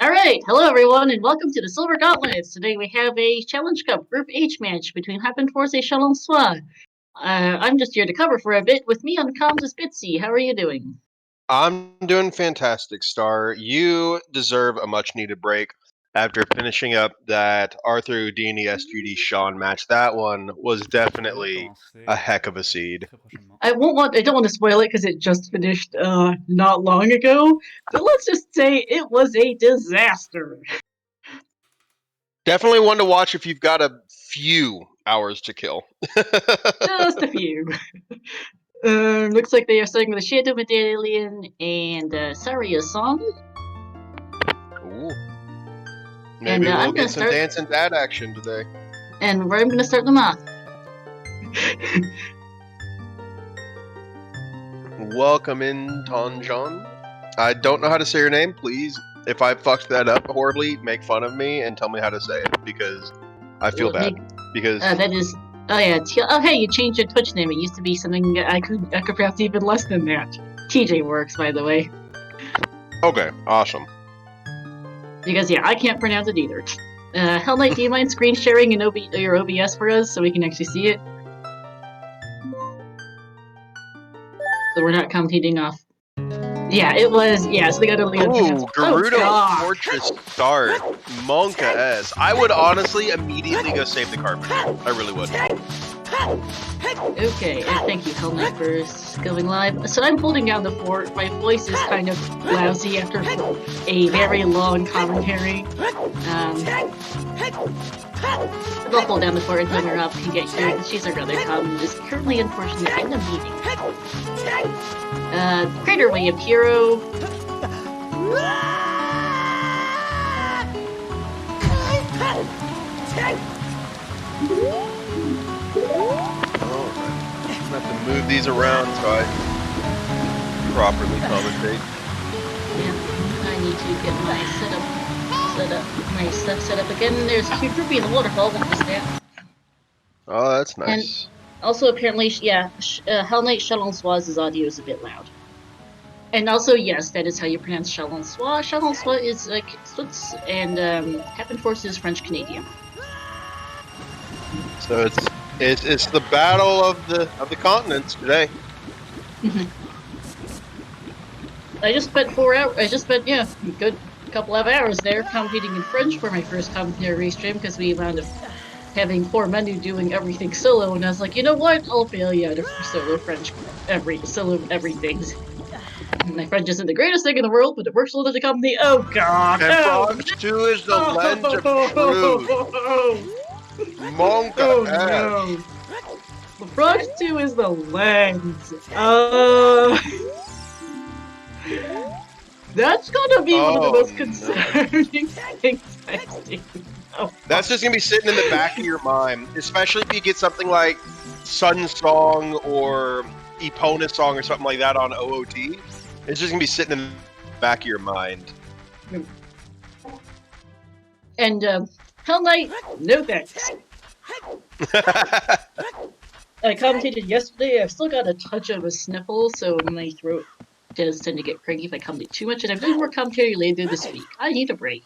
Alright, hello everyone, and welcome to the Silver Gauntlets. Today we have a Challenge Cup Group H match between Hapenfors and Challensois. I'm just here to cover for a bit. With me on comms is Bitsy. How are you doing? I'm doing fantastic, Star. You deserve a much-needed break after finishing up that Arthur Houdini SGD Sean match. That one was definitely a heck of a seed. I don't want to spoil it because it just finished not long ago, but let's just say it was a disaster. Definitely one to watch if you've got a few hours to kill. Just a few. Looks like they are starting with a Shadow Medallion and Saria song. Ooh. Maybe we'll get some Dancing Dad action today. And where I'm going to start them off. Welcome in, Tonjon. I don't know how to say your name. Please, if I fucked that up horribly, make fun of me and tell me how to say it, because I feel bad. Because that is... Oh yeah, hey, you changed your Twitch name. It used to be something I could pronounce even less than that. TJ works, by the way. Okay, awesome. Because yeah, I can't pronounce it either. Hell Knight, do you mind screen sharing your OBS for us so we can actually see it? So we're not competing off. Yeah, it was. Yeah, so they got to leave. Ooh, Gerudo Fortress start. Monka S. I would honestly immediately go save the carpenter. I really would. Okay, and thank you, Hell Knight, for going live. So I'm holding down the fort. My voice is kind of lousy after a very long commentary. I'll hold down the fort until Miraba can get here. She's our other comm is currently, unfortunately, in a meeting. Greater Way of Hero. I'm gonna have to move these around so I properly commentate. Yeah, I need to get my my stuff set up again. There's a cute groupie in the waterfall. What was that? Oh, that's nice. And also, apparently, yeah, Hell Knight Challensois' audio is a bit loud. And also, yes, that is how you pronounce Challensois. Challensois is like Swiss, and Hapenfors is French Canadian. So it's the battle of the continents today. I just spent 4 hours. I just spent a good couple of hours there competing in French for my first commentary stream because we wound up having poor Menu doing everything solo, and I was like, you know what? I'll fail you out of solo French everything. My French isn't the greatest thing in the world, but it works well as a company. Oh god! And Frogs 2 is the lens of truth. Monka no! The Frogs 2 is the lens. That's gonna be one of the most concerning things I've seen. That's just gonna be sitting in the back of your mind, especially if you get something like Sun Song or Epona Song or something like that on OOT. It's just gonna be sitting in the back of your mind. And Hell Knight, no thanks. I commentated yesterday. I've still got a touch of a sniffle, so my throat does tend to get cranky if I commentate too much, and I'm doing more commentary later this week. I need a break.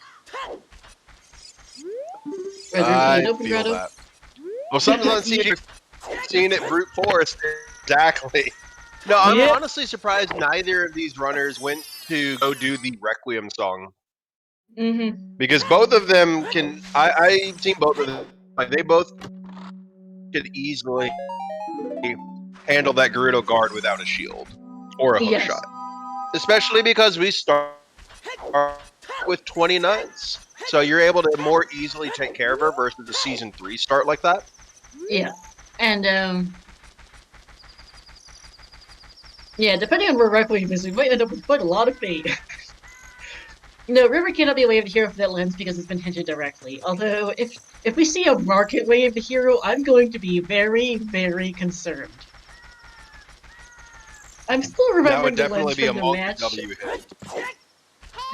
I feel that. Well, sometimes I'm seeing it brute force. Exactly. No, I'm honestly surprised neither of these runners went to go do the Requiem song. Because both of them can. I've seen both of them. Like, they both could easily handle that Gerudo guard without a shield or a hook shot. Especially because we start with 20 nuts. So you're able to more easily take care of her versus the Season 3 start like that. Yeah. And, yeah, depending on where Requiem is, we might end up with quite a lot of fate. No, River cannot be a Way of the Hero for that lens because it's been hinted directly. Although, if we see a market Way of the Hero, I'm going to be very, very concerned. I'm still remembering the lens from the match.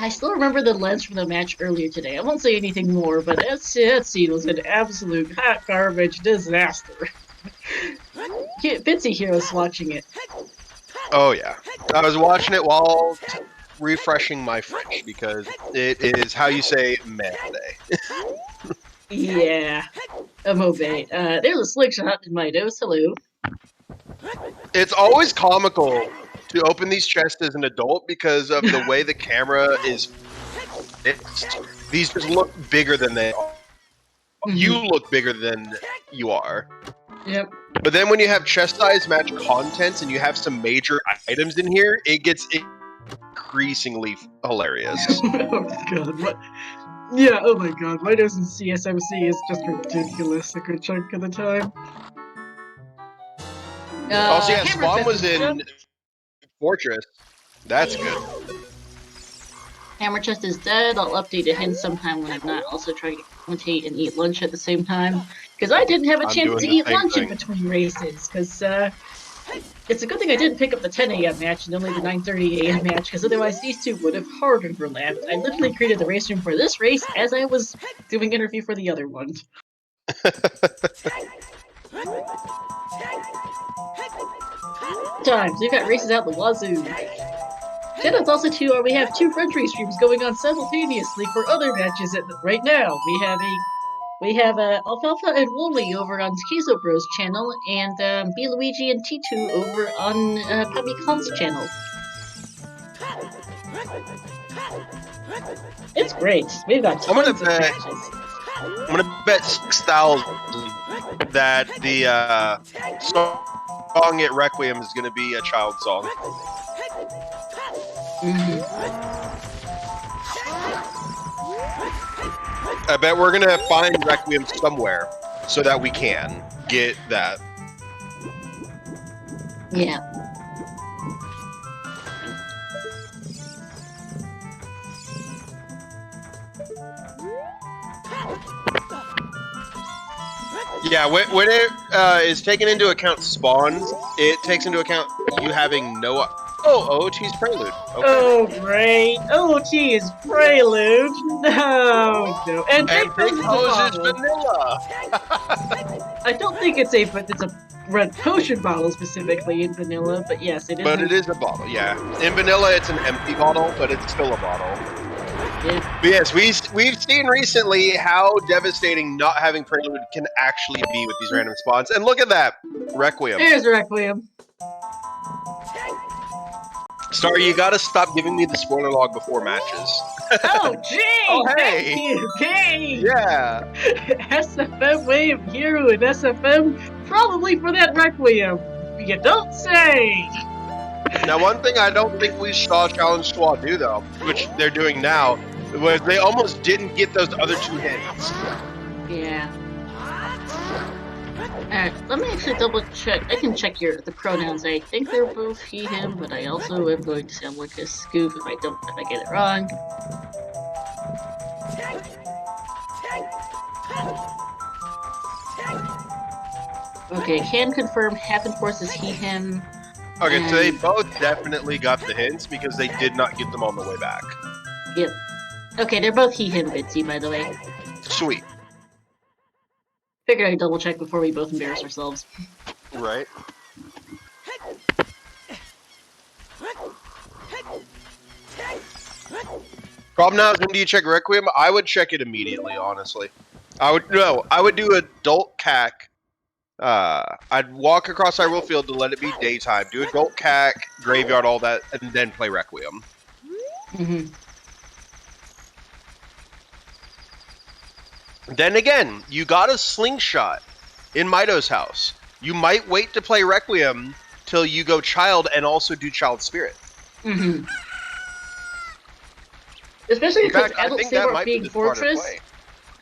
I still remember the lens from the match earlier today. I won't say anything more, but that scene was an absolute hot garbage disaster. Bitsy here was watching it. Oh yeah, I was watching it while refreshing my French because it is how you say merde. Yeah. A Mobay. There's a slingshot in my nose. Hello. It's always comical to open these chests as an adult because of the way the camera is fixed. These just look bigger than they are. You look bigger than you are. Yep. But then when you have chest size match contents and you have some major items in here, it gets increasingly hilarious. Oh god, what? Yeah, oh my god, my nose in CSMC is just ridiculous a good chunk of the time. Also, yeah, Spawn was in Fortress. That's good. Hammer Chest is dead. I'll update a hint sometime when I'm not also trying to commentate and eat lunch at the same time. Because I didn't have a chance to eat lunch in between races. Because it's a good thing I didn't pick up the 10 a.m. match and only the 9:30 a.m. match. Because otherwise these two would have hard overlapped. I literally created the race room for this race as I was doing interview for the other one. Times we've got races out the wazoo. Shoutouts also to we have 2 French race streams going on simultaneously for other matches right now. We have Alfalfa and Wooly over on Kizo Bros channel, and B Luigi and T2 over on Puppy Khan's channel. It's great. We've got tons of matches. I'm gonna bet 6,000 that the song at Requiem is gonna be a child song. I bet we're gonna find Requiem somewhere so that we can get that. Yeah. Yeah, when it is taken into account spawns, it takes into account you having no... Oh, OOT's Prelude. Okay. Oh, great. OOT is Prelude. No. And Big Hose is Vanilla. I don't think it's a red potion bottle specifically in vanilla, but yes, it is. But it is a bottle, yeah. In vanilla, it's an empty bottle, but it's still a bottle. Yeah. But yes, we've seen recently how devastating not having Prelude can actually be with these random spawns. And look at that, Requiem. There's Requiem. Sorry, you gotta stop giving me the spoiler log before matches. Oh, gee! Oh, hey! Thank you, hey! Yeah! SFM Wave Hero and SFM, probably for that Requiem. You don't say! Now, one thing I don't think we saw Challensois do, though, which they're doing now, was they almost didn't get those other 2 hits. Yeah. Alright, let me actually double check. I can check the pronouns. I think they're both he, him, but I also am going to sound like a scoop if I get it wrong. Okay, can confirm Hapenfors is he, him. Okay, so they both definitely got the hints because they did not get them on the way back. Yep. Okay, they're both he, him, Bitsy, by the way. Sweet. Figured I'd double check before we both embarrass ourselves. Right. Problem now is when do you check Requiem? I would check it immediately, honestly. I would do adult CAC. I'd walk across Hyrule Field to let it be daytime, do adult CAC, graveyard, all that, and then play Requiem. Then again, you got a slingshot in Mido's house. You might wait to play Requiem till you go Child and also do Child Spirit. Especially because Adult Saber being Fortress.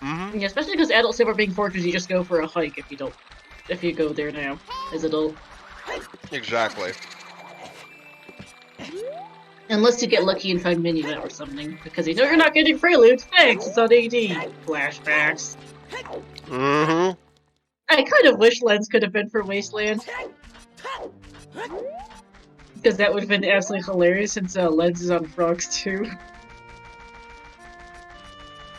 Yeah, especially because Adult Saber being Fortress, you just go for a hike if you go there now as adult. Exactly. Unless you get lucky and find Minuet or something, because you know you're not getting Prelude. Thanks, it's on AD. Flashbacks. I kind of wish Lens could have been for Wasteland. Because that would have been absolutely hilarious since Lens is on Frogs too.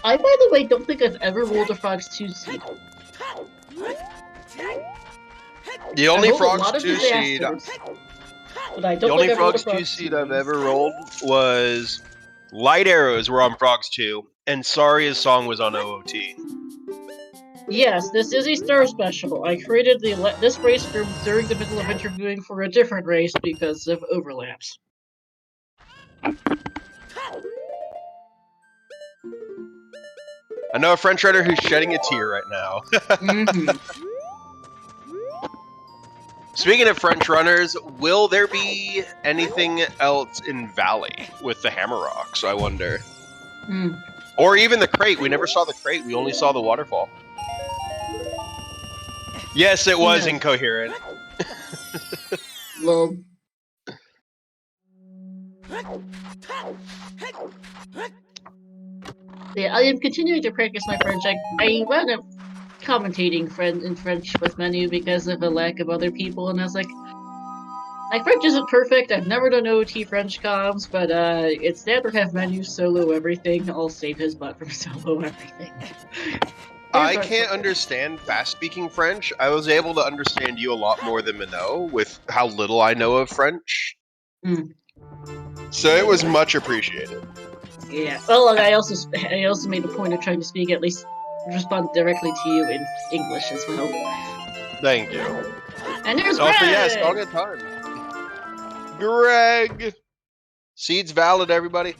I, by the way, don't think I've ever rolled a Frogs 2 seed. The only Frogs 2 seed But I don't The only think I've rolled a Frogs 2 Frogs seed 2 I've race. ever rolled was Light Arrows were on Frogs 2, and Saria's song was on OOT. Yes, this is a Star Special. I created this race group during the middle of interviewing for a different race because of overlaps. I know a French runner who's shedding a tear right now. Speaking of French runners, will there be anything else in Valley with the Hammer Rocks, I wonder? Or even the crate. We never saw the crate. We only saw the waterfall. Yes, it was incoherent. Well, yeah, I am continuing to practice my French. I wound up commentating in French with Menu because of a lack of other people, and I was like, my French isn't perfect. I've never done OT French comms, but it's never have Menu solo everything. I'll save his butt from solo everything. I can't understand fast-speaking French. I was able to understand you a lot more than Minot with how little I know of French. So it was much appreciated. Yeah. Well, I also made a point of trying to speak at least respond directly to you in English as well. Thank you. And there's Greg! Also, yeah, Song of Time. Greg! Seed's valid, everybody.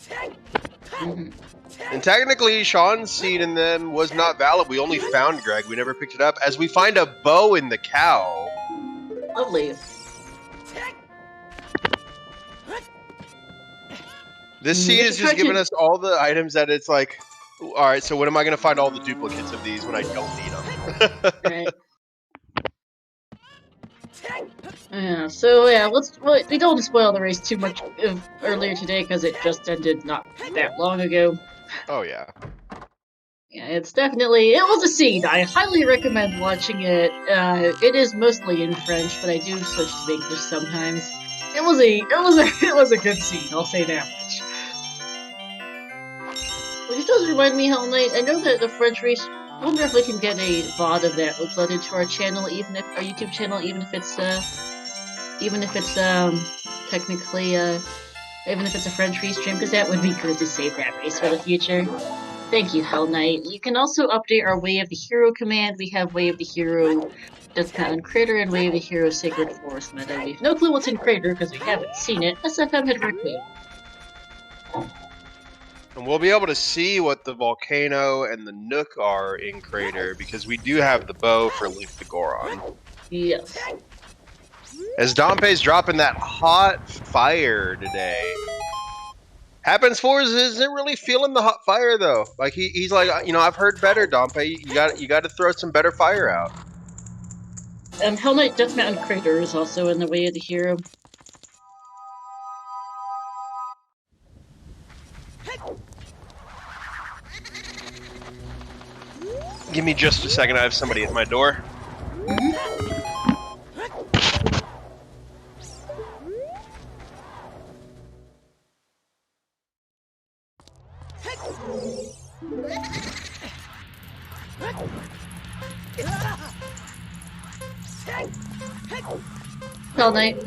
And technically, Sean's seed in them was not valid. We only found Greg. We never picked it up. As we find a bow in the cow. Lovely. This seed is just giving us all the items that it's like, alright, so when am I going to find all the duplicates of these when I don't need them? Right. Yeah, so yeah, we don't spoil the race too much earlier today because it just ended not that long ago. Oh yeah. Yeah, it was a seed. I highly recommend watching it. It is mostly in French, but I do switch to English sometimes. It was a good seed, I'll say that much. Which does remind me, Hell Knight, I know that the French race, I wonder if we can get a VOD of that uploaded to our channel, our YouTube channel, even if it's technically, even if it's a French restream, because that would be good to save that race for the future. Thank you, Hell Knight. You can also update our Way of the Hero command. We have Way of the Hero Death Mountain Crater and Way of the Hero Sacred Forest meta. We have no clue what's in Crater because we haven't seen it. SFM had Requiem. And we'll be able to see what the volcano and the Nook are in Crater because we do have the bow for Leaf the Goron. Yes. As Dompe's dropping that hot fire today. Hapenfors isn't really feeling the hot fire though. Like he's like, I've heard better, Dompe. You got to throw some better fire out. Hell Knight Death Mountain Crater is also in the Way of the Hero. Give me just a second. I have somebody at my door. Hell Knight.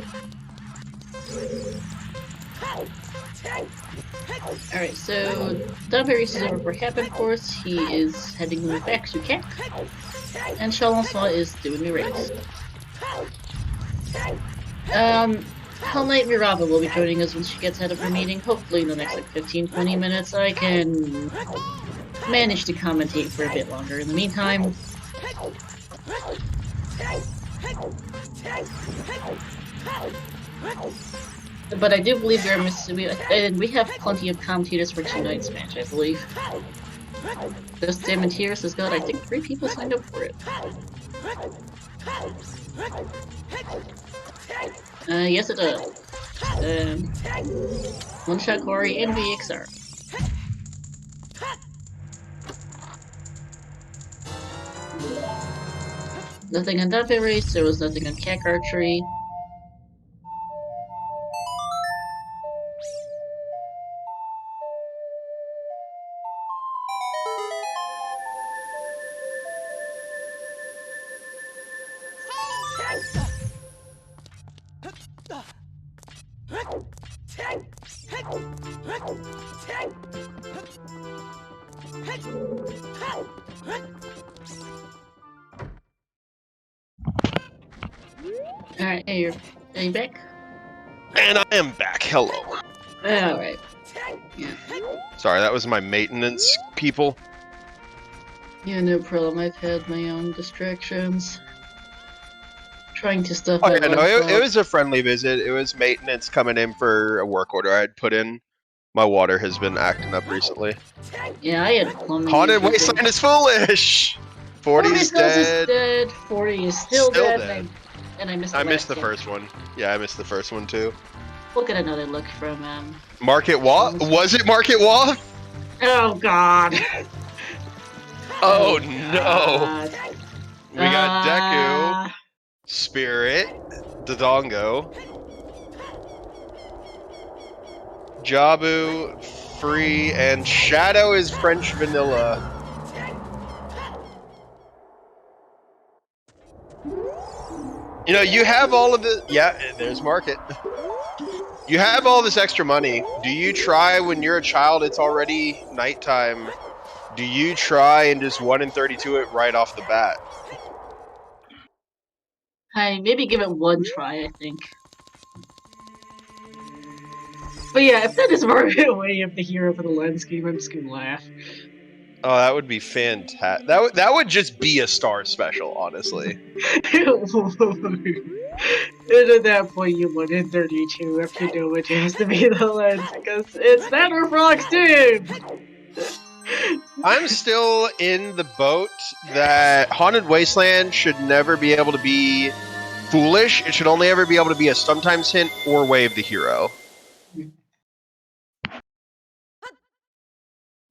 Alright, so Dompe race is over for Hapenfors. He is heading back to camp. And Challensois is doing a race. Hell Knight Miraba will be joining us when she gets out of her meeting. Hopefully in the next 15-20 minutes I can manage to commentate for a bit longer. In the meantime, but I do believe we have plenty of commentators for tonight's match, I believe. This Dementeris has got, I think, 3 people signed up for it. Yes it does. One Shot Quarry and VXR. Nothing on Dompe race, there was nothing on Cack Archery. Alright, are you back? And I am back. Hello. Alright. Yeah. Sorry, that was my maintenance people. Yeah, no problem. I've had my own distractions. Trying to stuff Oh my yeah, no, lunchbox. it was a friendly visit. It was maintenance coming in for a work order I had put in. My water has been acting up recently. Yeah, I had plumbing Haunted issues. Wasteland is foolish! 40's dead. 40 is still dead. And I missed the I missed last the one. first one. Yeah, I missed the first one too. We'll get another look from, Market Waff? Was it Market Waff? Oh, God. Oh, God. no. We got Deku, Spirit, Dodongo, Jabu, Free, and Shadow is French Vanilla. You know, you have all of the... Yeah, there's Market. You have all this extra money. Do you try when you're a child, it's already nighttime, do you try and just 1 in 32 it right off the bat? Maybe give it one try, I think. But yeah, if that is Market Way of the hero for the landscape, I'm just gonna laugh. Oh, that would be fantastic. That would just be a star special, honestly. And at that point, you 1 in 32 if you know which has to be the lens, because it's that or Frog's team! I'm still in the boat that Haunted Wasteland should never be able to be foolish. It should only ever be able to be a sometimes hint or way of the hero.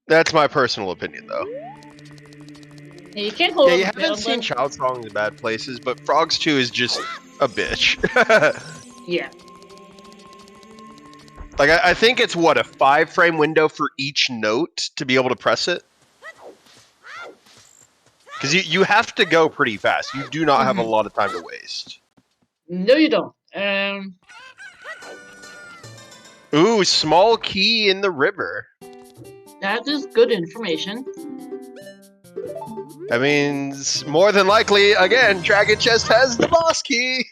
That's my personal opinion, though. Yeah, you can't hold Yeah, on you to haven't seen Child Songs in bad places, but Frogs 2 is just a bitch. Yeah. Like, I think it's, what, a 5-frame window for each note to be able to press it? Because you have to go pretty fast. You do not have a lot of time to waste. No, you don't. Ooh, small key in the river. That is good information. That means, more than likely, again, Dragon Chest has the boss key!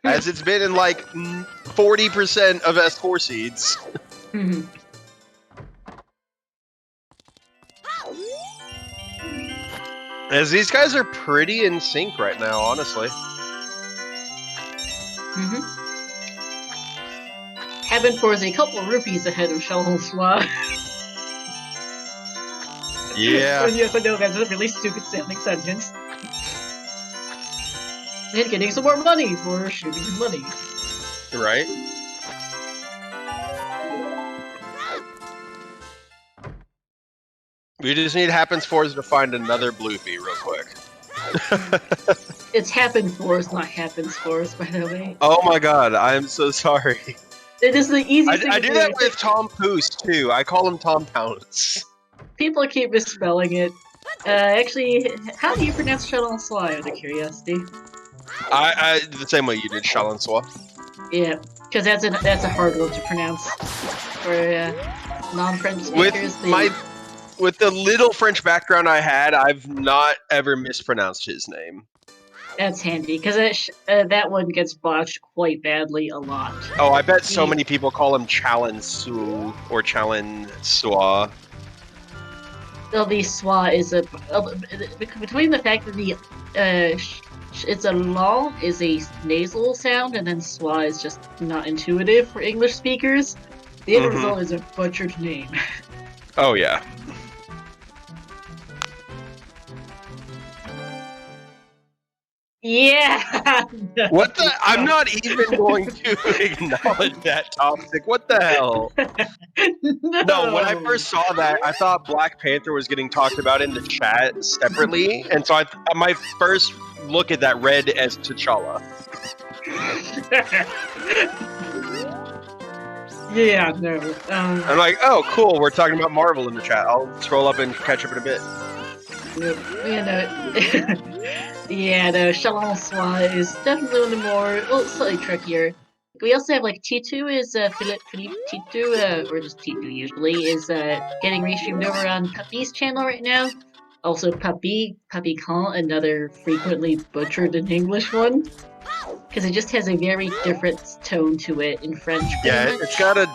As it's been in, like, 40% of S4 seeds. As these guys are pretty in sync right now, honestly. Hapenfors a couple of rupees ahead of Challensois. Yeah. And yes, I know that's a really stupid sounding sentence. And getting some more money for shooting money. Right? We just need Hapenfors to find another Bluefy real quick. It's Hapenfors, not Hapenfors, by the way. Oh my god, I'm so sorry. It is the easiest thing I to do that with Tom Poose, too. I call him Tom Pounce. People keep misspelling it. Actually, how do you pronounce Challensois, out of curiosity? I the same way you did, Challensois. Yeah, because that's a hard one to pronounce for non-French speakers. With the little French background I had, I've not ever mispronounced his name. That's handy, because that one gets botched quite badly a lot. Oh, I bet so many people call him Challensois or Challensois. Well, the schwa is between the fact that the it's a long is a nasal sound, and then schwa is just not intuitive for English speakers. The end result is a butchered name. Oh yeah. Yeah. What the? I'm not even going to acknowledge that toxic. What the hell? No, when I first saw that, I thought Black Panther was getting talked about in the chat separately, and so my first look at that read as T'Challa. Yeah, no. I'm like, oh, cool. We're talking about Marvel in the chat. I'll scroll up and catch up in a bit. Yeah, no, Challensois is definitely one of the more, slightly trickier. we also have like T2 is Philippe T2 or just T2 usually is getting restreamed over on Puppy's channel right now. Also Puppy Con, another frequently butchered in English one, because it just has a very different tone to it in French. Yeah, Much. it's got a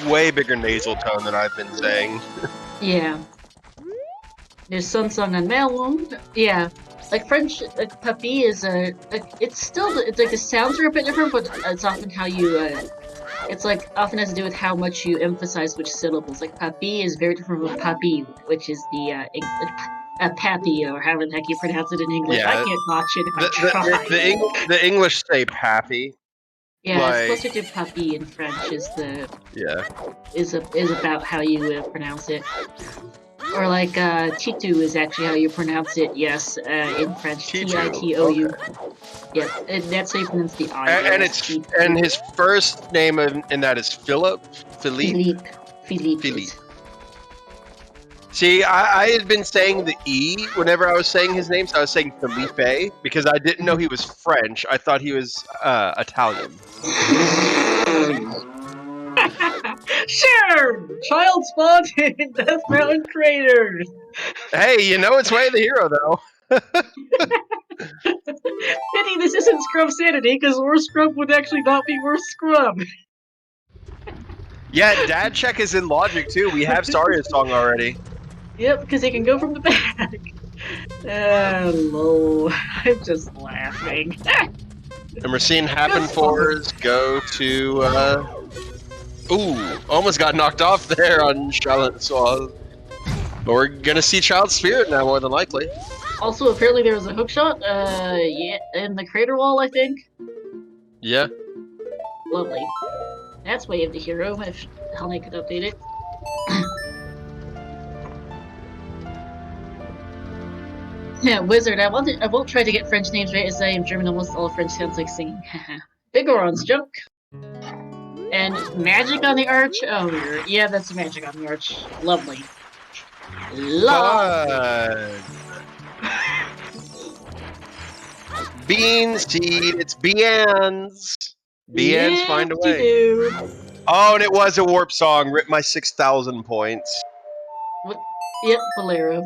way bigger nasal tone than I've been saying. Yeah. There's some song on Melon. Yeah. Like French, like Puppy is it's still, it's like the sounds are a bit different, but it's often how you, it's like often has to do with how much you emphasize which syllables. Like Puppy is very different from Puppy, which is the, Pappy, or however the heck you pronounce it in English. Yeah, I can't botch it if I try. the English say Pappy. Yeah, it's closer to Puppy in French is about how you pronounce it. Or like Titou is actually how you pronounce it. Yes, in French, Titou. Okay. Yep, and that's how you pronounce the I. And his first name in that is Philippe. Philippe. See, I had been saying the E whenever I was saying his name, so I was saying Felipe because I didn't know he was French. I thought he was Italian. Sure! Child spawned in Death Mountain Craters! Hey, you know it's Way of the Hero, though. Pity this isn't Scrub Sanity, because worse Scrub would actually not be worse Scrub. Yeah, Dad Check is in Logic, too. We have Saria's song already. Yep, because he can go from the back. Lol. I'm just laughing. And we're seeing Hapenfors go to, ooh, almost got knocked off there on Challensois. But we're gonna see Child Spirit now, more than likely. Also, apparently there was a hookshot, yeah, in the crater wall, I think. Yeah. Lovely. That's Way of the Hero, if Helene could update it. Yeah, Wizard, I won't try to get French names right, as I am German, almost all French sounds like singing. Bigoron's joke. And Magic on the Arch? Oh, yeah, that's Magic on the Arch. Lovely. Bean Seed, it's Beans. Beans, find a way. Do. Oh, and it was a warp song. Rip my 6,000 points. What? Yep, Bolero.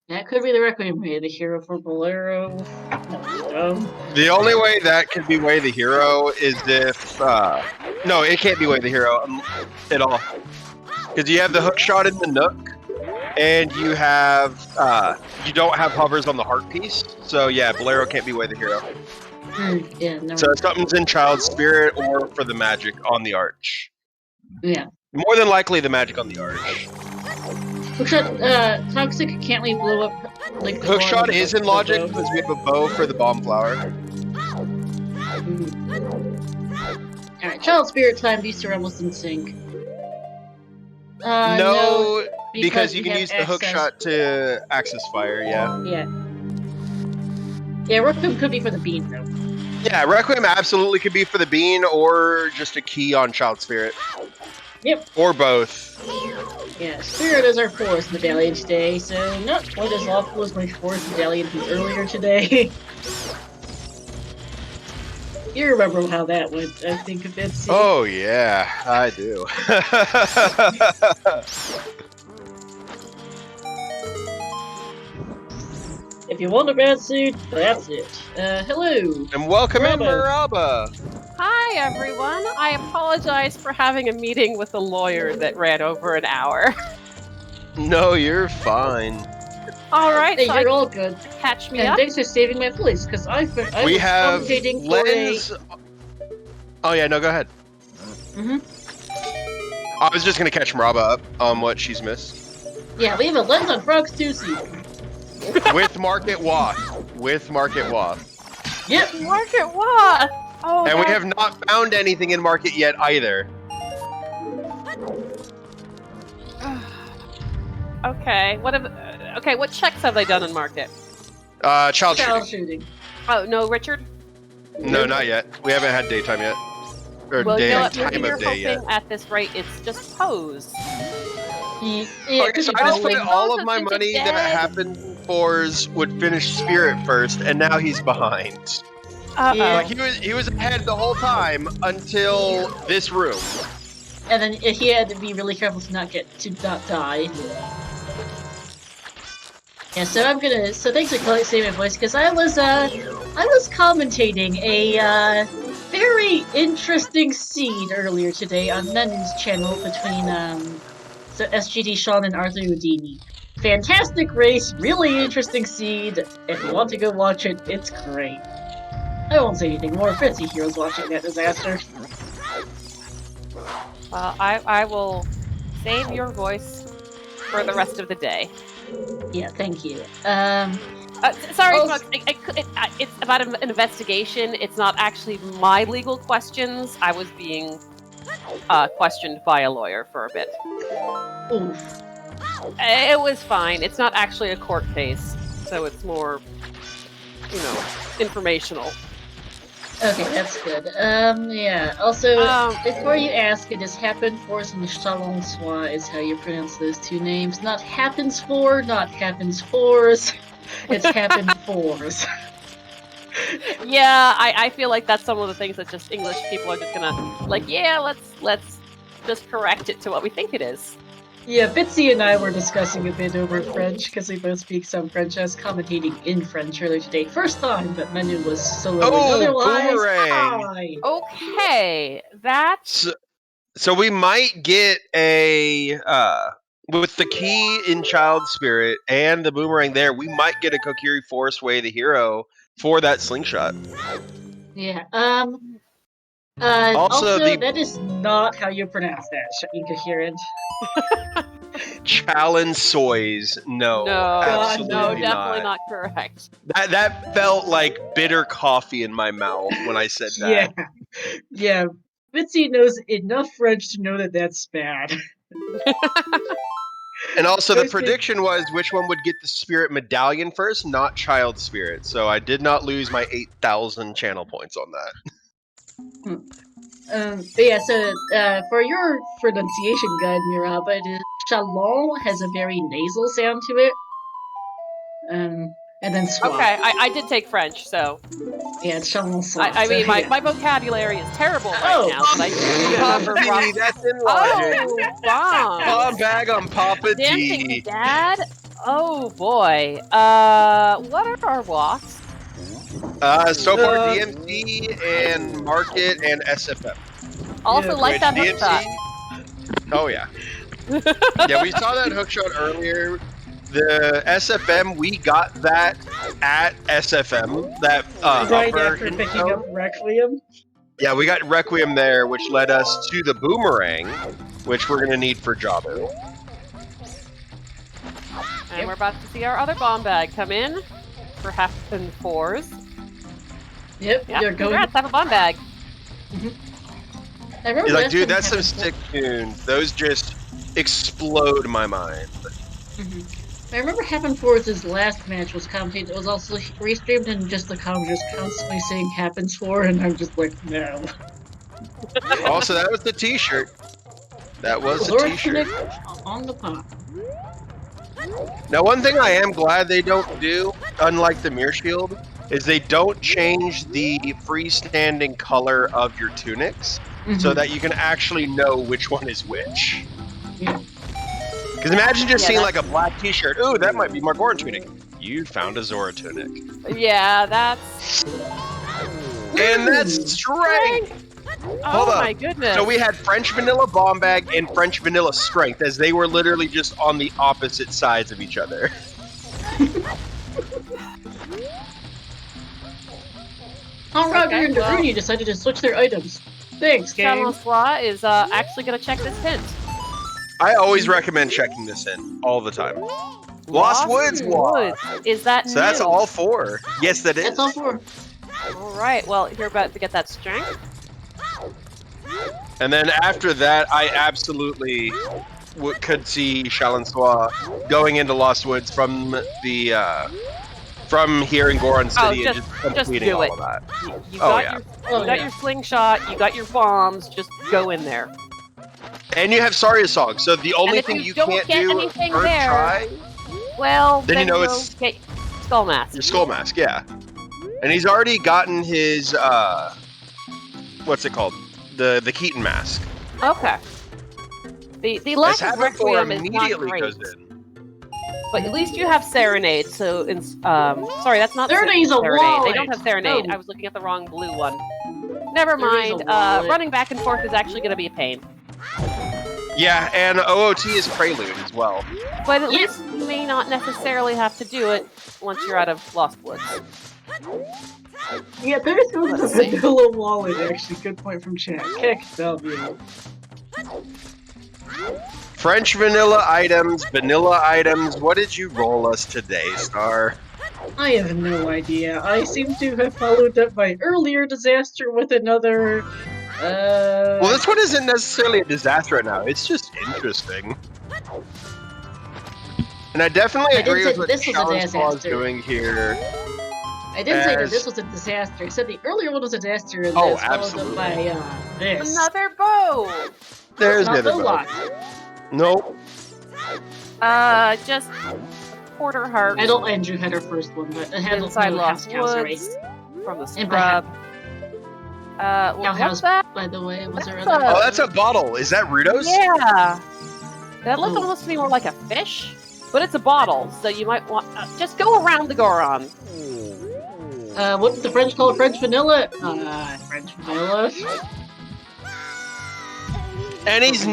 That could be the Requiem Way, the hero for Bolero. The only way that could be Way the Hero is if... no, it can't be Way the Hero at all. Because you have the hook shot in the Nook, and you have... you don't have hovers on the heart piece. So yeah, Bolero can't be Way the Hero. Yeah, no. So something's in Child Spirit or for the Magic on the Arch. Yeah. More than likely the Magic on the Arch. Hookshot, Toxic, can't we blow up, like, the Hookshot is in Logic because we have a bow for the Bomb Flower. Alright, Child Spirit time, these are almost in sync. No, because you can use the hookshot to access fire, yeah. Yeah, Requiem could be for the bean, though. Yeah, Requiem absolutely could be for the bean or just a key on Child Spirit. Yep. Or both. Yeah, Spirit is our fourth medallion today, so not quite as awful as my fourth medallion from earlier today. You remember how that went, I think, a bit. Oh, yeah, I do. If you want a bad suit, that's it. Hello. And welcome in, Miraba. Hi, everyone. I apologize for having a meeting with a lawyer that ran over an hour. No, you're fine. All right, hey, so you're all good. Catch me and up. Thanks for saving my voice, because I we was have commentating Lens. for Oh yeah, no, go ahead. I was just gonna catch Miraba up on what she's missed. Yeah, we have a Lens on Frogs 2 season. With Market Wath. With Market Wath. Yep. Market Wath. Oh, and we have not found anything in Market yet either. Okay. What checks have they done in Market? Child shooting. Oh no, Richard. No, not yet. We haven't had daytime yet. Or well, day, you know what? time Maybe you're of day yet. hoping at this rate it's just pose. Yeah, okay, so I just put all of my money that Hapenfors would finish Spirit first, and now he's behind. Yeah. Like he was ahead the whole time until this room. And then he had to be really careful to not die. Yeah, so thanks for saving my voice, because I was commentating a very interesting seed earlier today on Nen's channel between so SGD Sean and Arthur Houdini. Fantastic race, really interesting seed. If you want to go watch it, it's great. I won't say anything more. Bitsy here was watching that disaster. I will save your voice for the rest of the day. Yeah, thank you. Sorry, Oh. folks. It's about an investigation. It's not actually my legal questions. I was being questioned by a lawyer for a bit. Oof. It was fine. It's not actually a court case, so it's more, informational. Okay, that's good. Yeah. Also, before you ask, it is Hapenfors and Challensois is how you pronounce those two names. Not Happensfor, not Hapenfors. It's Hapenfors. Yeah, I feel like that's some of the things that just English people are just gonna let's just correct it to what we think it is. Yeah, Bitsy and I were discussing a bit over French, because we both speak some French. I was commentating in French earlier today. First time, but Menu was soloing. Otherwise, Boomerang! Okay, that's... So we might get a with the key in Child Spirit and the boomerang there, we might get a Kokiri Force Way the hero for that slingshot. Yeah. Also, that is not how you pronounce that, Incoherent. Challensois. No, absolutely no, definitely not correct. That felt like bitter coffee in my mouth when I said that. Yeah. Bitsy knows enough French to know that that's bad. And also, the prediction was which one would get the Spirit Medallion first, not Child Spirit. So I did not lose my 8,000 channel points on that. But yeah, so for your pronunciation guide, Miraba, Chalon has a very nasal sound to it. And then swap. Okay, I did take French, so... Yeah, it's Challensois. I mean, my vocabulary is terrible right now, but I do remember... That's in logic. Bomb! Bomb bag on Papa Dancing D. Dad? Oh, boy. What are our walks? So far, DMC and Market and SFM. Also, like that hook shot. Oh, yeah. Yeah, we saw that hook shot earlier. The SFM, we got that at SFM. That right after picking up Requiem? Yeah, we got Requiem there, which led us to the Boomerang, which we're going to need for Jabu. And we're about to see our other bomb bag come in for Hapenfors. Yep, you're going. Congrats, have a bomb bag. I remember You're like, dude, that's some sick tunes. Those just explode my mind. I remember Hapenfors' last match was commentated. It was also restreamed, and just the commenters constantly saying "happens for," and I'm just like, no. Also, that was the T-shirt. That was the T-shirt on the pop. Now, one thing I am glad they don't do, unlike the Mirror Shield, is they don't change the freestanding color of your tunics so that you can actually know which one is which. Because imagine just seeing like a black T-shirt. Ooh, that might be Margoran tunic. You found a Zora tunic. Yeah, that's... And that's strength! Oh my goodness. So we had French Vanilla Bomb Bag and French Vanilla Strength, as they were literally just on the opposite sides of each other. Roger and Daruni decided to switch their items. Thanks, game. Challensois is actually going to check this hint. I always recommend checking this in all the time. Lost Woods. Is that so new? That's all 4. Yes, that is. That's all 4. All right. Well, you're about to get that strength. And then after that, I absolutely could see Challensois going into Lost Woods from the from here in Goron City and just completing all of that. You got your slingshot. You got your bombs. Just go in there. And you have Saria's song, so the only thing you can't do or try. Well, then you know it's Skull Mask. Your Skull Mask, yeah. And he's already gotten his what's it called? The Keaton mask. Okay. The lack of Requiem is not immediately great. goes in. But at least you have Serenade, so sorry, that's not Serenade's a Serenade. They wallet. don't have Serenade. Oh. I was looking at the wrong blue one. Never There is a mind. wallet. Running back and forth is actually going to be a pain. Yeah, and OOT is Prelude as well. But at least you may not necessarily have to do it once you're out of Lost Woods. Yeah, there's the Let's see. vanilla wallet, actually. Good point from chat. Kick W. French vanilla items, what did you roll us today, Star? I have no idea. I seem to have followed up my earlier disaster with another, Well, this one isn't necessarily a disaster right now, it's just interesting. And I definitely I did agree say with what this was a Challensois is disaster. doing here. I didn't say that As- this was a disaster. I said the earlier one was a disaster, and Oh, this followed up absolutely. by, this. Another bow! There's Not the the other lot. boat. Nope. Just quarter heart. I don't Andrew had her first one, but it had Inside no Lost house already. Woods. From the And by scrub. Now, What's house, that? by the way, was there That's other? a- Oh, that's a bottle. Is that Rudo's? Yeah! That looked Oh. almost to me more like a fish, but it's a bottle, so you might want just go around the Goron. What did the French call French vanilla? French vanilla. And he's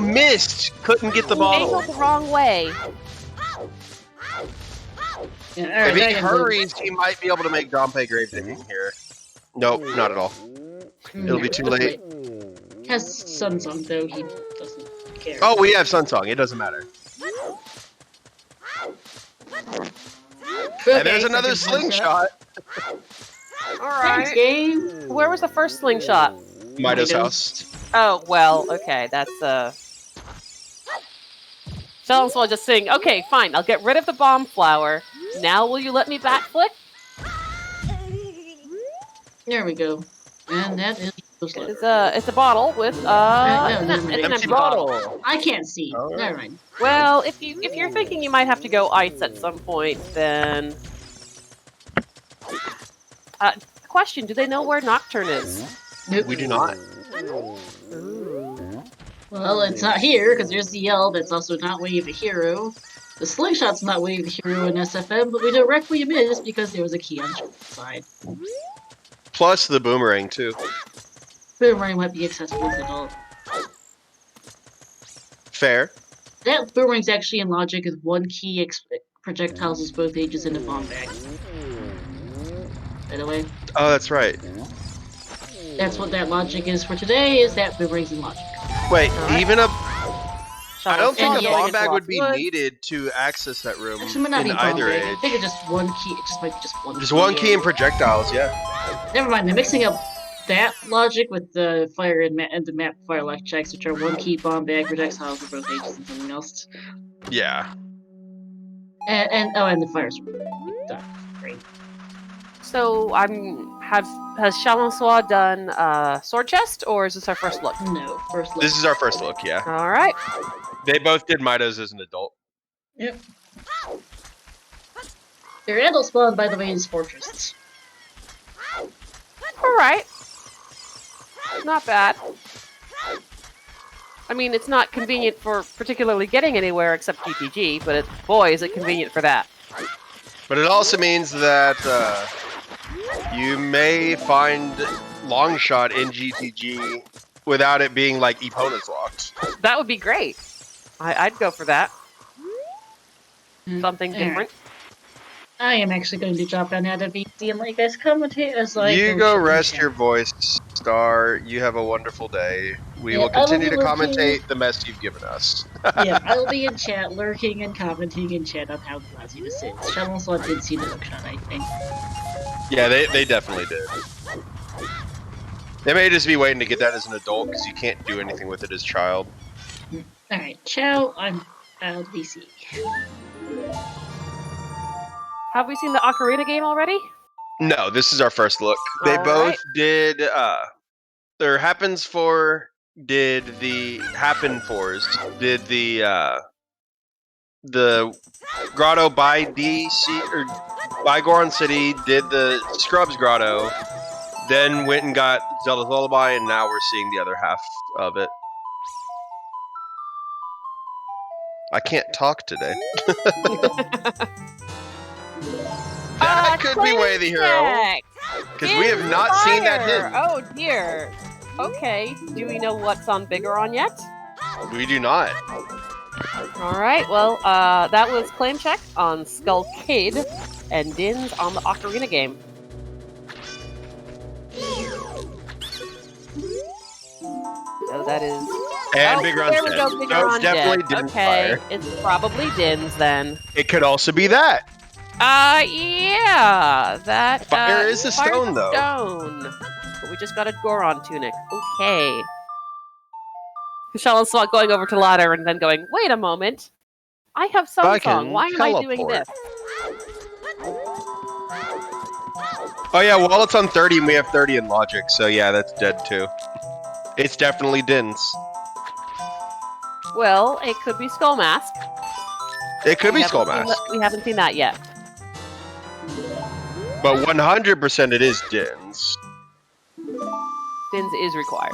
missed. Couldn't get the bottle. Angled the wrong way. Yeah, If alright, he now you can move. hurries, he might be able to make Dompe grave digging here. Nope, not at all. It'll be too Just late. wait. Has Sunsong though, he doesn't care. Oh, we have Sunsong. It doesn't matter. Okay, And there's another second slingshot. Thanks, game. Where was the first slingshot? Midas house. Oh, well, okay, that's, Challensois just saying, okay, fine, I'll get rid of the bomb flower. Now will you let me backflip? There we go. And that is It's a bottle with, it's an empty bottle. I can't see. Alright. Never mind. Well, if you're thinking you might have to go ice at some point, then... question, do they know where Nocturne is? Nope. We do not. Well, it's not here, because there's the Yell that's also not Wave of Hero. The Slingshot's not Wave of Hero in SFM, but we know Requiem is because there was a key on the side. Plus the boomerang, too. Boomerang might be accessible as adult. Fair. That Boomerang's actually in logic is one key projectiles is both ages in a bomb bag. By the way, Oh, that's right. that's what that logic is for today, is that Boomerang's in logic. Wait, Alright. even a... I don't think And a yeah, bomb it's bag Lost would be Woods. needed to access that room Actually, it might not in be bomb either bag. I age. think it's just one key. It just might be just one. Just one key yeah. and projectiles, yeah. Never mind. They're mixing up that logic with the fire and the map fire life checks, which are one key bomb bag projectiles for both ages and something else. Yeah. And the fire sword. Great. So, has Challensois done, sword chest, or is this our first look? No, first look. This is our first look, yeah. Alright. They both did Midas as an adult. Yep. Their adult spawn, by the way, is Fortress. Alright. Not bad. I mean, it's not convenient for particularly getting anywhere except GTG, but boy, is it convenient for that. But it also means that you may find Longshot in GTG without it being like opponents locked. That would be great. I'd go for that. Something Alright. different. I am actually going to drop down out of VC and let you guys commentate as I You go go to the rest chat. your voice, Star. You have a wonderful day. We Yeah, will I will continue be to looking- commentate the mess you've given us. Yeah, I'll be in chat, lurking and commenting in chat on how classy this is. Challensois did see the hookshot, I think. Yeah, they definitely did. They may just be waiting to get that as an adult because you can't do anything with it as child. Alright, ciao, I'm out of VC. Have we seen the Ocarina game already? No, this is our first look. They All both right. did. Their did the Hapenfors did the Grotto by DC or by Goron City, did the Scrubs Grotto, then went and got Zelda's Lullaby, and now we're seeing the other half of it. I can't talk today. That could be Way the Hero. Because we have not seen that hidden. Oh dear. Okay, do we know what's on Bigoron yet? We do not. Alright, well, that was Claim Check on Skullcade, and Dins on the Ocarina game. So that is... And Bigoron's there we dead. go, So Bigoron it's definitely dead. Din's Okay, fire. it's probably Dins then. It could also be that. Yeah, that... Fire is a stone, though. Stone. But we just got a Goron tunic. Okay. Challensois going over to Ladder and then going, wait a moment. I have some song. Why am I doing this? Oh yeah, well it's on 30 and we have 30 in Logic, so yeah, that's dead too. It's definitely Din's. Well, it could be Skull Mask. It could be Skull Mask. We haven't seen that yet. But 100% it is Din's. Dins is required.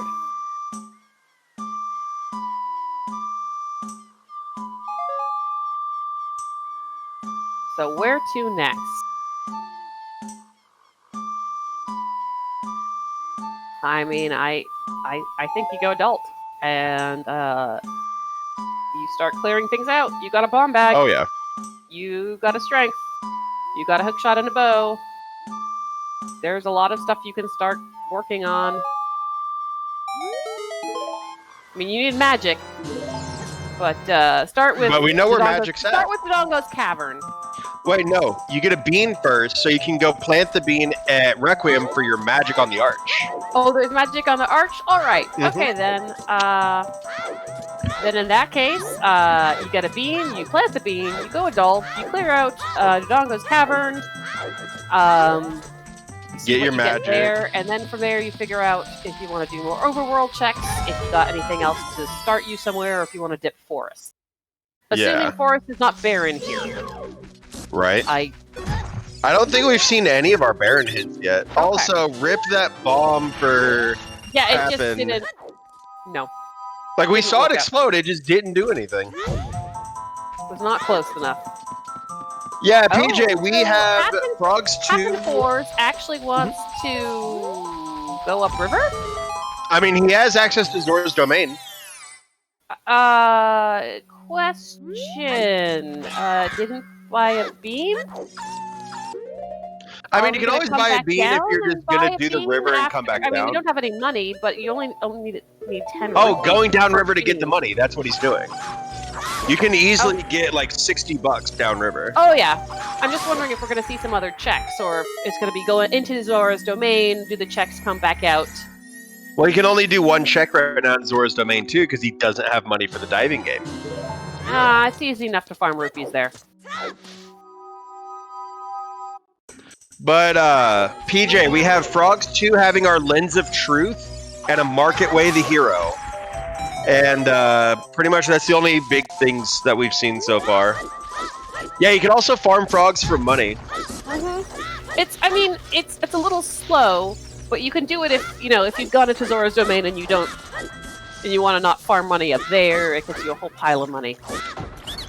So where to next? I mean, I think you go adult, and you start clearing things out. You got a bomb bag. Oh yeah. You got a strength. You got a hookshot and a bow. There's a lot of stuff you can start working on. I mean, you need magic, but start with. But we know where magic's at. Start with Dodongo's Cavern. Wait, no. You get a bean first, so you can go plant the bean at Requiem for your magic on the arch. Oh, there's magic on the arch? Alright. Mhm. Okay, then. Then in that case, you get a bean, you plant the bean, you go adult, you clear out Dodongo's Cavern. You see Get what your you magic. there, and then from there you figure out if you want to do more overworld checks, if you got anything else to start you somewhere, or if you want to dip forest. Assuming Yeah. forest is not barren here. Right? I don't think we've seen any of our Baron hints yet. Okay. Also, rip that bomb for... Yeah, it just Happen. didn't... No. Like, we Didn't saw work it out. explode, it just didn't do anything. It was not close enough. Yeah, Oh, PJ, we so have Frogs 2... Hapenfors actually wants to go upriver? I mean, he has access to Zora's domain. Question. Didn't buy a beam? I mean, Are you we can gonna always come buy a back bean if down you're and just going buy to a do the beam river and after- come back I mean, we down. don't have any money, but you only need 10 Oh, rupees. going downriver to get the money. That's what he's doing. You can easily get like $60 downriver. Oh, yeah. I'm just wondering if we're going to see some other checks, or if it's going to be going into Zora's domain, do the checks come back out? Well, he can only do one check right now in Zora's domain too, because he doesn't have money for the diving game. It's easy enough to farm rupees there. But PJ, we have Frogs 2 having our Lens of Truth and a Market Way the Hero. And pretty much that's the only big things that we've seen so far. Yeah, you can also farm frogs for money. It's a little slow, but you can do it if you've gone into Zora's domain and you want to not farm money up there. It gets you a whole pile of money.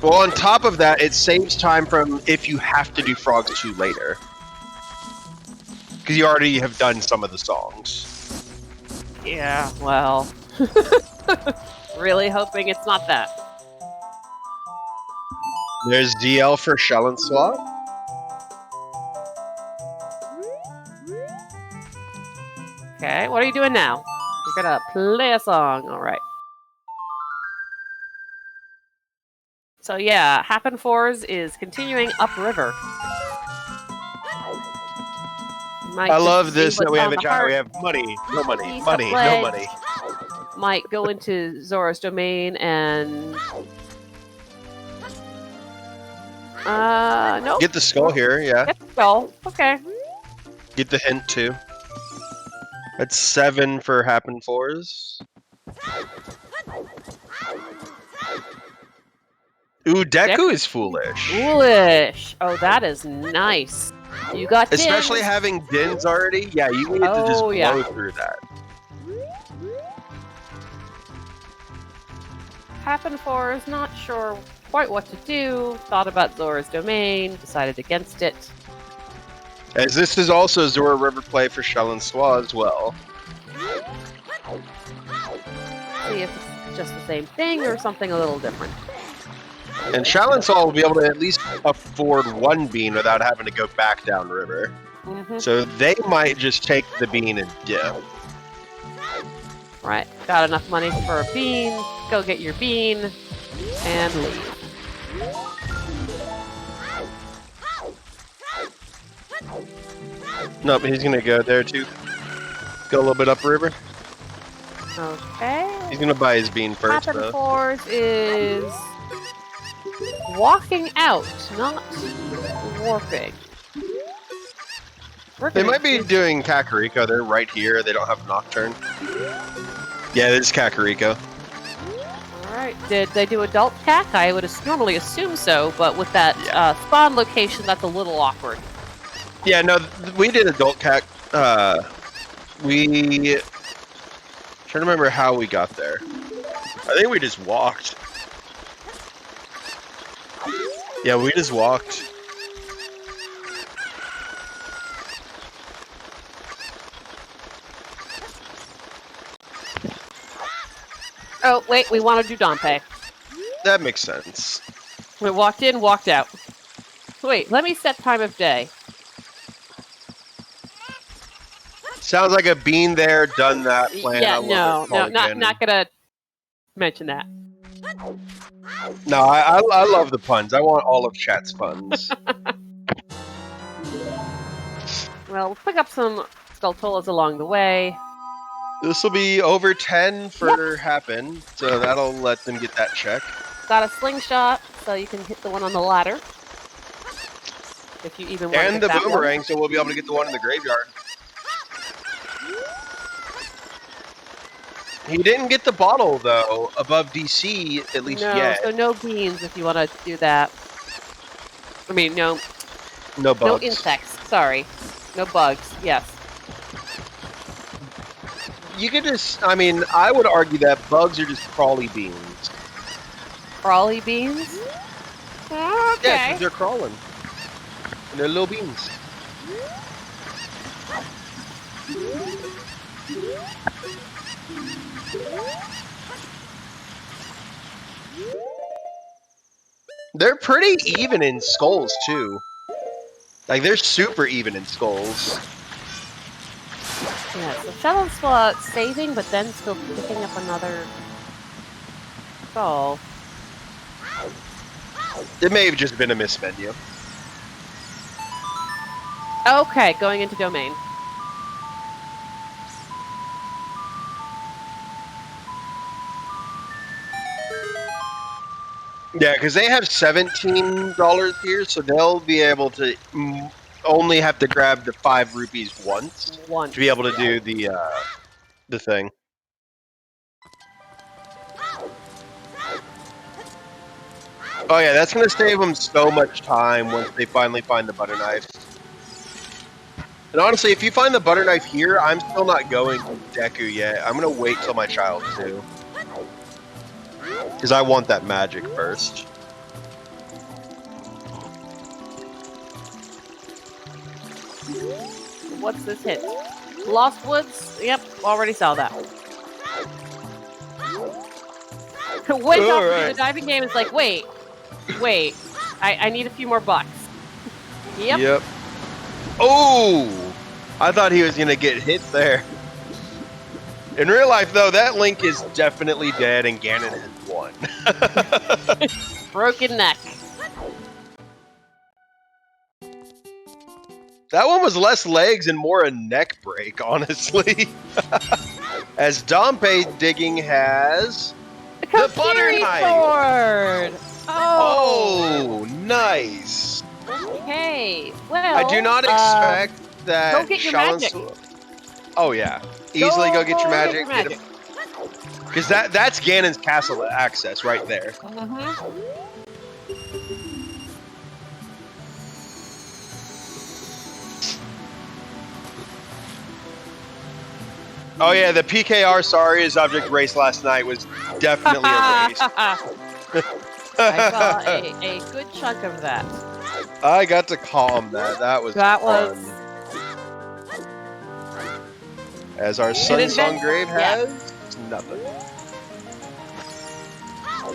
Well, on top of that, it saves time from if you have to do Frogs 2 later. Because you already have done some of the songs. Yeah, well, really hoping it's not that. There's DL for Challensois. Okay, what are you doing now? You're gonna play a song, alright. So yeah, Hapenfors is continuing upriver. I love this that we have a chat. We have money, no money, Piece of money, no leg. money. Might go into Zora's domain and... no. Get the skull here, yeah. Get the skull. Okay. Get the hint too. That's 7 for Hapenfors. Ooh, Deku is foolish. Foolish. Oh, that is nice. You got Especially dins. having dins already. Yeah, you need to just blow through that. Hapenfors, not sure quite what to do. Thought about Zora's Domain, decided against it. As this is also Zora River play for Challensois as well. See if it's just the same thing or something a little different. And Challensois will be able to at least afford one bean without having to go back down river. So they might just take the bean and dip. Right, got enough money for a bean, go get your bean, and leave. Nope, he's gonna go there too. Go a little bit upriver. Okay. He's gonna buy his bean first, though. Hapenfors is walking out, not warping. They might be doing Kakariko. They're right here. They don't have Nocturne. Yeah, this is Kakariko. Alright, did they do adult CAC? I would normally assume so, but with that spawn location, that's a little awkward. Yeah, no, we did adult CAC. We... trying to remember how we got there. I think we just walked. Yeah, we just walked. Oh, wait, we want to do Dompe. That makes sense. We walked in, walked out. Wait, let me set time of day. Sounds like a bean there, done that, plan. Yeah, no, not gonna mention that. No, I love the puns. I want all of chat's puns. Well, we'll pick up some Skulltulas along the way. This will be over 10 for Happen, so that'll let them get that check. Got a slingshot, so you can hit the one on the ladder. If you even want to And the that boomerang, one. so we'll be able to get the one in the graveyard. He didn't get the bottle, though, above DC, at least yet. So no beans if you want to do that. I mean, no No bugs. No insects, sorry. No bugs, yes. You could just, I mean, I would argue that bugs are just crawly beans. Crawly beans? Okay. Yeah, because they're crawling. And they're little beans. They're pretty even in skulls, too. Like, they're super even in skulls. Yeah, so Challensois saving, but then still picking up another skull. It may have just been a mismenu. Okay, going into domain. Yeah, because they have $17 here, so they'll be able to only have to grab the 5 rupees once to be able to do the thing. Oh yeah, that's going to save them so much time once they finally find the butter knife. And honestly, if you find the butter knife here, I'm still not going to Deku yet. I'm going to wait till my child too. Because I want that magic first. What's this hit? Lost Woods? Yep, already saw that. Went off the diving game is like, wait, I need a few more bucks. Yep. Oh! I thought he was going to get hit there. In real life, though, that Link is definitely dead and Ganon has won. Broken neck. That one was less legs and more a neck break, honestly. As Dompe digging has the butter knife. Sword. Oh, nice. Okay, well. I do not expect that. Go get your magic. Oh yeah, easily go get your magic. Because that's Ganon's castle access right there. Oh yeah, the PKR Sorry is Object race last night was definitely a race. I saw a good chunk of that. I got to calm that. That was fun. As our Sunsong Grave has nothing.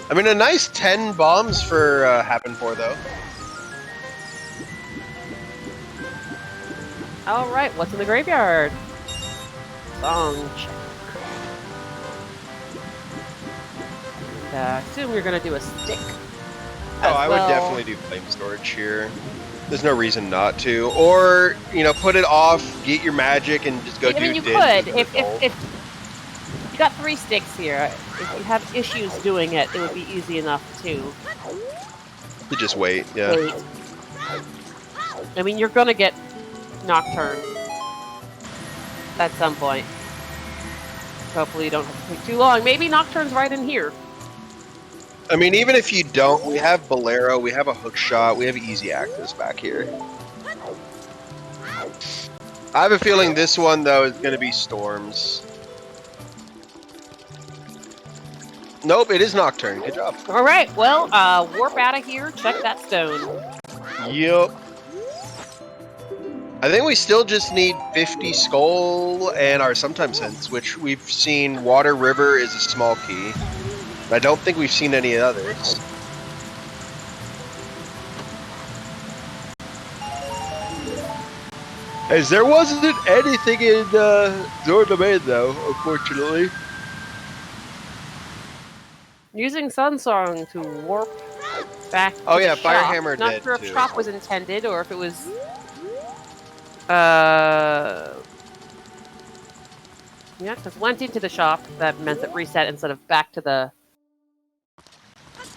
I mean, a nice 10 bombs for Hapenfors though. All right, what's in the graveyard? Song check. I assume you're gonna do a stick. Oh, I would definitely do flame storage here. There's no reason not to. Or, you know, put it off, get your magic, and just go do you could. If you got 3 sticks here, if you have issues doing it, it would be easy enough to just wait, yeah. I mean, you're gonna get Nocturne at some point. Hopefully you don't have to take too long. Maybe Nocturne's right in here. I mean, even if you don't, we have Bolero, we have a hook shot, we have easy access back here. I have a feeling this one, though, is going to be Storms. Nope, it is Nocturne. Good job. All right, well, warp out of here. Check that stone. Yep. I think we still just need 50 Skull and our Sometimes Sense, which we've seen Water River is a small key. I don't think we've seen any others. As there wasn't anything in Zora Domain, though, unfortunately. Using Sunsong to warp back to oh yeah, the shop. Firehammer Not did sure if too. Shop was intended or if it was... Yeah, because went into the shop, that meant it reset instead of back to the...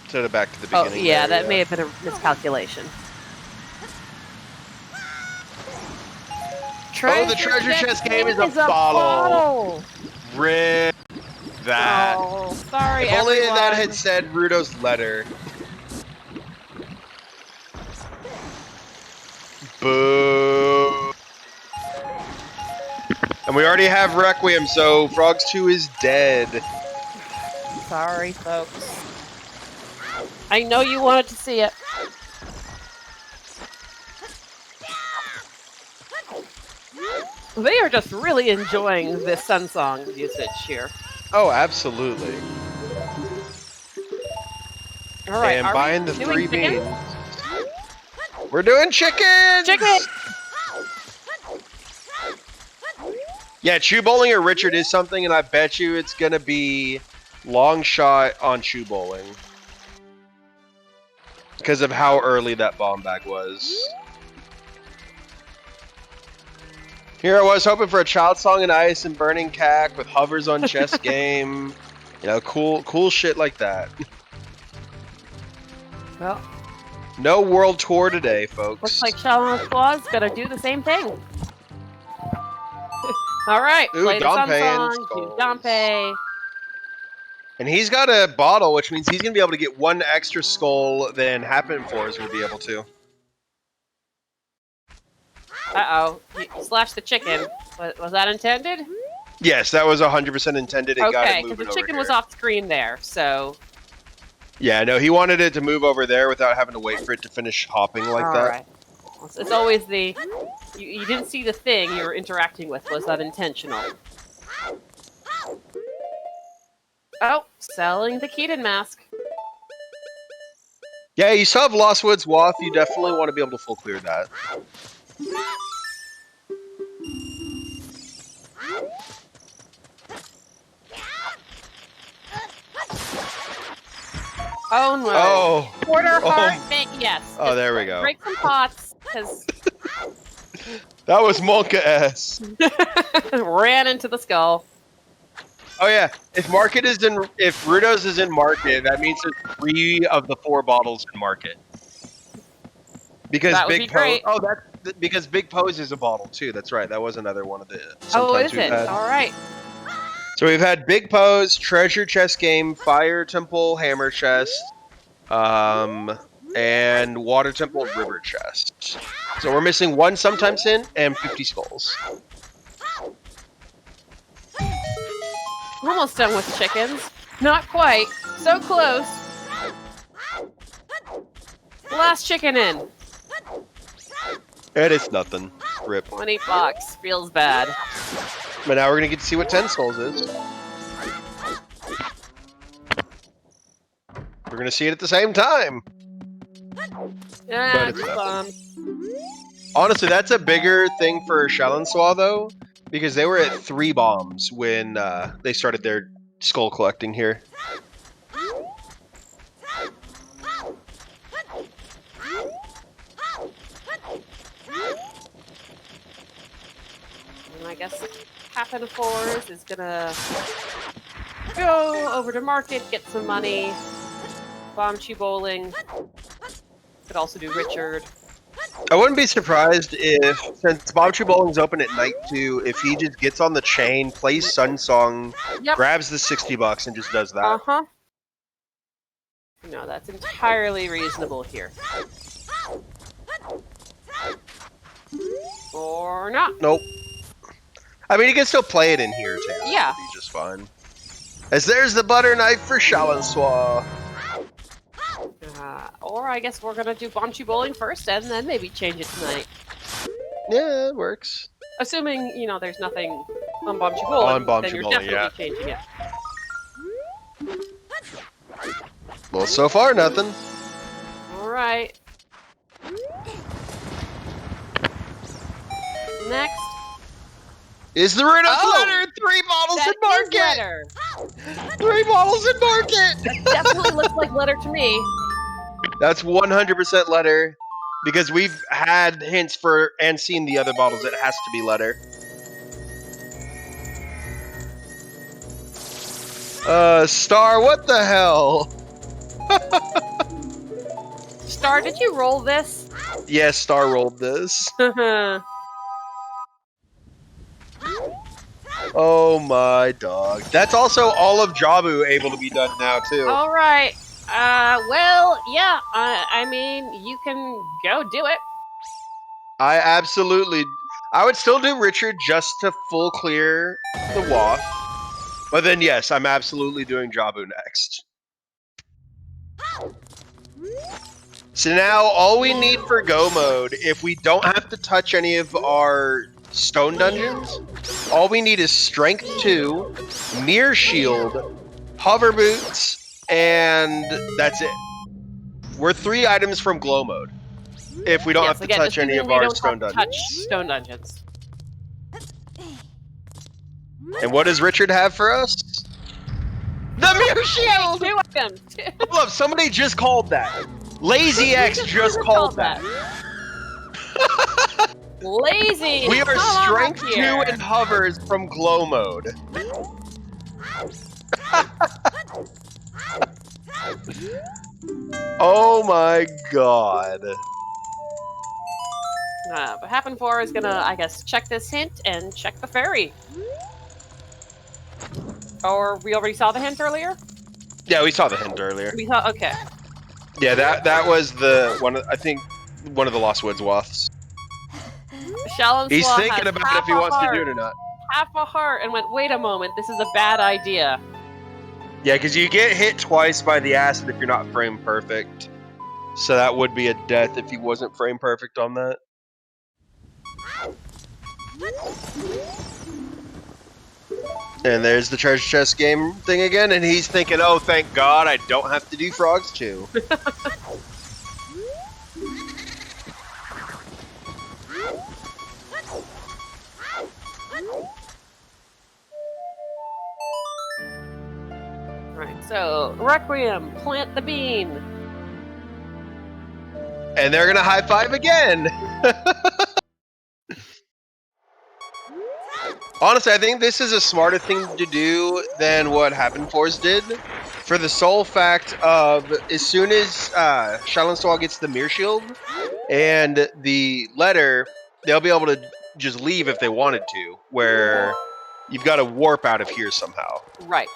Instead of back to the beginning. Oh, yeah, that may have been a miscalculation. The treasure chest game is a bottle. Rip that. Oh, sorry, if only everyone. that had said Rudo's letter. Boo. And we already have Requiem, so Frogs 2 is dead. Sorry, folks. I know you wanted to see it. They are just really enjoying this Sunsong usage here. Oh, absolutely. All right, and are buying we the doing 3 beans. We're doing chickens! Chicken! Yeah, Chew Bowling or Richard is something, and I bet you it's going to be long shot on Chew Bowling. Because of how early that bomb bag was. Here I was hoping for a Child Song and Ice and Burning Cack with hovers on chess game. You know, cool shit like that. Well, no world tour today, folks. looks like Challensois is gonna do the same thing. All right, Ooh, play the Dompe Sunsong, and do Skulls. Dompe. And he's got a bottle, which means he's going to be able to get 1 extra skull than Hapenfors will be able to. Uh-oh, you slashed the chicken. Was that intended? Yes, that was 100% intended. It got Okay, it moving because the over chicken here. was off screen there, so... Yeah, no, he wanted it to move over there without having to wait for it to finish hopping like that. Alright. It's always the... You didn't see the thing you were interacting with. Was that intentional? Oh, selling the Keaton mask. Yeah, you still have Lost Woods Waff. You definitely want to be able to full clear that. Oh no. Oh. Quarter heart, yes. Oh, there we go. Break some pots, because... That was Monka-S. ran into the skull. Oh yeah, if Rudo's is in market, that means there's 3 of the 4 bottles in market. Because That would Big be great. Pose. Oh, that's because Big Pose is a bottle too. That's right. That was another one of the. Oh, is we've it? had. All right. So we've had Big Pose, Treasure Chest Game, Fire Temple, Hammer Chest, and Water Temple, River Chest. So we're missing 1 Sometimes Sin and 50 Skulls. Almost done with chickens. Not quite. So close. Last chicken in. And it's nothing. Rip. 20 bucks. Feels bad. But now we're gonna get to see what 10 skulls is. We're gonna see it at the same time. Yeah, it's it's nothing. Honestly, that's a bigger thing for Challensois though, because they were at 3 bombs when they started their skull collecting here. And I guess Hapenfors is gonna go over to market, get some money. Bombchi bowling. Could also do Richard. I wouldn't be surprised if, since Bombtree Bowling's open at night too, if he just gets on the chain, plays Sun Song, grabs the 60 bucks, and just does that. Uh-huh. No, that's entirely reasonable here. Or not. Nope. I mean, he can still play it in here too. Yeah. He's just fine. As there's the butter knife for Challensois. Or I guess we're gonna do Bombchi bowling first, and then maybe change it tonight. Yeah, it works. Assuming, you know, there's nothing on Bombchi bowling, On Bombchi then you're bowling, definitely changing it. Well, so far, nothing. Alright. Next. Is the Riddle's letter 3 bottles in market? Letter. 3 bottles in market! That definitely looks like letter to me. That's 100% letter. Because we've had hints for and seen the other bottles. It has to be letter. Star, what the hell? Star, did you roll this? Yes, Star rolled this. Oh my dog. That's also all of Jabu able to be done now, too. Alright. Well, yeah, I mean, you can go do it. I would still do Richard just to full clear the waft. But then, yes, I'm absolutely doing Jabu next. So now, all we need for go mode, if we don't have to touch any of our stone dungeons, all we need is Strength 2, Near Shield, Hover Boots, and that's it. We're 3 items from glow mode. If we don't have to touch any of our stone dungeons. Touch stone dungeons. And what does Richard have for us? The Mirror Shield! 2 items. Hold up, somebody just called that. Lazy X just called that. Lazy! We are Strength 2 and Hovers from glow mode. Oh my god. But Hapenfors is gonna, I guess, check this hint and check the ferry. Or we already saw the hint earlier? Yeah, we saw the hint earlier. We saw, okay. Yeah, that was the one. I think one of the Lost Woods wafts. Challensois He's thinking about if he wants to do it or not. Half a heart and went, wait a moment, this is a bad idea. Yeah, because you get hit twice by the acid if you're not frame perfect. So that would be a death if he wasn't frame perfect on that. And there's the treasure chest game thing again, and he's thinking, oh, thank God, I don't have to do frogs too. Right, so, Requiem, plant the bean. And they're gonna high five again! Honestly, I think this is a smarter thing to do than what Hapenfors did. For the sole fact of, as soon as Challensois gets the Mirror Shield and the letter, they'll be able to just leave if they wanted to, where you've got to warp out of here somehow. Right.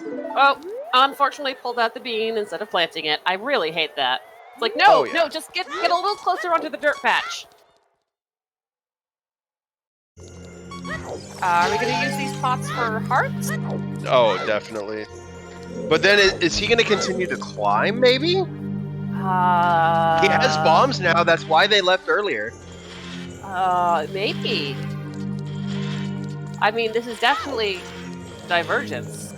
Oh, unfortunately pulled out the bean instead of planting it. I really hate that. It's like, no, no, just get a little closer onto the dirt patch. Are we going to use these pots for hearts? Oh, definitely. But then, is he going to continue to climb, maybe? He has bombs now, that's why they left earlier. Maybe. I mean, this is definitely divergence.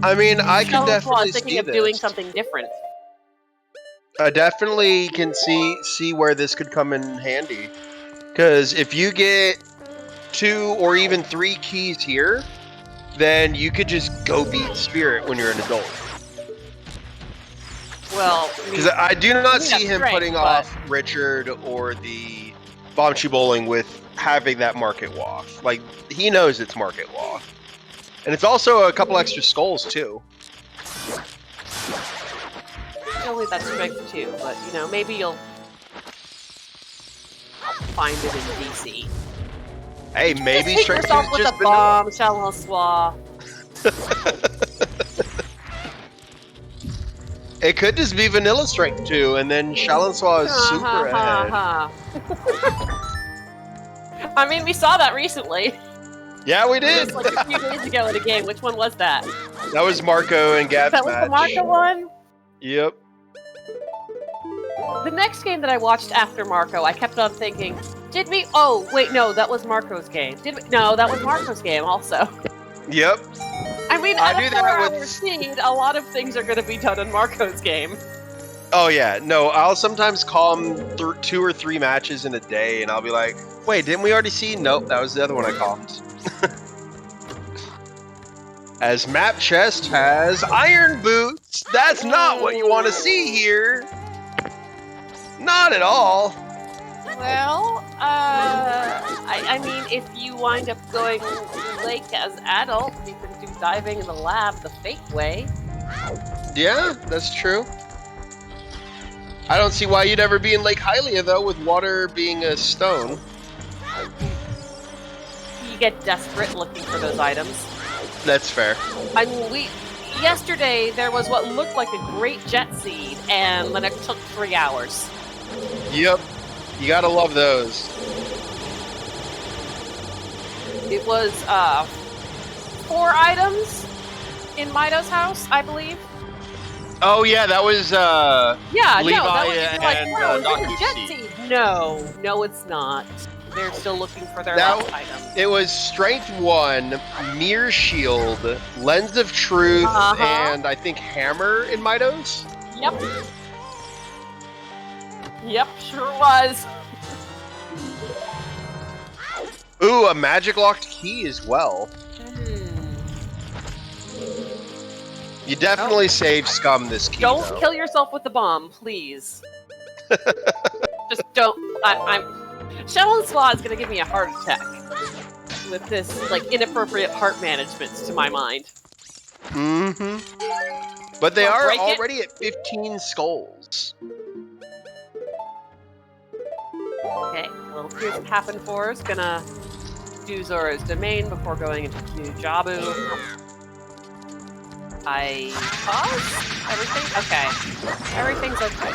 I mean, I can definitely thinking see of this. doing something different. I definitely can see where this could come in handy. Because if you get 2 or even 3 keys here, then you could just go beat Spirit when you're an adult. Well, Because I do not see him strength, putting off Richard or the Bombchu Bowling with having that Market Waff. Like, he knows it's Market Waff. And it's also a couple extra skulls, too. Only that strength too, but you know, maybe you'll find it in DC. Hey, maybe just strength yourself is with just a bomb, Challensois. It could just be vanilla strength too, and then Challensois is super ahead. I mean, we saw that recently. Yeah, we did. Just like a few days ago in a game. Which one was that? That was Marco and Gab's That was the Marco one? Yep. The next game that I watched after Marco, I kept on thinking, did we? Oh, wait, no, that was Marco's game. Did we? No, that was Marco's game also. Yep. I mean, I at do a that 4-hour with- seed, a lot of things are going to be done in Marco's game. Oh yeah, no, I'll sometimes calm 2 or 3 matches in a day, and I'll be like, wait, didn't we already see? Nope, that was the other one I calmed. As Map Chest has Iron Boots. That's not what you want to see here. Not at all. Well, I mean, if you wind up going lake as adult, you can do diving in the lab the fake way. Yeah, that's true. I don't see why you'd ever be in Lake Hylia, though, with water being a stone. You get desperate looking for those items. That's fair. I mean, yesterday there was what looked like a great jet seed, and then it took 3 hours. Yep. You gotta love those. It was 4 items in Mido's house, I believe. Oh yeah, that was Yeah, Levi no, that was like, and wow, is Dr. it a jet C. seed? No, it's not. They're still looking for their last item. It was Strength 1, Mirror Shield, Lens of Truth, and I think Hammer in Midos? Yep. Yep, sure was. Ooh, a magic locked key as well. You definitely save Scum this key, Don't though. kill yourself with the bomb, please. Just don't. Challensois is gonna give me a heart attack with this, like, inappropriate heart management to my mind. Mm-hmm. But they Wanna are break it? already at 15 skulls. Okay, well, here's Hapenfors gonna do Zora's Domain before going into New Jabu. I pause? Everything? Okay. Everything's okay.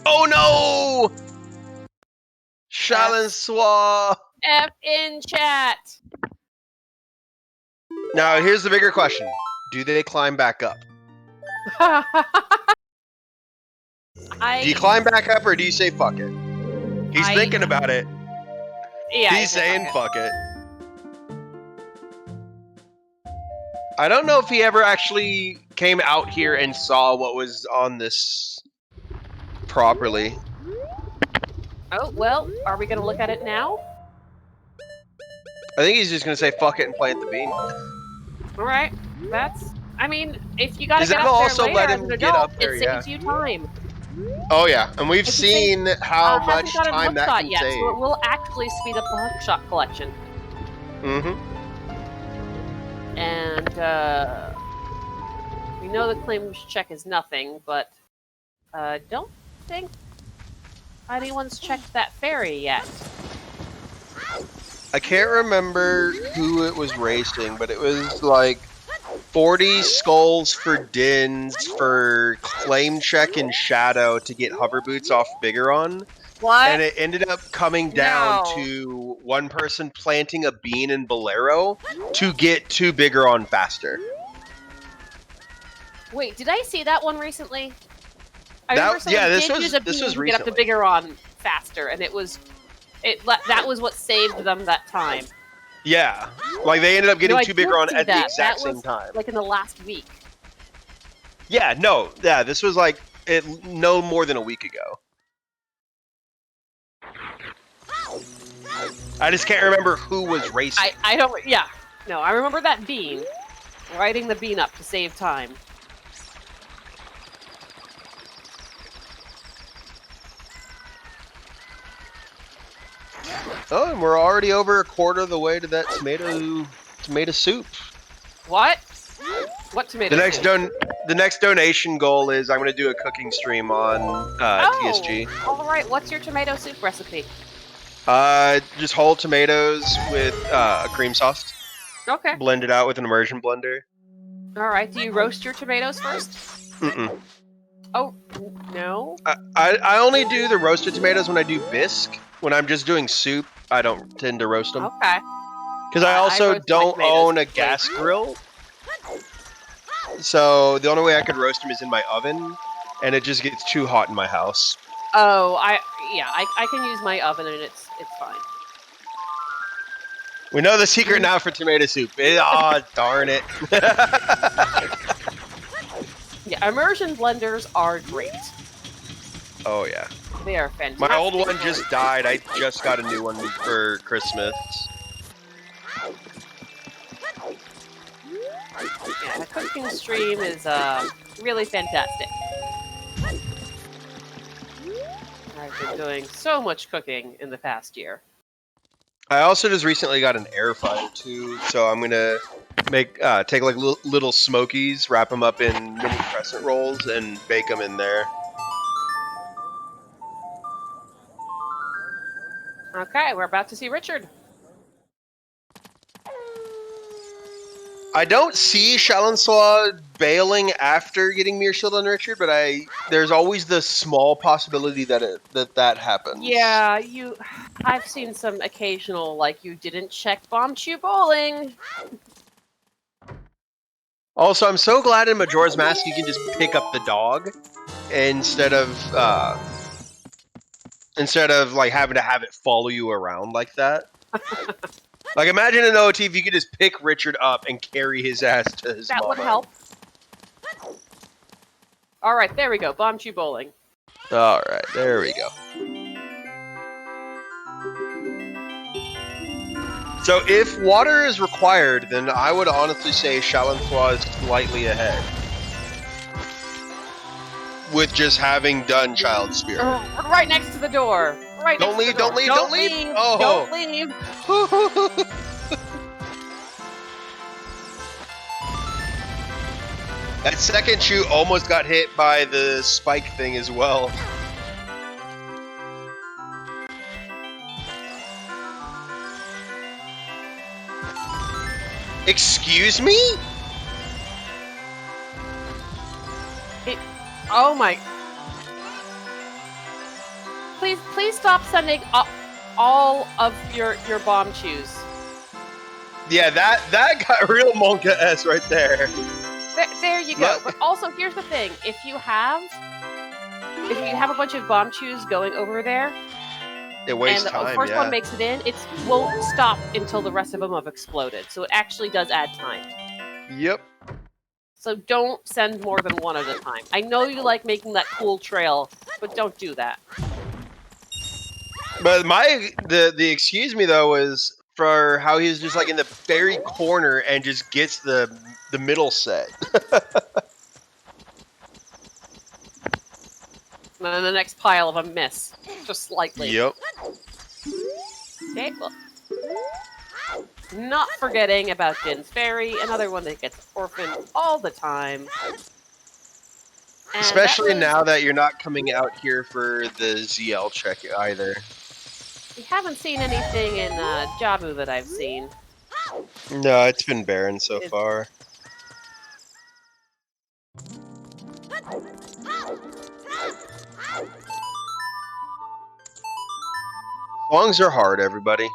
Oh no! Challensois! F in chat! Now, here's the bigger question. Do they climb back up? Do you climb back up or do you say fuck it? He's thinking about it. Yeah, He's saying fuck it. I don't know if he ever actually came out here and saw what was on this properly. Oh, well, are we gonna look at it now? I think he's just gonna say fuck it and plant the bean. Alright, that's... I mean, if you gotta Is get that up there also later let as him an get adult, up there, it saves you time. Oh yeah, and we've If you seen how much hasn't got a time that hookshot can yet, save. so it will actually speed up the hookshot collection. Mm-hmm. And, we know the claims check is nothing, but, don't think anyone's checked that ferry yet. I can't remember who it was racing, but it was like 40 skulls for Dins for claim check and Shadow to get hover boots off Bigeron. What? And it ended up coming down No. to one person planting a bean in Bolero to get to bigger on faster. Wait, did I see that one recently? I remember someone this did was use a this bean was to get up to recently. bigger on faster, and that was what saved them that time. Yeah, like they ended up getting I to bigger did on see at the that. exact That same was, time. like in the last week. Yeah, this was like no more than a week ago. I just can't remember who was racing. I don't. Yeah, no, I remember that bean. Riding the bean up to save time. Oh, and we're already over a quarter of the way to that tomato soup. What? What tomato soup? The next donation goal is I'm going to do a cooking stream on TSG. All right. What's your tomato soup recipe? Just whole tomatoes with cream sauce. Okay. Blend it out with an immersion blender. All right. Do you roast your tomatoes first? Mm-mm. Oh no. I only do the roasted tomatoes when I do bisque. When I'm just doing soup, I don't tend to roast them. Okay. Because I also don't own a gas grill. So the only way I could roast them is in my oven, and it just gets too hot in my house. Oh, I can use my oven and it's fine. We know the secret now for tomato soup. Darn it. Yeah, immersion blenders are great. Oh yeah. They are fantastic. My old one just died. I just got a new one for Christmas. Yeah, the cooking stream is really fantastic. I've been doing so much cooking in the past year. I also just recently got an air fryer too, so I'm gonna take like little smokies, wrap them up in mini crescent rolls, and bake them in there. Okay, we're about to see Richard. I don't see Challensois bailing after getting Mirror Shield on Richard, but there's always the small possibility that happens. Yeah, I've seen some occasional, like, you didn't check Bomb Chew Bowling. Also, I'm so glad in Majora's Mask you can just pick up the dog instead of like having to have it follow you around like that. Like, imagine an OT if you could just pick Richard up and carry his ass to his That mama. would help. All right, there we go. Bomb Chew Bowling. All right, there we go. So if water is required, then I would honestly say Challensois is slightly ahead. With just having done Child Spirit. Right next to the door. Right Don't next leave, to the door. don't leave. Oh. Don't leave. That second shoot almost got hit by the spike thing as well. Excuse me? Oh my. Please stop sending all of your bomb chews. Yeah, that got real Monka-esque right there. There you go. But also, here's the thing: if you have a bunch of bomb chews going over there, it wastes and time. the first one makes it in, it won't stop until the rest of them have exploded. So it actually does add time. Yep. So don't send more than one at a time. I know you like making that cool trail, but don't do that. But the excuse me though was for how he was just like in the very corner and just gets the middle set. And then the next pile of a miss, just slightly. Yep. Okay, well, not forgetting about Din's Fairy, another one that gets orphaned all the time. And especially now that you're not coming out here for the ZL check either. We haven't seen anything in Jabu that I've seen. No, it's been barren so far. Songs are hard, everybody.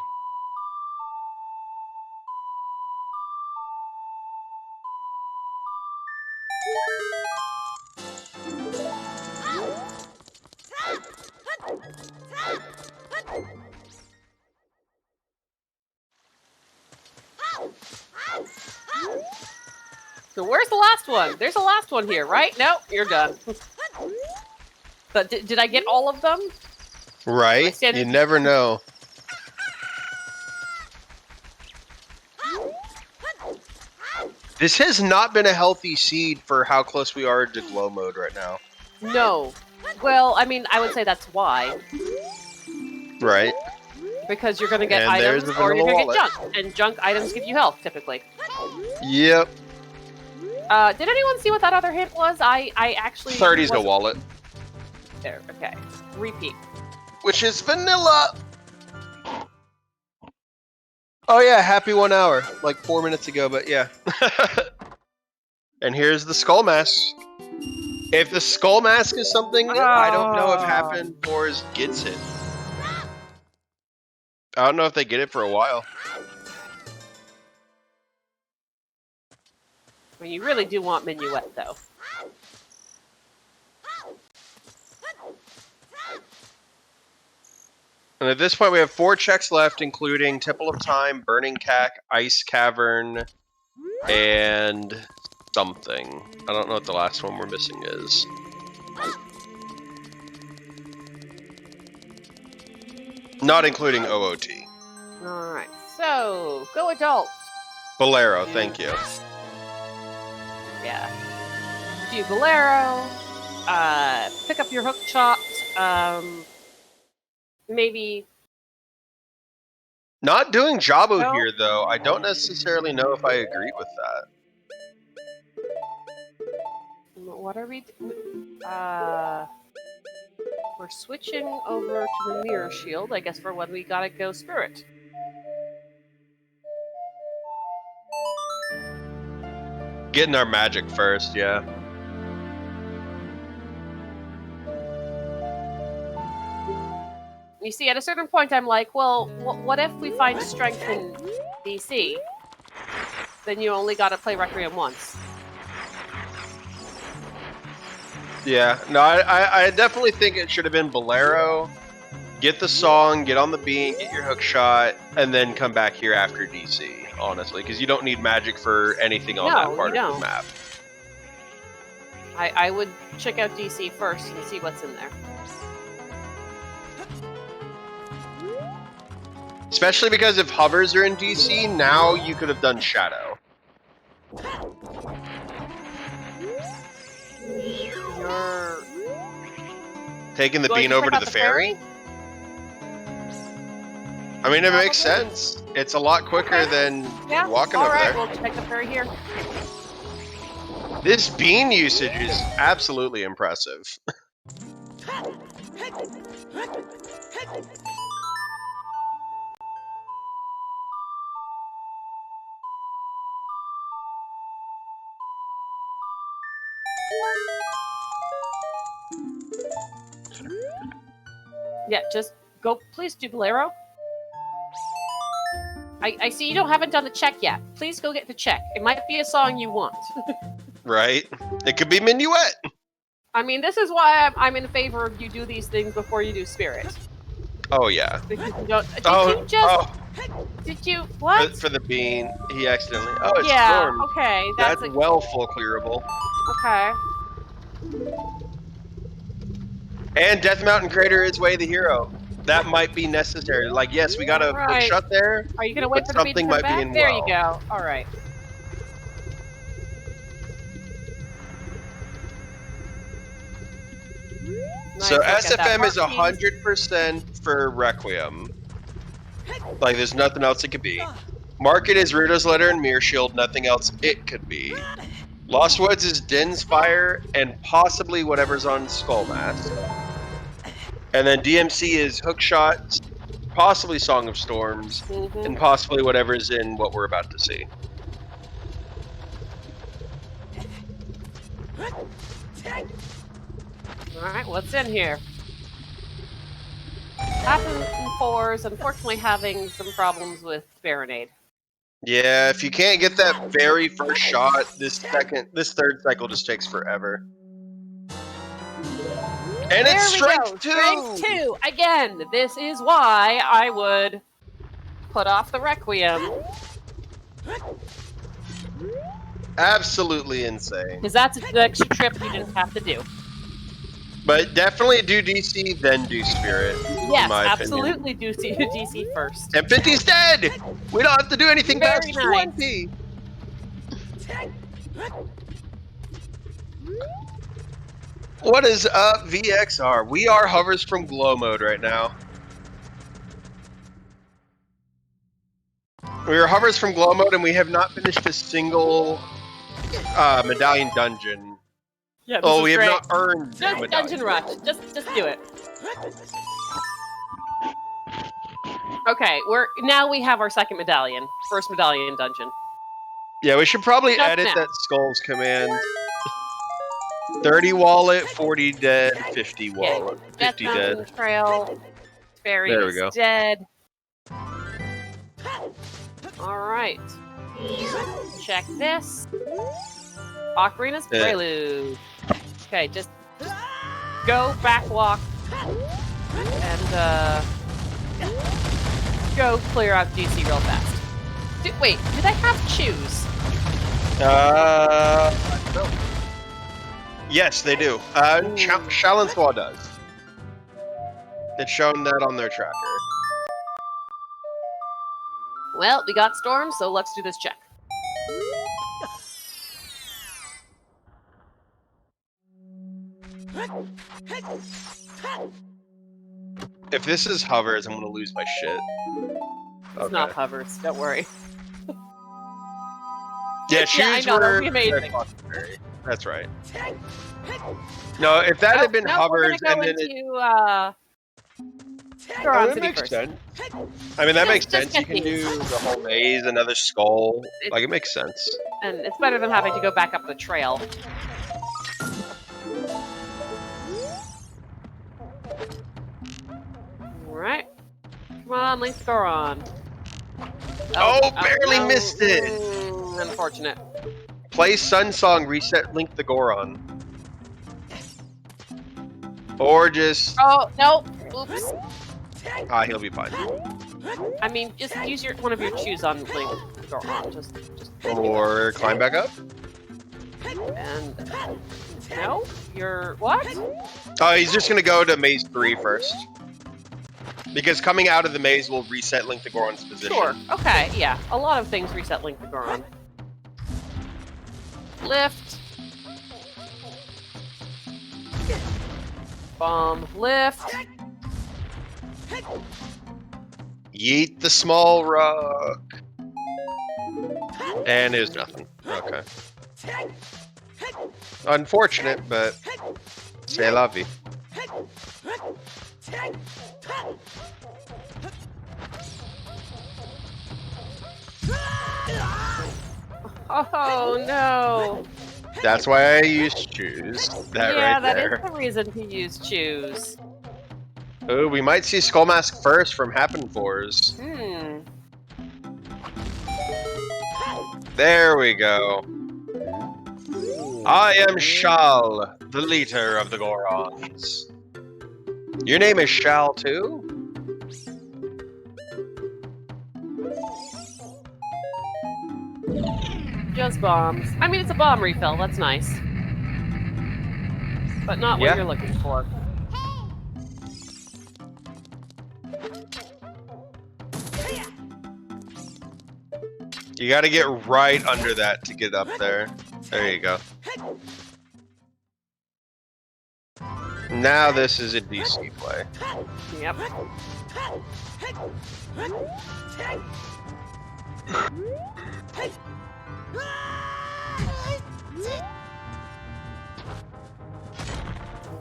So where's the last one? There's a last one here, right? Nope, you're done. But did I get all of them? Right? You never know. This has not been a healthy seed for how close we are to glow mode right now. No. Well, I mean, I would say that's why. Right. Because you're going to get items or you're going to get junk. And junk items give you health, typically. Yep. Did anyone see what that other hint was? I actually... 30's the wallet. There, okay. Repeat. Which is vanilla! Oh yeah, happy 1 hour. Like 4 minutes ago, but yeah. And here's the skull mask. If the skull mask is something that I don't know if Hapenfors gets it. I don't know if they get it for a while. I mean, you really do want Minuet, though. And at this point, we have 4 checks left, including Temple of Time, Burning Cack, Ice Cavern, and something. I don't know what the last one we're missing is. Not including OOT. Alright, so, go adult. Bolero, thank you. Yeah. Do Bolero, pick up your hook shot, maybe... Not doing Jabu here, though. I don't necessarily know if I agree with that. What are we... we're switching over to the Mirror Shield, I guess, for when we gotta go Spirit. Getting our magic first, yeah. You see, at a certain point, I'm like, well, what if we find strength in DC? Then you only gotta play Requiem once. Yeah, no, I definitely think it should have been Bolero. Get the song, get on the beat, get your hook shot, and then come back here after DC, honestly, because you don't need magic for anything on that part of the map. I would check out DC first and see what's in there. Especially because if hovers are in DC, now you could have done Shadow. You're... Taking the bean over to the ferry? I mean, it makes sense. It's a lot quicker than walking over there. Alright, we'll take the ferry here. This bean usage is absolutely impressive. Yeah, just go, please do Bolero. I see you haven't done the check yet. Please go get the check. It might be a song you want. Right? It could be Minuet. I mean, this is why I'm in favor of you do these things before you do Spirit. Oh, yeah. Because you don't... Did you... What? For the bean, he accidentally... Oh, it's yeah, Storm. Okay. That's well full clearable. Okay. And Death Mountain Crater is Way the Hero. That might be necessary. Like, yes, we got a hook shot there. Are you going to wait for the bean to come back? There you go. All right. So SFM is 100% for Requiem. Like, there's nothing else it could be. Market is Ruto's Letter and Mirror Shield, nothing else it could be. Lost Woods is Din's Fire, and possibly whatever's on Skull Mask. And then DMC is Hookshot, possibly Song of Storms, and possibly whatever's in what we're about to see. Alright, what's in here? Hapenfors, unfortunately, having some problems with Baronade. Yeah, if you can't get that very first shot, this third cycle just takes forever. And There it's we strength go. 2! Strength 2! Again, this is why I would put off the Requiem. Absolutely insane. Because that's an extra trip you didn't have to do. But definitely do DC, then do Spirit. Yes, in my absolutely do DC first. And 50's dead! We don't have to do anything Very past nice. 20! What is up, VXR? We are hovers from glow mode right now. We are hovers from glow mode, and we have not finished a single medallion dungeon. Yeah, Oh, we have great. not earned a Just medallion. dungeon rush. Just do it. Okay, we have our second medallion. First medallion dungeon. Yeah, we should probably Just edit now. that skulls command. 30 wallet, 40 dead, 50 wallet, 50 Mountain dead. Trail. Fairy There we is go. dead. Alright. Check this. Ocarina's Yeah. Prelude. Okay, just go back walk and go clear out DC real fast. Wait, do they have choose? No. Yes, they do. Challensois does. It's shown that on their tracker. Well, we got Storm, so let's do this check. If this is hovers, I'm gonna lose my shit. It's not hovers, don't worry. Yeah, choose I know, were... that'd be amazing. That's right. No, if that had been hovers, we're gonna go and then into, Goron that City makes first. sense. I mean, that makes Just sense. You get can these. do the whole maze, another skull. Like, it makes sense. And it's better than having to go back up the trail. Alright. Come on, Link Goron. Oh, barely missed it! Unfortunate. Play Sun Song, reset Link the Goron. Or just... Oh, no! Oops. he'll be fine. I mean, just use one of your choose on Link Goron. Just Or climb back up? and no? You're what? Oh, he's just gonna go to Maze 3 first. Because coming out of the maze will reset Link the Goron's position. Sure. Okay, yeah. A lot of things reset Link to Goron. Lift. Bomb. Lift. Yeet the small rock. And there's nothing. Okay. Unfortunate, but c'est la vie. Oh no! That's why I used choose. That Yeah, right that there. is the reason to use choose. Oh, we might see Skull Mask first from Hapenfors. There we go. I am Shal, the leader of the Gorons. Your name is Shal too? Just bombs. I mean, it's a bomb refill. That's nice. But not what Yeah. you're looking for. You gotta get right under that to get up there. There you go. Now this is a DC play. Yep.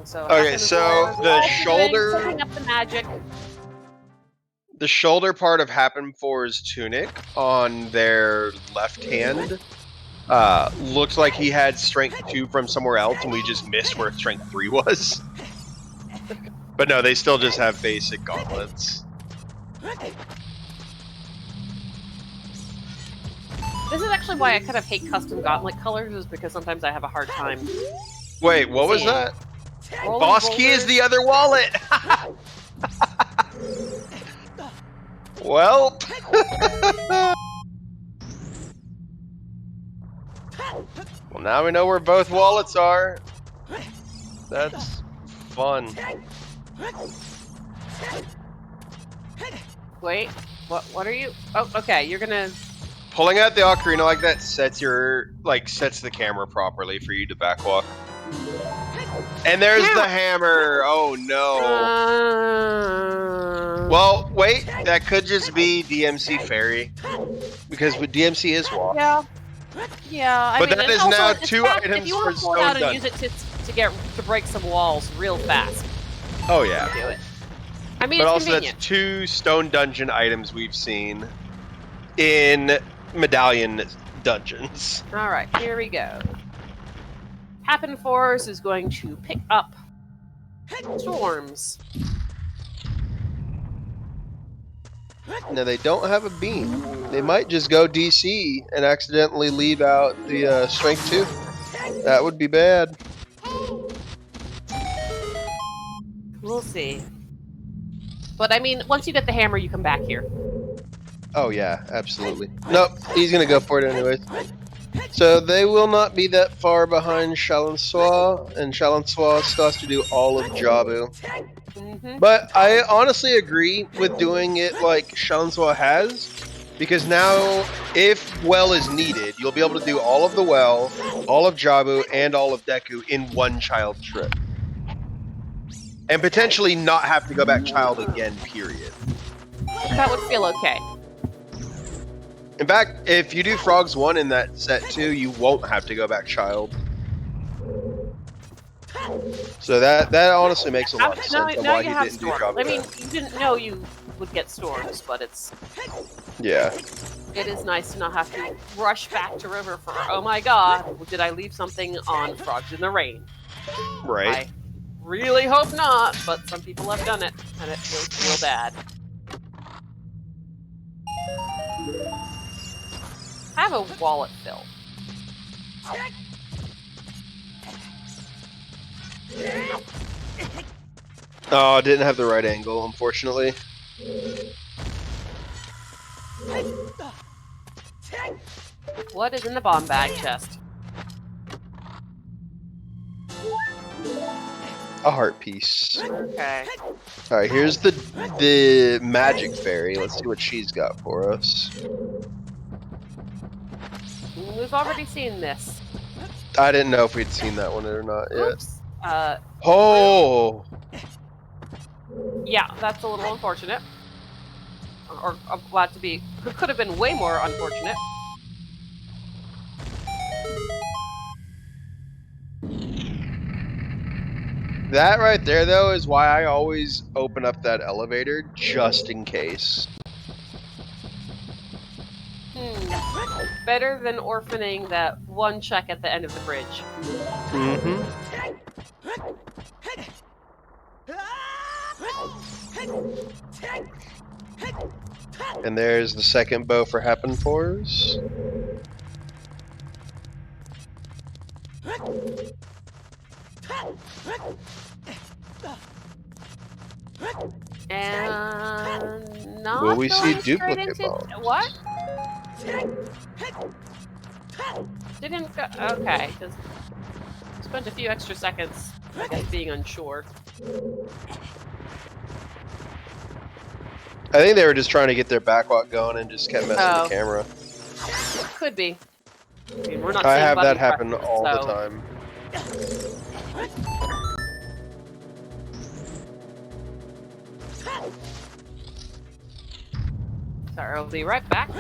So Okay, so the shoulder- Setting up the magic. The shoulder part of Hapenfors' tunic on their left hand looks like he had strength 2 from somewhere else, and we just missed where strength 3 was. But no, they still just have basic gauntlets. This is actually why I kind of hate custom gauntlet colors, is because sometimes I have a hard time. Wait, what was seeing. that? Rolling Boss key is boulders. the other wallet! Well... Well, now we know where both wallets are. That's fun. Wait, what are you? Oh, okay, you're gonna... Pulling out the ocarina like that sets the camera properly for you to backwalk. And there's the hammer! Oh no. Well, wait, that could just be DMC Fairy. Because DMC is walk. Yeah. Yeah, I But mean, that and is also, now it's 2 fast. items If you want for to pull it out Stone and use it to break some walls real fast, Oh yeah. do it. I mean, But it's also convenient. that's 2 stone dungeon items we've seen in medallion dungeons. All right, here we go. Hapenfors is going to pick up storms. Now they don't have a beam. They might just go DC and accidentally leave out the strength 2. That would be bad. We'll see. But I mean, once you get the hammer, you come back here. Oh yeah, absolutely. Nope, he's gonna go for it anyways. So they will not be that far behind Challensois, and Challensois still has to do all of Jabu. Mm-hmm. But I honestly agree with doing it like Challensois has, because now, if well is needed, you'll be able to do all of the well, all of Jabu, and all of Deku in one child trip. And potentially not have to go back child again, period. That would feel okay. In fact, if you do Frogs 1 in that set too, you won't have to go back child. So that honestly makes a lot of sense on Now why you he have didn't do storms. Jabu. I mean, you didn't know you would get storms, but Yeah. it is nice to not have to rush back to river for, oh my god, did I leave something on Frogs in the Rain? Right. I really hope not, but some people have done it, and it feels real bad. I have a wallet fill. Oh, I didn't have the right angle, unfortunately. What is in the bomb bag chest? A heart piece. Okay. Alright, here's the magic fairy. Let's see what she's got for us. We've already seen this. I didn't know if we'd seen that one or not yet. Oops. Oh! Yeah, that's a little unfortunate. Or glad to be. Could have been way more unfortunate. That right there, though, is why I always open up that elevator, just in case. Better than orphaning that one check at the end of the bridge. Mm-hmm. And there's the second bow for Hapenfors. And not Will we see going straight duplicate into- bombs? What? Didn't go. Okay, just spent a few extra seconds, I guess, being unsure. I think they were just trying to get their backwalk going and just kept messing with the camera. Could be. I mean, we're not I seeing have that button happen presses, all the so- time. Sorry, I'll be right back.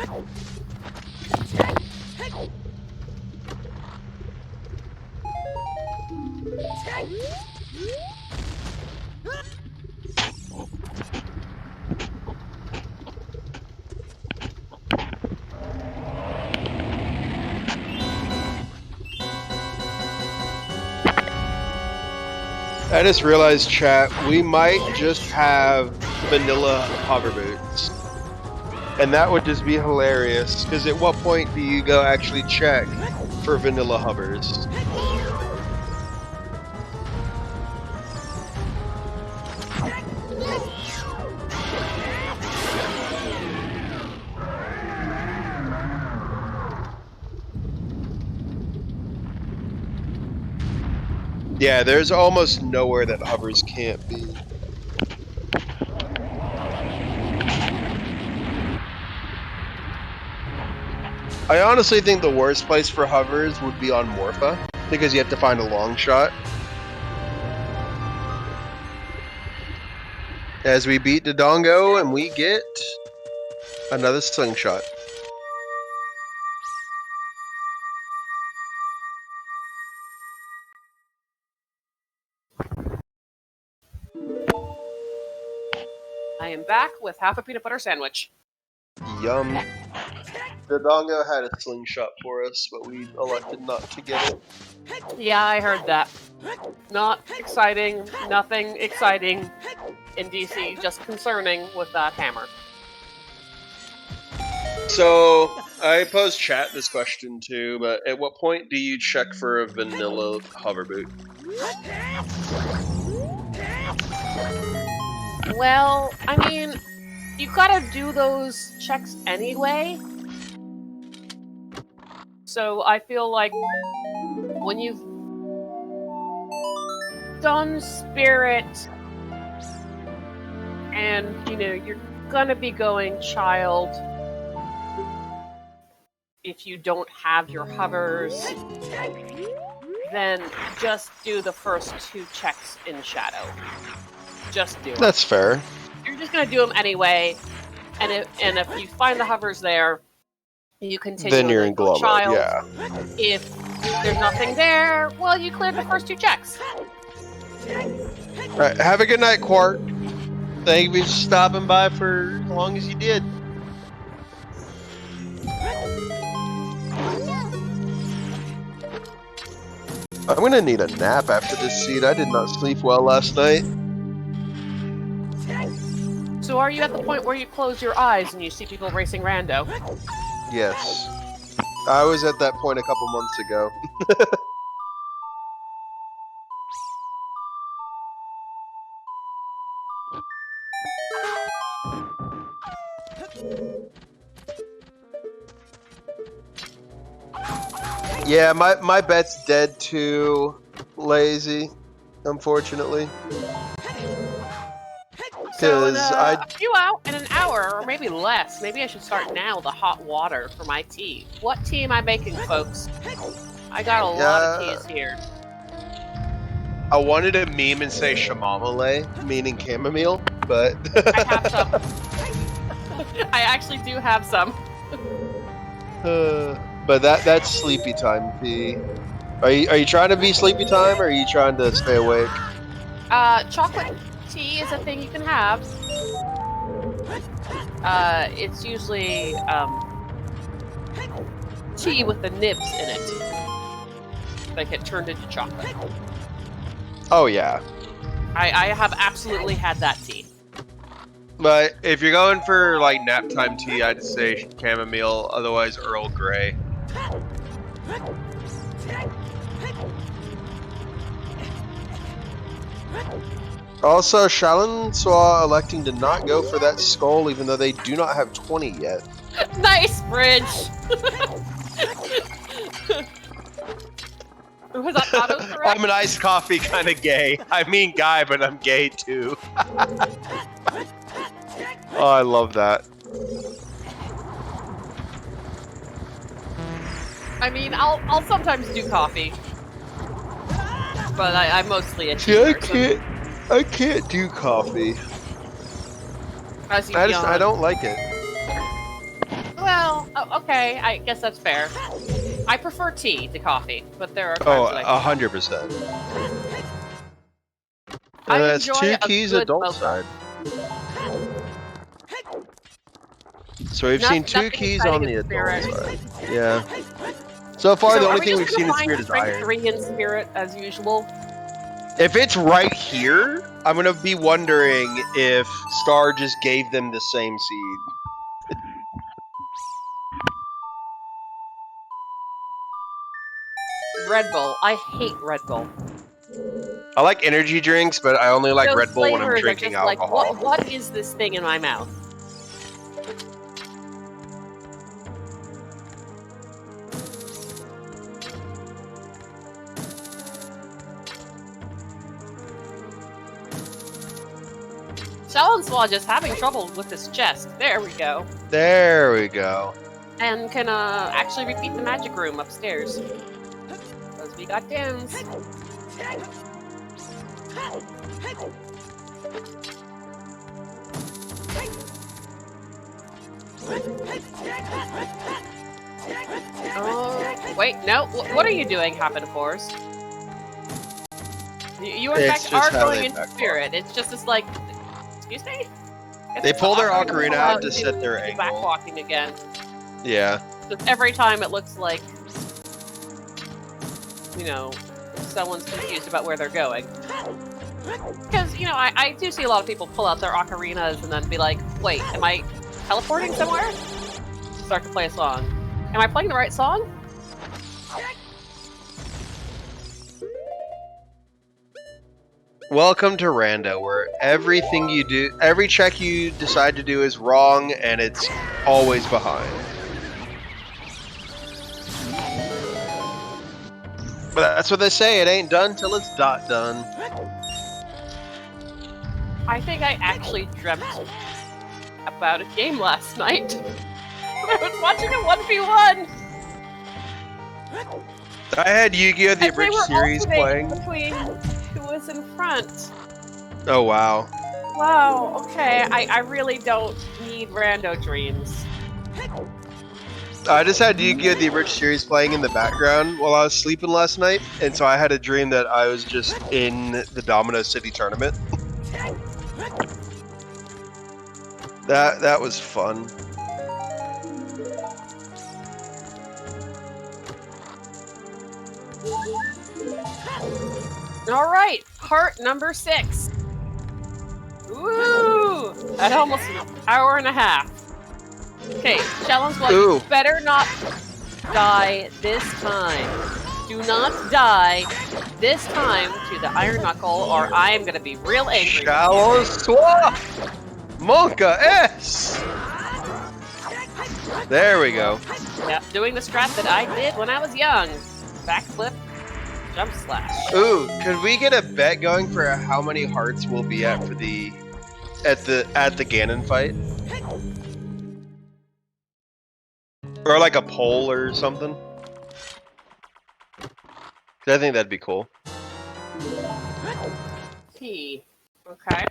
I just realized, chat, we might just have vanilla hover boots. And that would just be hilarious, because at what point do you go actually check for vanilla hovers? Yeah, there's almost nowhere that hovers can't be. I honestly think the worst place for hovers would be on Morpha, because you have to find a long shot. As we beat Dodongo and we get another slingshot. I am back with half a peanut butter sandwich. Yum. Dodongo had a slingshot for us, but we elected not to get it. Yeah, I heard that. Not exciting, nothing exciting in DC, just concerning with that hammer. So, I posed chat this question too, but at what point do you check for a vanilla hover boot? Well, I mean, you gotta do those checks anyway. So I feel like when you've done Spirit and, you're gonna be going Child if you don't have your hovers, then just do the first 2 checks in Shadow. Just do it. That's fair. You're just gonna do them anyway, and if you find the hovers there, you continue. Then you're in glow mode, yeah. If there's nothing there, well, you cleared the first 2 checks. Alright, have a good night, Quart. Thank you for stopping by for as long as you did. I'm gonna need a nap after this seed. I did not sleep well last night. So are you at the point where you close your eyes and you see people racing rando? Yes. I was at that point a couple months ago. Yeah, my bet's dead too, Lazy, unfortunately. So in an hour, or maybe less, maybe I should start now the hot water for my tea. What tea am I making, folks? I got a lot of teas here. I wanted to meme and say chamomile, meaning chamomile, but I have some. I actually do have some. But that's sleepy time tea. Are you trying to be sleepy time, or are you trying to stay awake? Chocolate tea is a thing you can have. It's usually tea with the nibs in it that get turned into chocolate. Oh yeah. I have absolutely had that tea. But if you're going for like nap time tea, I'd say chamomile, otherwise Earl Grey. Also, Challensois electing to not go for that skull, even though they do not have 20 yet. Nice bridge. Was that autocorrect? I'm an iced coffee kind of gay. I mean guy, but I'm gay too. Oh, I love that. I mean, I'll sometimes do coffee, but I'm mostly a tea See, person. I can't do coffee. As you I don't like it. Well, okay, I guess that's fair. I prefer tea to coffee, but there are times that I 100%. I That's enjoy 2 a keys good adult mocha. side. So we've seen 2 keys on the adult side. Yeah. So far, the only thing we've seen in Spirit is iron. 3 in Spirit as usual? If it's right here, I'm gonna be wondering if Star just gave them the same seed. Red Bull. I hate Red Bull. I like energy drinks, but I only like Those Red Bull when I'm flavors are drinking just like, alcohol. what is this thing in my mouth? Challensois just having trouble with this chest. There we go. There we go. And can actually repeat the magic room upstairs. Because we got dins. Oh, wait, no. What are you doing, Hapenfors? You in It's fact just are how going they into backfire. spirit. It's just this like, excuse me? They pull their Ocarina ocarina out to set their do angle. backwalking again. Yeah. Just every time it looks like, you know, someone's confused about where they're going. Because, you know, I do see a lot of people pull out their ocarinas and then be like, wait, am I teleporting somewhere? Start to play a song. Am I playing the right song? Welcome to Rando, where everything you do, every check you decide to do is wrong, and it's always behind. But that's what they say, it ain't done till it's done. I think I actually dreamt about a game last night. I was watching a 1v1! I had Yu-Gi-Oh! The And they Abridged were series alternating playing. between who was in front. Oh, wow. Wow, okay, I really don't need rando dreams. I just had Yu-Gi-Oh! The Abridged series playing in the background while I was sleeping last night, and so I had a dream that I was just in the Domino City tournament. That was fun. Alright, part number 6. Ooh! At almost an hour and a half. Okay, Challensois, you better not die this time. Do not die this time to the Iron Knuckle, or I am gonna be real angry. Challensois! Monka S! There we go. Yep, doing the strat that I did when I was young. Backflip, jump slash. Ooh, could we get a bet going for how many hearts we'll be at for the at the Ganon fight? Or like a poll or something? 'Cause I think that'd be cool. P. Okay.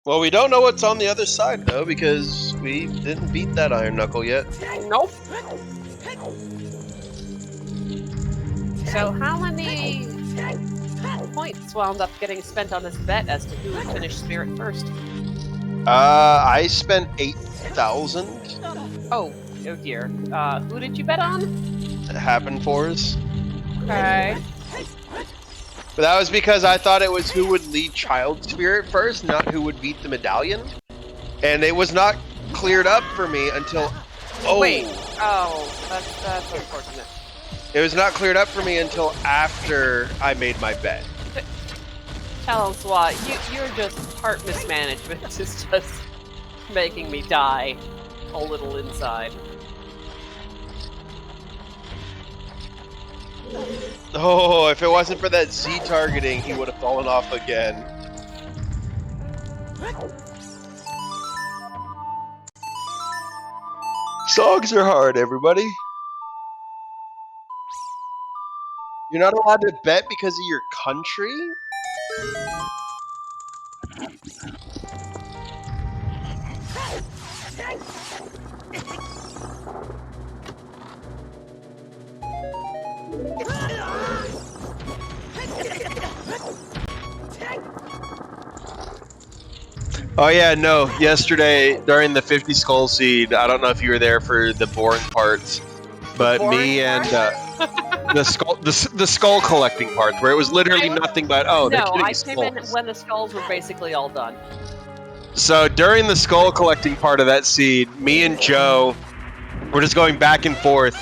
Well, we don't know what's on the other side though, because we didn't beat that Iron Knuckle yet. Nope. So how many points wound up getting spent on this bet as to who would finish Spirit first? I spent 8,000. Oh dear. Who did you bet on? Hapenfors. Okay. But that was because I thought it was who would lead Child Spirit first, not who would beat the medallion. And it was not cleared up for me until... Oh! Wait. Oh, that's unfortunate. It was not cleared up for me until after I made my bet. Challensois, you're just heart mismanagement is just making me die a little inside. Oh, if it wasn't for that Z targeting, he would have fallen off again. Songs are hard, everybody. You're not allowed to bet because of your country? Oh yeah, no. Yesterday, during the 50 Skull Seed, I don't know if you were there for the boring parts, but me and the skull collecting parts, where it was literally nothing but they're No, getting I came in skulls. when the skulls were basically all done. So during the skull collecting part of that seed, me and Joe were just going back and forth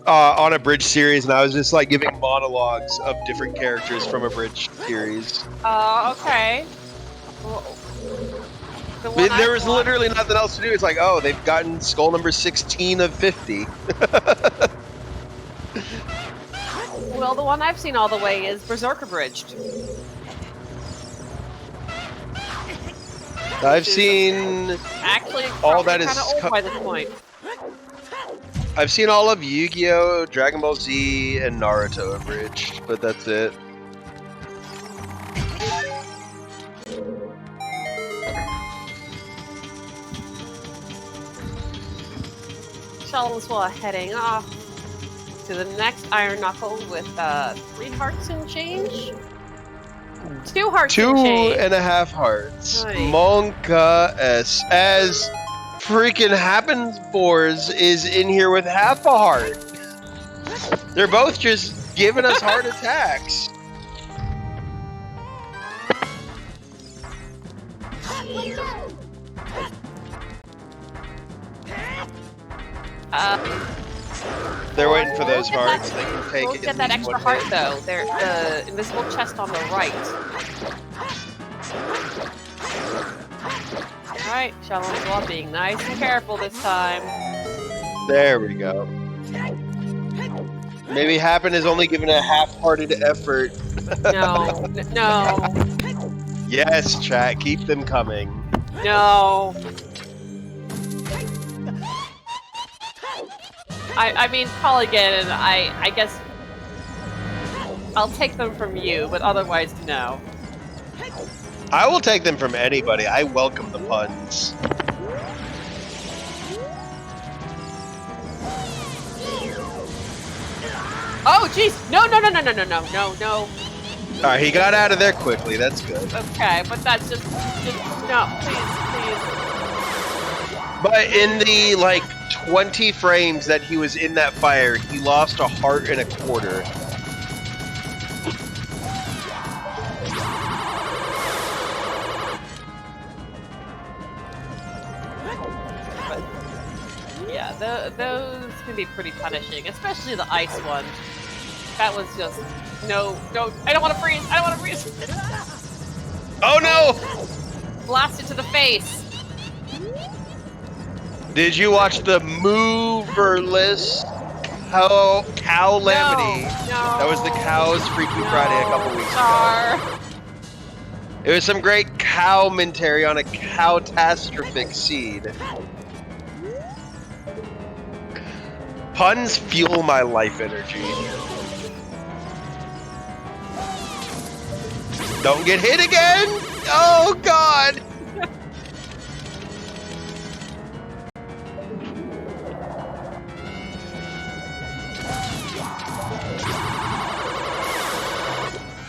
on a bridge series, and I was just like giving monologues of different characters from a bridge series. Okay. There was literally nothing else to do. It's like, oh, they've gotten skull number 16 of 50. Well, the one I've seen all the way is Berserker Bridged. I've seen Actually, all that kind is of old by this point. I've seen all of Yu-Gi-Oh, Dragon Ball Z, and Naruto abridged, but that's it. Challensois heading off to the next Iron Knuckle with 3 hearts and change? 2 hearts and change. 2.5 hearts. Nice. Monka S. As freaking Hapenfors is in here with half a heart. They're both just giving us heart attacks. They're waiting for those hearts. They can take We'll it. get that extra heart though. There's the invisible chest on the right. Alright, Challensois being nice and careful this time. There we go. Maybe Happen is only giving a half-hearted effort. No, no, Yes, chat, keep them coming. no. I mean, Polygon, I guess I'll take them from you, but otherwise, no. I will take them from anybody. I welcome the puns. Oh, jeez! No, no, no, no, no, no, no, no, no. Alright, he got out of there quickly. That's good. Okay, but that's just no, please, please. But in the, 20 frames that he was in that fire, he lost a heart and a quarter. Yeah, those can be pretty punishing, especially the ice one. That was just no. I don't want to freeze. I don't want to freeze. Oh no! Blasted to the face. Did you watch the moverless cow calamity? No. That was the Cow's Freaky Friday a couple weeks ago. It was some great commentary on a catastrophic seed. Puns fuel my life energy. Don't get hit again! Oh god!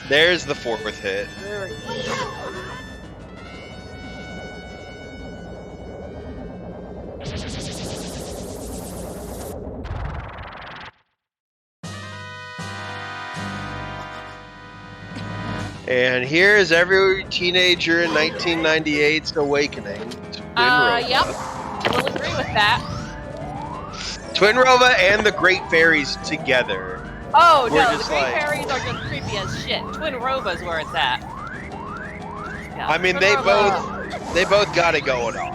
There's the 4th hit. And here's every teenager in 1998's awakening. Twinrova. Yep. We'll agree with that. Twinrova and the Great Fairies together. Oh We're no, the just Great like- Fairies are just creepy as shit. Twinrova's where it's at. Yeah, I mean, Twinrova- they both got it going on.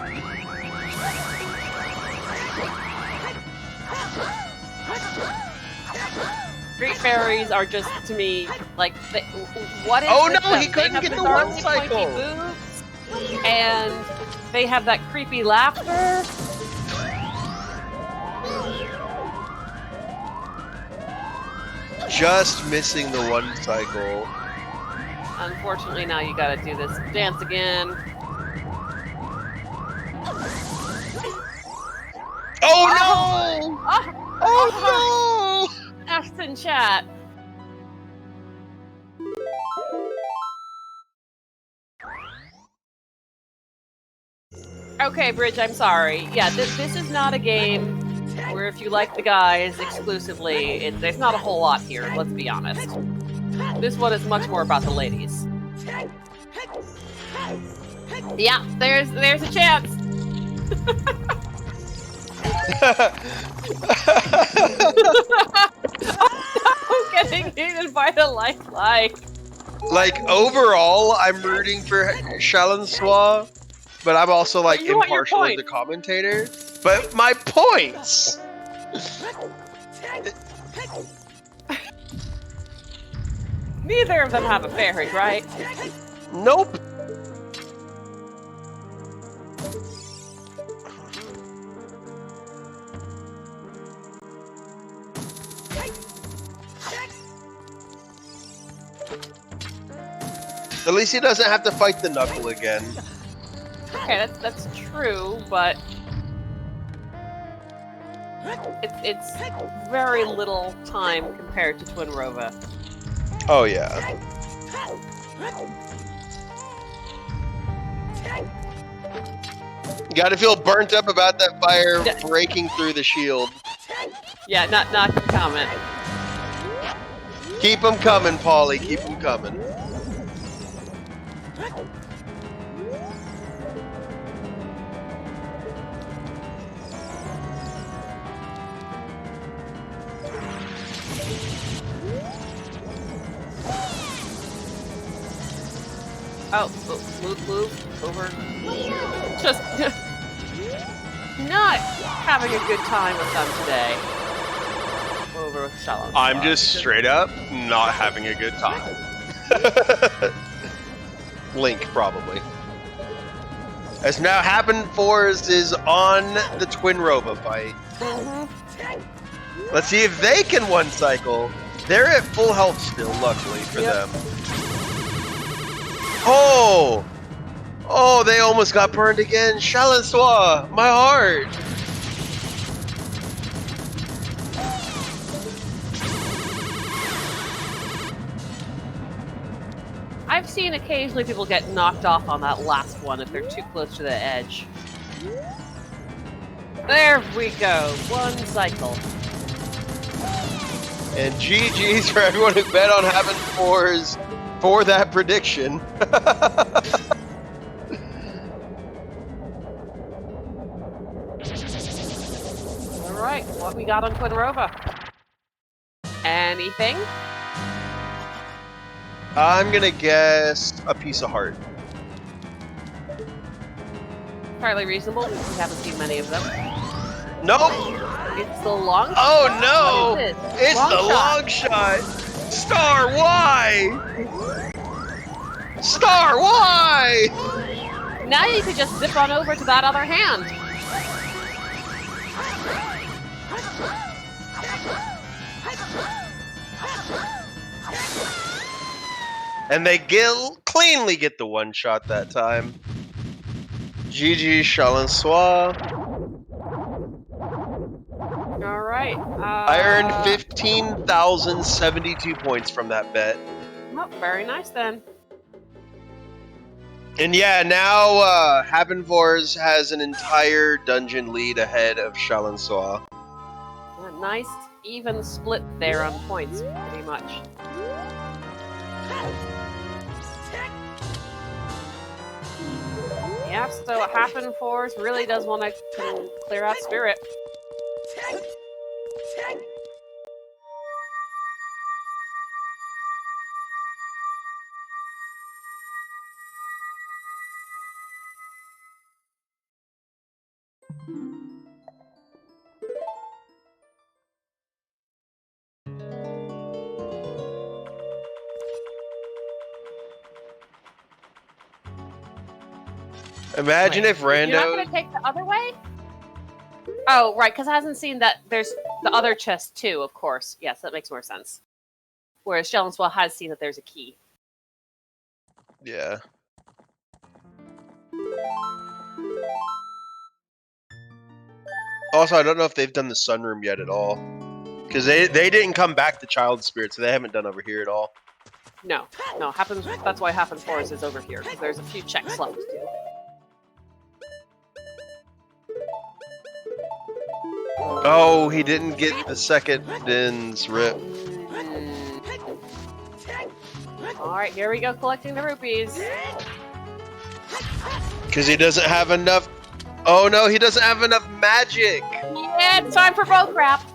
Great Fairies are just, to me, like, what is Oh, with no, them? he couldn't They get have the one bizarrely cycle. pointy boobs, and they have that creepy laughter. Just missing the 1 cycle. Unfortunately, now you gotta do this dance again. Oh no! Oh, Oh F's in chat. Okay, Bridge, I'm sorry. Yeah, this is not a game Where if you like the guys exclusively, there's not a whole lot here, let's be honest. This one is much more about the ladies. Yeah, there's a chance! I'm getting eaten by the lifeline. Like, overall, I'm rooting for Challensois, but I'm also, like, You want your impartial as a points. commentator. But my points! Neither of them have a fairy, right? Nope. At least he doesn't have to fight the knuckle again. Okay, that's true, but it's very little time compared to Twin Rova. Oh, yeah. You gotta feel burnt up about that fire breaking through the shield. Yeah, not to comment. Keep them coming, Paulie. Keep them coming. Oh, move over. Just not having a good time with them today. Over with Challensois. I'm just straight up not having a good time. Link, probably. As now Hapenfors is on the Twin Rova fight. Let's see if they can one cycle. They're at full health still, luckily for them. Oh! Oh, they almost got burned again. Challensois, my heart. I've seen occasionally people get knocked off on that last one if they're too close to the edge. There we go, one cycle. And GG's for everyone who bet on Hapenfors for that prediction. Alright, what we got on Twin Rova? Anything? I'm gonna guess a piece of heart. Fairly reasonable, we haven't seen many of them. Nope! It's the long shot. Oh no! What is it? It's Long the shot. long shot! Star Y! Star Y! Now you could just zip on over to that other hand. And they cleanly get the one shot that time. GG Challensois. Alright. I earned 15,072 points from that bet. Oh, very nice then. And yeah, now Hapenfors has an entire dungeon lead ahead of Challensois. A nice even split there on points, pretty much. Yeah, so Hapenfors really does want to clear out Spirit. Imagine if You're not Rando... going to take the other way? Oh, right, because I hasn't seen that there's the other chest too, of course. Yes, that makes more sense. Whereas Challensois has seen that there's a key. Yeah. Also, I don't know if they've done the sunroom yet at all. Because they didn't come back to Child Spirit, so they haven't done over here at all. No, that's why Hapenfors is over here, because there's a few checks left to do. Oh, he didn't get the second Din's rip. Alright, here we go collecting the rupees. Because he doesn't have enough... Oh no, he doesn't have enough magic! Yeah, it's time for Bowcraft!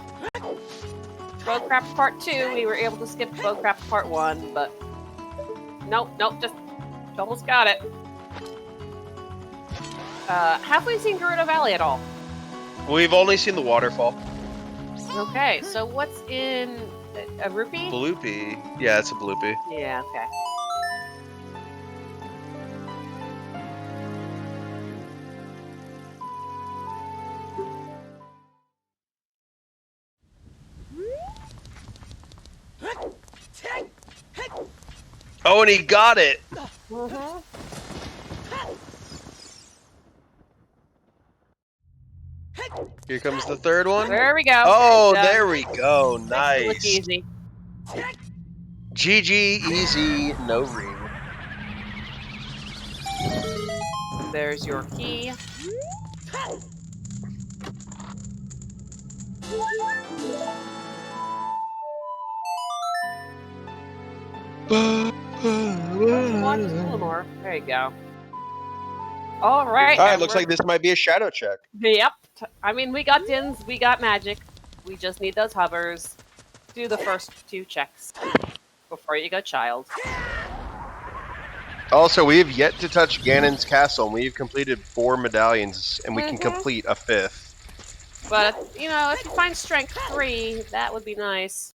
Bowcraft Part 2, we were able to skip Bowcraft Part 1, but... Nope, just almost got it. Have we seen Gerudo Valley at all? We've only seen the waterfall. Okay, so what's in... a rupee? Bloopy. Yeah, it's a bloopy. Yeah, okay. Oh, and he got it! Mm-hmm. Here comes the third one. There we go. Oh, there we go. Nice. Look easy. GG, easy, no ring. There's your key. Watch a little more. There you go. All right. Alright, looks like this might be a shadow check. Yep. I mean, we got Dins, we got magic. We just need those hovers. Do the first 2 checks before you go child. Also, we have yet to touch Ganon's castle, and we've completed 4 medallions, and we can complete a 5th. But, you know, if you find strength 3, that would be nice.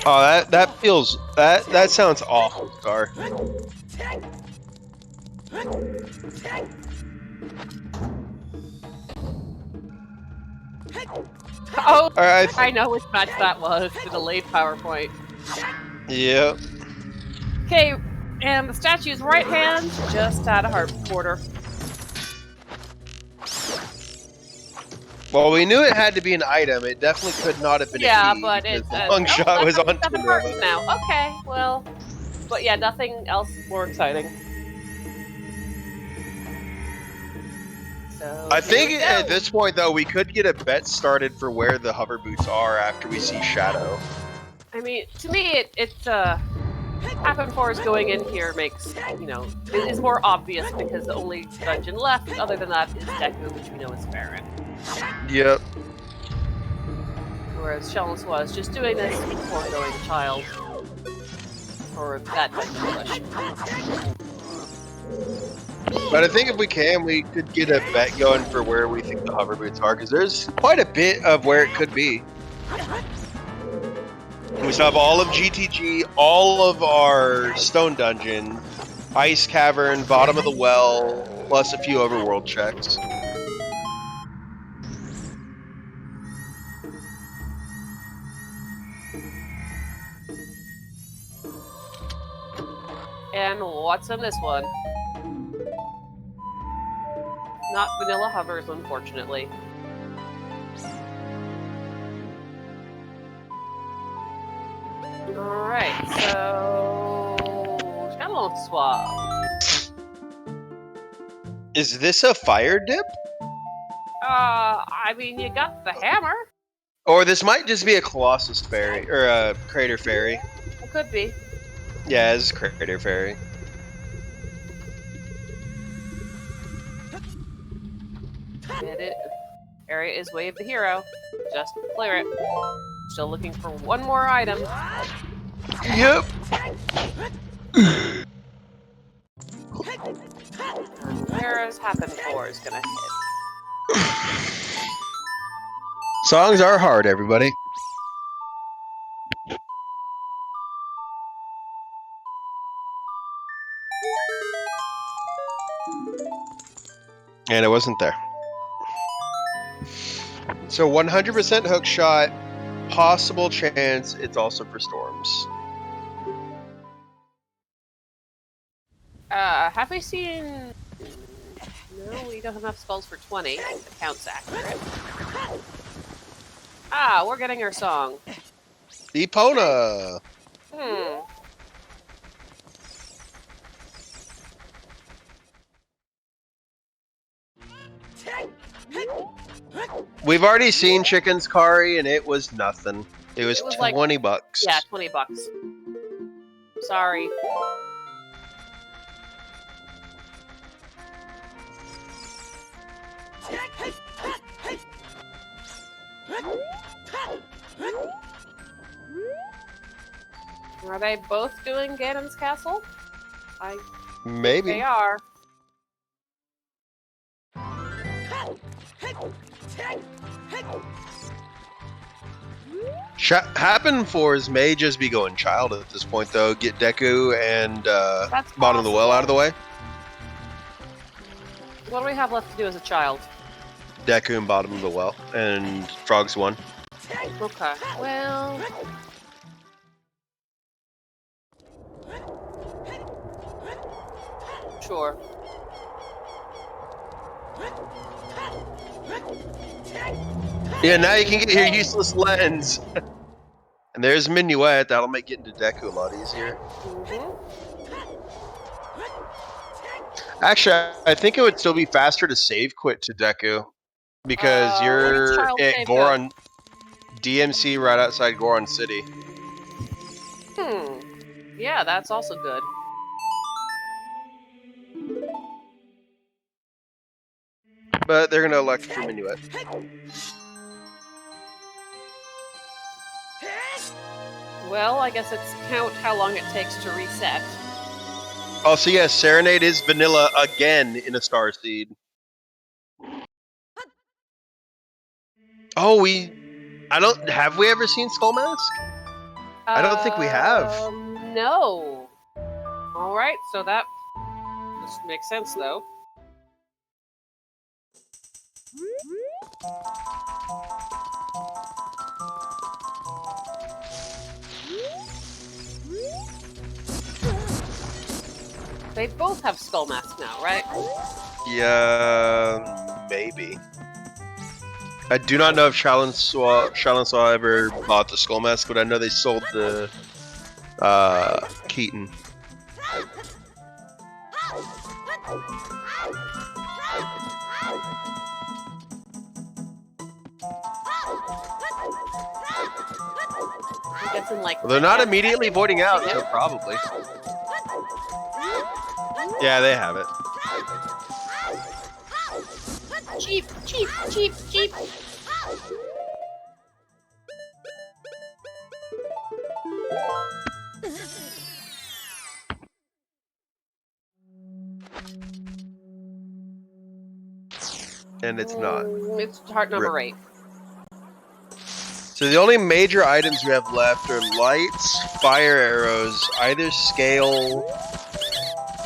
Oh, that feels... That sounds awful, Star. Oh, Alright. I know which match that was. The delayed PowerPoint. Yep. Okay, and the statue's right hand just out of heart quarter. Well, we knew it had to be an item. It definitely could not have been a key. But it's the long shot was on Miraba now. Okay, well, but yeah, nothing else more exciting. So I think at this point, though, we could get a bet started for where the hover boots are after we see Shadow. I mean, to me, it's Hapenfors going in here makes, you know, it is more obvious because the only dungeon left, other than that, is Deku, which we know is Farron. Yep. Whereas Challensois is just doing this before going to child. Or that dungeon push. But I think if we can, we could get a bet going for where we think the hover boots are, because there's quite a bit of where it could be. We still have all of GTG, all of our stone dungeon, ice cavern, bottom of the well, plus a few overworld checks. And what's in this one? Not vanilla hovers, unfortunately. Alright, so... Challensois. Is this a fire dip? I mean, you got the hammer. Or this might just be a Colossus fairy, or a Crater fairy. It could be. Yeah, it's Crater fairy. Get it. Area is Way of the Hero. Just clear it. Still looking for one more item. Yep. Where's Hapenfors gonna hit? Songs are hard, everybody. And it wasn't there. So 100% hook shot, possible chance it's also for storms. Have we seen... No, we don't have enough spells for 20. If the count's accurate. Ah, we're getting our song. Epona. We've already seen Chicken's Kari, and it was nothing. It was like, $20. Yeah, $20. Sorry. Are they both doing Ganon's Castle? Maybe. They are. Hapenfors may just be going child at this point, though. Get Deku and That's bottom of the well out of the way. What do we have left to do as a child? Deku and bottom of the well, and Frogs 1. Okay. Well. Sure. Yeah, now you can get your useless lens. And there's Minuet. That'll make getting to Deku a lot easier. Actually, I think it would still be faster to save quit to Deku. Because you're at Goron DMC right outside Goron City. Yeah, that's also good. But they're gonna elect for Minuet. Well, I guess it's count how long it takes to reset. Also, yes, Serenade is vanilla again in a Star Seed. Oh, have we ever seen Skull Mask? I don't think we have. No. Alright, so that makes sense, though. They both have Skull Mask now, right? Yeah, maybe. I do not know if Challensois ever bought the Skull Mask, but I know they sold the Keaton. Well, they're not immediately voiding out, so probably. Yeah, they have it. Cheap, cheap, cheap, cheap. And it's not. It's heart number 8. So the only major items we have left are lights, fire arrows, either scale,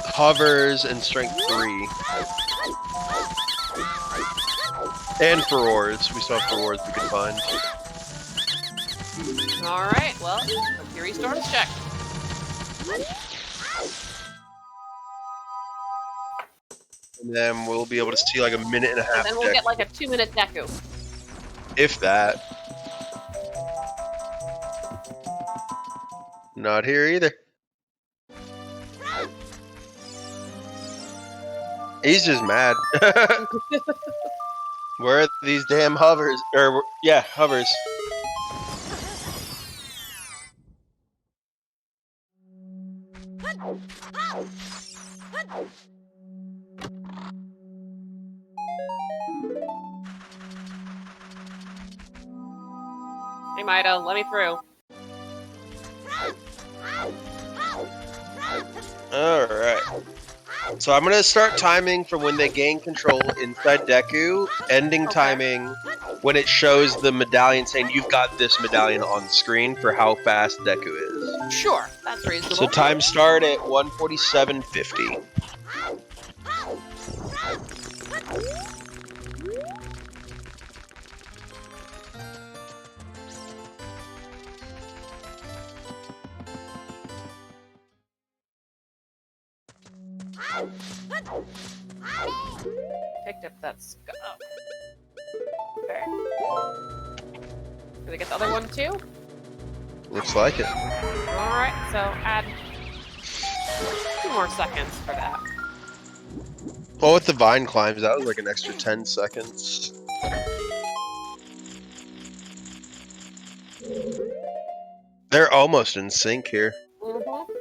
hovers, and strength 3. And furores. We still have furores we can find. Alright, well, Fury Storm's check. And then we'll be able to see like a minute and a half. And then we'll get like a 2-minute Deku. If that. Not here either. He's just mad. Where are these damn hovers? Or, yeah, hovers. Hey, Maida, let me through. Alright. So I'm going to start timing from when they gain control inside Deku, ending timing when it shows the medallion saying you've got this medallion on screen for how fast Deku is. Sure, that's reasonable. So time start at 1:47:50. Picked up that skull. Okay. Did I get the other one too? Looks like it. Alright, so add 2 more seconds for that. Well, with the vine climbs, that was like an extra 10 seconds. They're almost in sync here. Mm-hmm.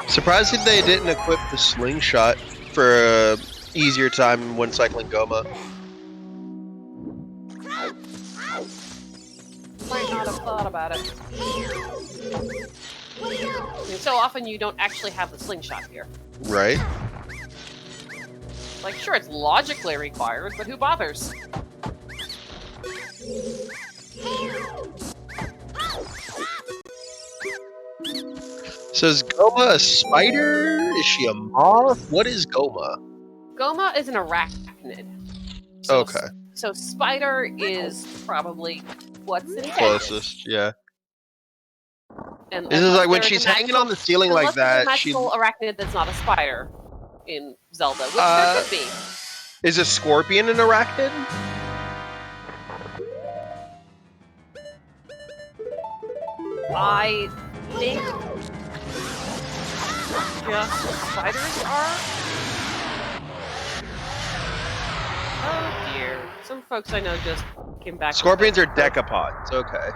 Surprised that they didn't equip the slingshot for a easier time when cycling Goma. Might not have thought about it. I mean, so often you don't actually have the slingshot here. Right? Like, sure, it's logically required, but who bothers? So is Goma a spider? Is she a moth? What is Goma? Goma is an arachnid. So, Okay. So spider is probably what's intended. Closest, yeah. And This is like when there's she's a hanging on the ceiling unless like there's a that. She magical arachnid that's not a spider in Zelda, which there could be. is a scorpion an arachnid? I think just spiders are. Oh dear. Some folks I know just came back. Scorpions are decapods, okay.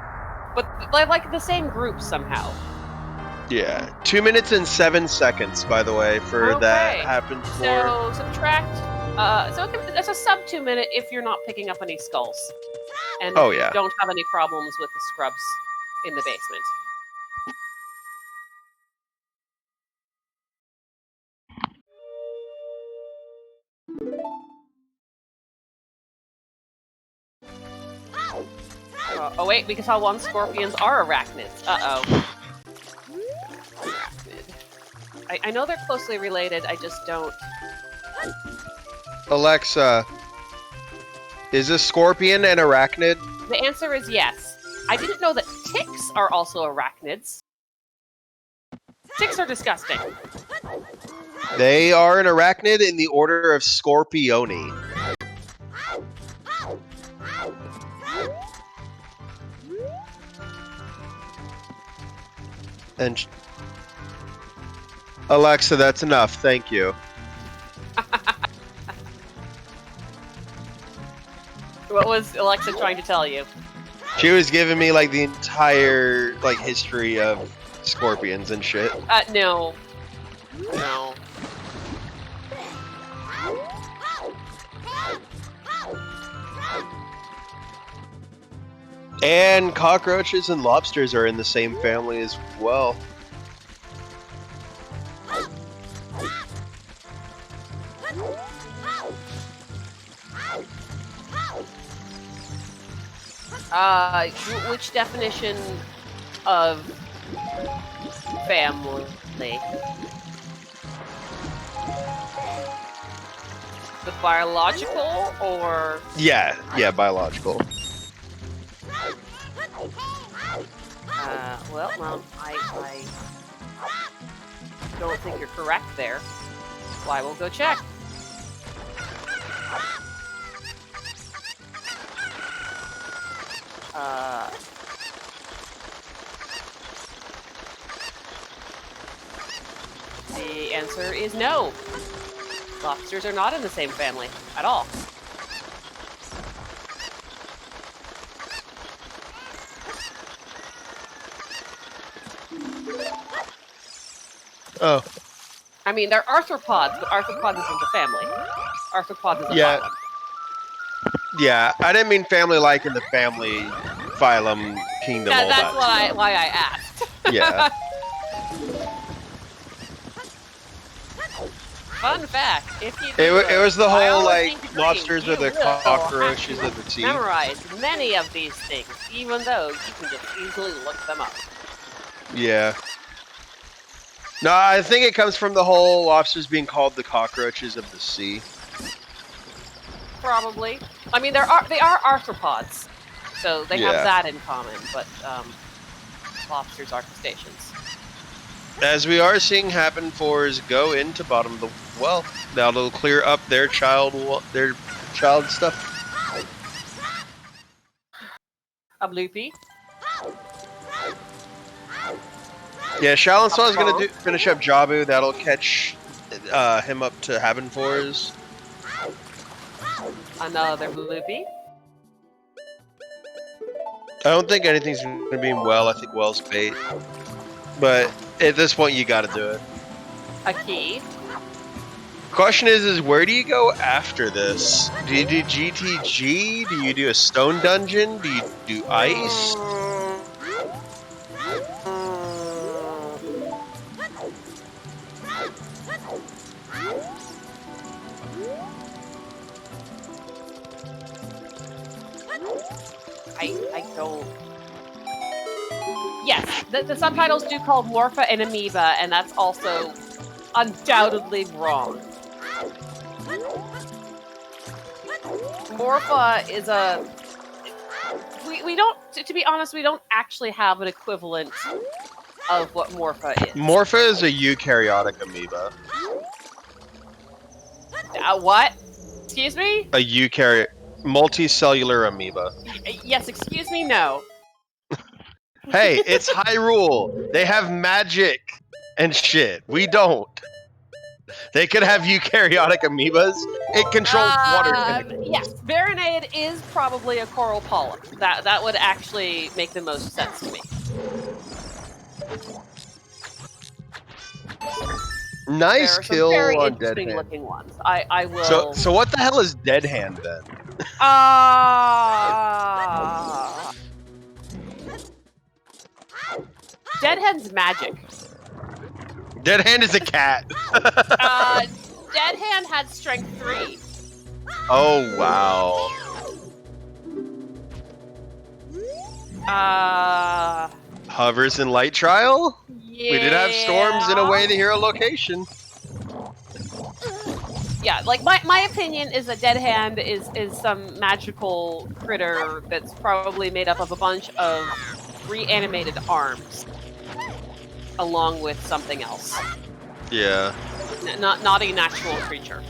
But they're like the same group somehow. Yeah. 2 minutes and 7 seconds, by the way, for that Okay. happened for. So subtract. It's a sub 2 minute if you're not picking up any skulls, and Oh, yeah. you don't have any problems with the scrubs in the basement. Oh wait, because all one scorpions are arachnids. Uh-oh. Arachnid. I know they're closely related, I just don't... Alexa, is a scorpion an arachnid? The answer is yes. I didn't know that ticks are also arachnids. Ticks are disgusting. They are an arachnid in the order of Scorpioni. And Alexa, that's enough. Thank you. What was Alexa trying to tell you? She was giving me like the entire like history of scorpions and shit. No. No. And cockroaches and lobsters are in the same family as well. Which definition of family? The biological or? Yeah, biological. Well, I don't think you're correct there. Why, we'll go check. The answer is no. Lobsters are not in the same family at all. Oh. I mean, they're arthropods, but arthropods isn't a family. Arthropods is a Yeah. phylum. Yeah, I didn't mean family like in the family phylum kingdom. Yeah, all that's that. why I asked. Yeah. Fun fact: if you It was the whole biology like degree, lobsters you are the will cockroaches have of the to sea. memorize many of these things, even though you can just easily look them up. Yeah. No, I think it comes from the whole lobsters being called the cockroaches of the sea. Probably. I mean, they are arthropods, so they have Yeah. that in common. But lobsters are crustaceans. As we are seeing Hapenfors go into bottom of the well, that'll clear up their child stuff. A bloopy. Yeah, Challensois is gonna finish up Jabu. That'll catch him up to Hapenfors. Another bloopy. I don't think anything's gonna be well. I think Well's bait, but at this point, you gotta do it. A key. Question is where do you go after this? Do you do GTG? Do you do a stone dungeon? Do you do ice? I don't. Yes, the subtitles do call Morpha an amoeba, and that's also undoubtedly wrong. Morpha is a... We don't, to be honest, we don't actually have an equivalent of what Morpha is. Morpha is a eukaryotic amoeba. What? Excuse me? A multicellular amoeba. Yes, excuse me, no. Hey, it's Hyrule. They have magic and shit. We don't. They could have eukaryotic amoebas. It controls water. Yes, Baronade is probably a coral polyp. That would actually make the most sense to me. Nice kill very on interesting Dead Hand. looking ones. I will. So what the hell is Dead Hand then? Dead Hand's magic. Dead Hand is a cat. Dead Hand had strength 3. Oh wow. Hovers in Light Trial? Yeah. We did have storms in a way to hero location. Yeah, like my opinion is that Dead Hand is some magical critter that's probably made up of a bunch of reanimated arms, along with something else. Yeah. Not a natural creature.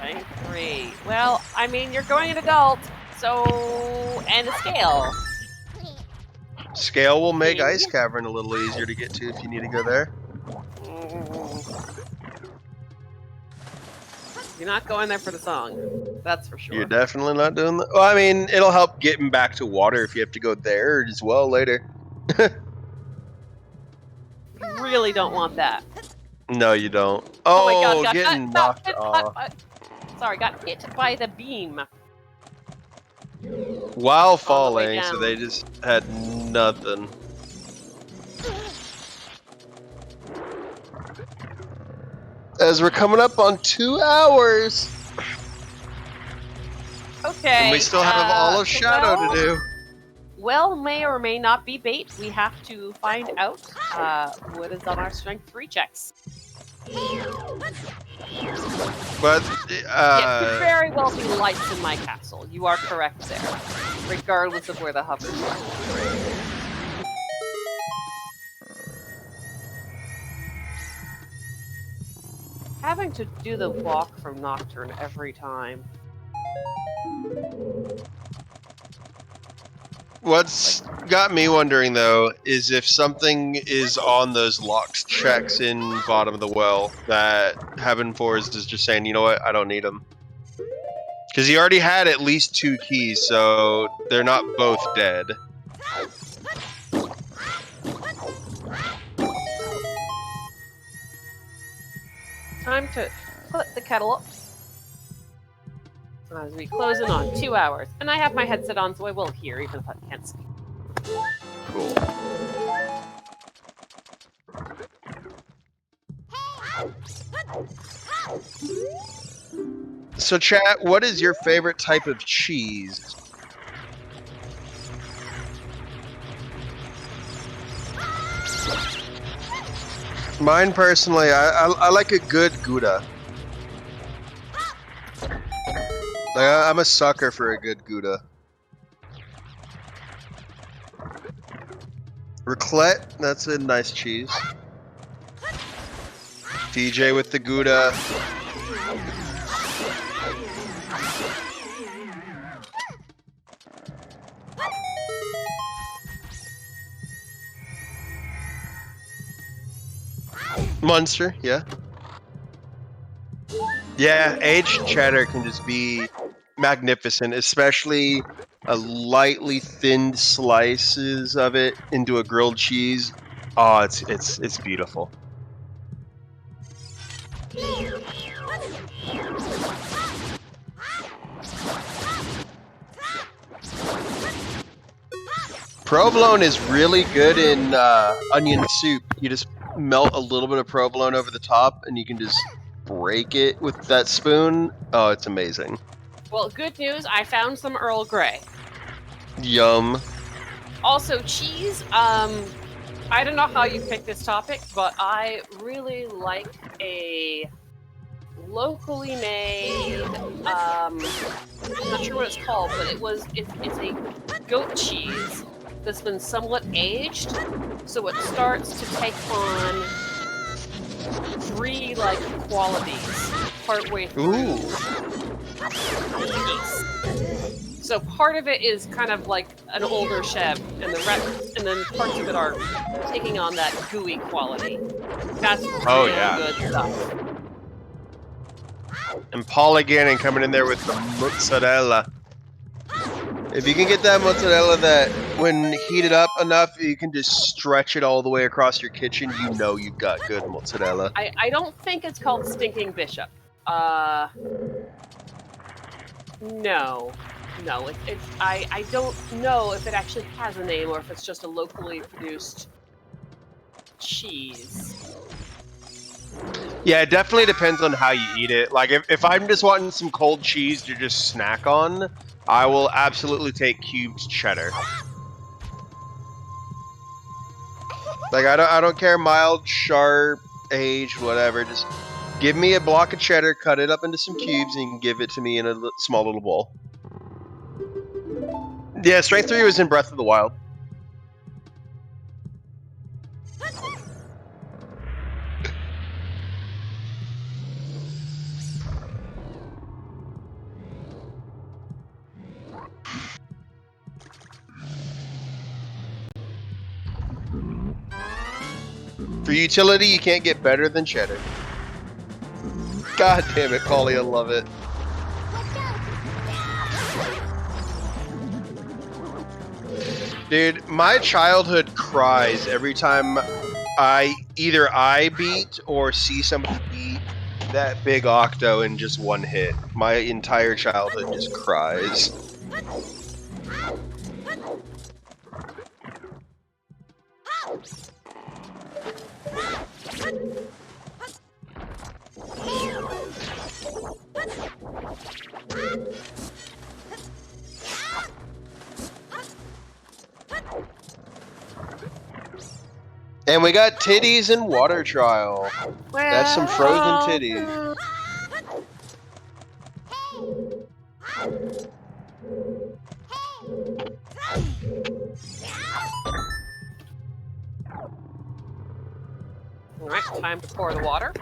Rank 3. Well, I mean, you're going an adult, so... and a scale. Scale will make Ice Cavern a little easier to get to if you need to go there. You're not going there for the song. That's for sure. You're definitely not doing that. Well, I mean, it'll help getting back to water if you have to go there as well later. Really don't want that. No, you don't. Oh my god, got getting knocked off. Sorry, got hit by the beam. While the way falling, down. so they just had nothing. As we're coming up on 2 hours. Okay. And we still have all of Shadow to do. Well, may or may not be bait. We have to find out what is on our strength 3 checks. But, It could very well be lights in my castle. You are correct there. Regardless of where the hovers are. Having to do the walk from Nocturne every time. What's got me wondering, though, is if something is on those locked checks in bottom of the well that Hapenfors is just saying, you know what, I don't need them. Because he already had at least 2 keys, so they're not both dead. Time to put the kettle up. As we close in on 2 hours. And I have my headset on, so I will hear, even if I can't speak. Cool. So, chat, what is your favorite type of cheese? Mine personally, I like a good Gouda. Like, I'm a sucker for a good Gouda. Raclette, that's a nice cheese. DJ with the Gouda. Munster, yeah. Yeah, aged cheddar can just be magnificent, especially a lightly thinned slices of it into a grilled cheese. Oh, it's beautiful. Provolone is really good in onion soup. You just melt a little bit of provolone over the top, and you can just break it with that spoon. Oh, it's amazing. Well, good news, I found some Earl Grey. Yum. Also, cheese. I don't know how you picked this topic, but I really like a locally made. I'm not sure what it's called, but it's a goat cheese that's been somewhat aged, so it starts to take on 3 like qualities partway through. Ooh. So part of it is kind of like an older chev, and and then parts of it are taking on that gooey quality. That's really good stuff. And Paul again coming in there with the mozzarella. If you can get that mozzarella that when heated up enough, you can just stretch it all the way across your kitchen, you know you've got good mozzarella. I don't think it's called Stinking Bishop. No. I don't know if it actually has a name or if it's just a locally produced cheese. Yeah, it definitely depends on how you eat it. Like, if I'm just wanting some cold cheese to just snack on, I will absolutely take cubed cheddar. Like, I don't care mild, sharp, aged, whatever. Just give me a block of cheddar, cut it up into some cubes, and you can give it to me in a small little bowl. Yeah, Strength 3 was in Breath of the Wild. For utility, you can't get better than cheddar. God damn it, Polly, I love it. Dude, my childhood cries every time I beat or see somebody beat that big octo in just one hit. My entire childhood just cries. And we got titties and water trial. That's some frozen titties. Alright, time to pour the water.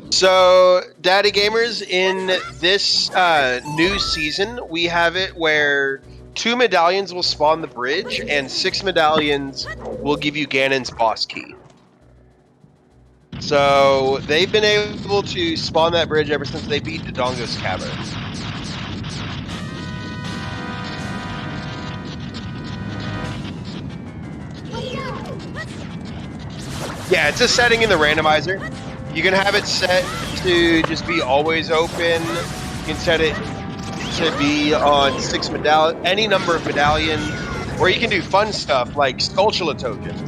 So, Daddy Gamers, in this new season, we have it where 2 medallions will spawn the bridge, and 6 medallions will give you Ganon's boss key. So, they've been able to spawn that bridge ever since they beat Dodongo's Cavern. Yeah, it's a setting in the randomizer. You can have it set to just be always open. You can set it to be on 6 medallions, any number of medallions, or you can do fun stuff like Skulltula tokens.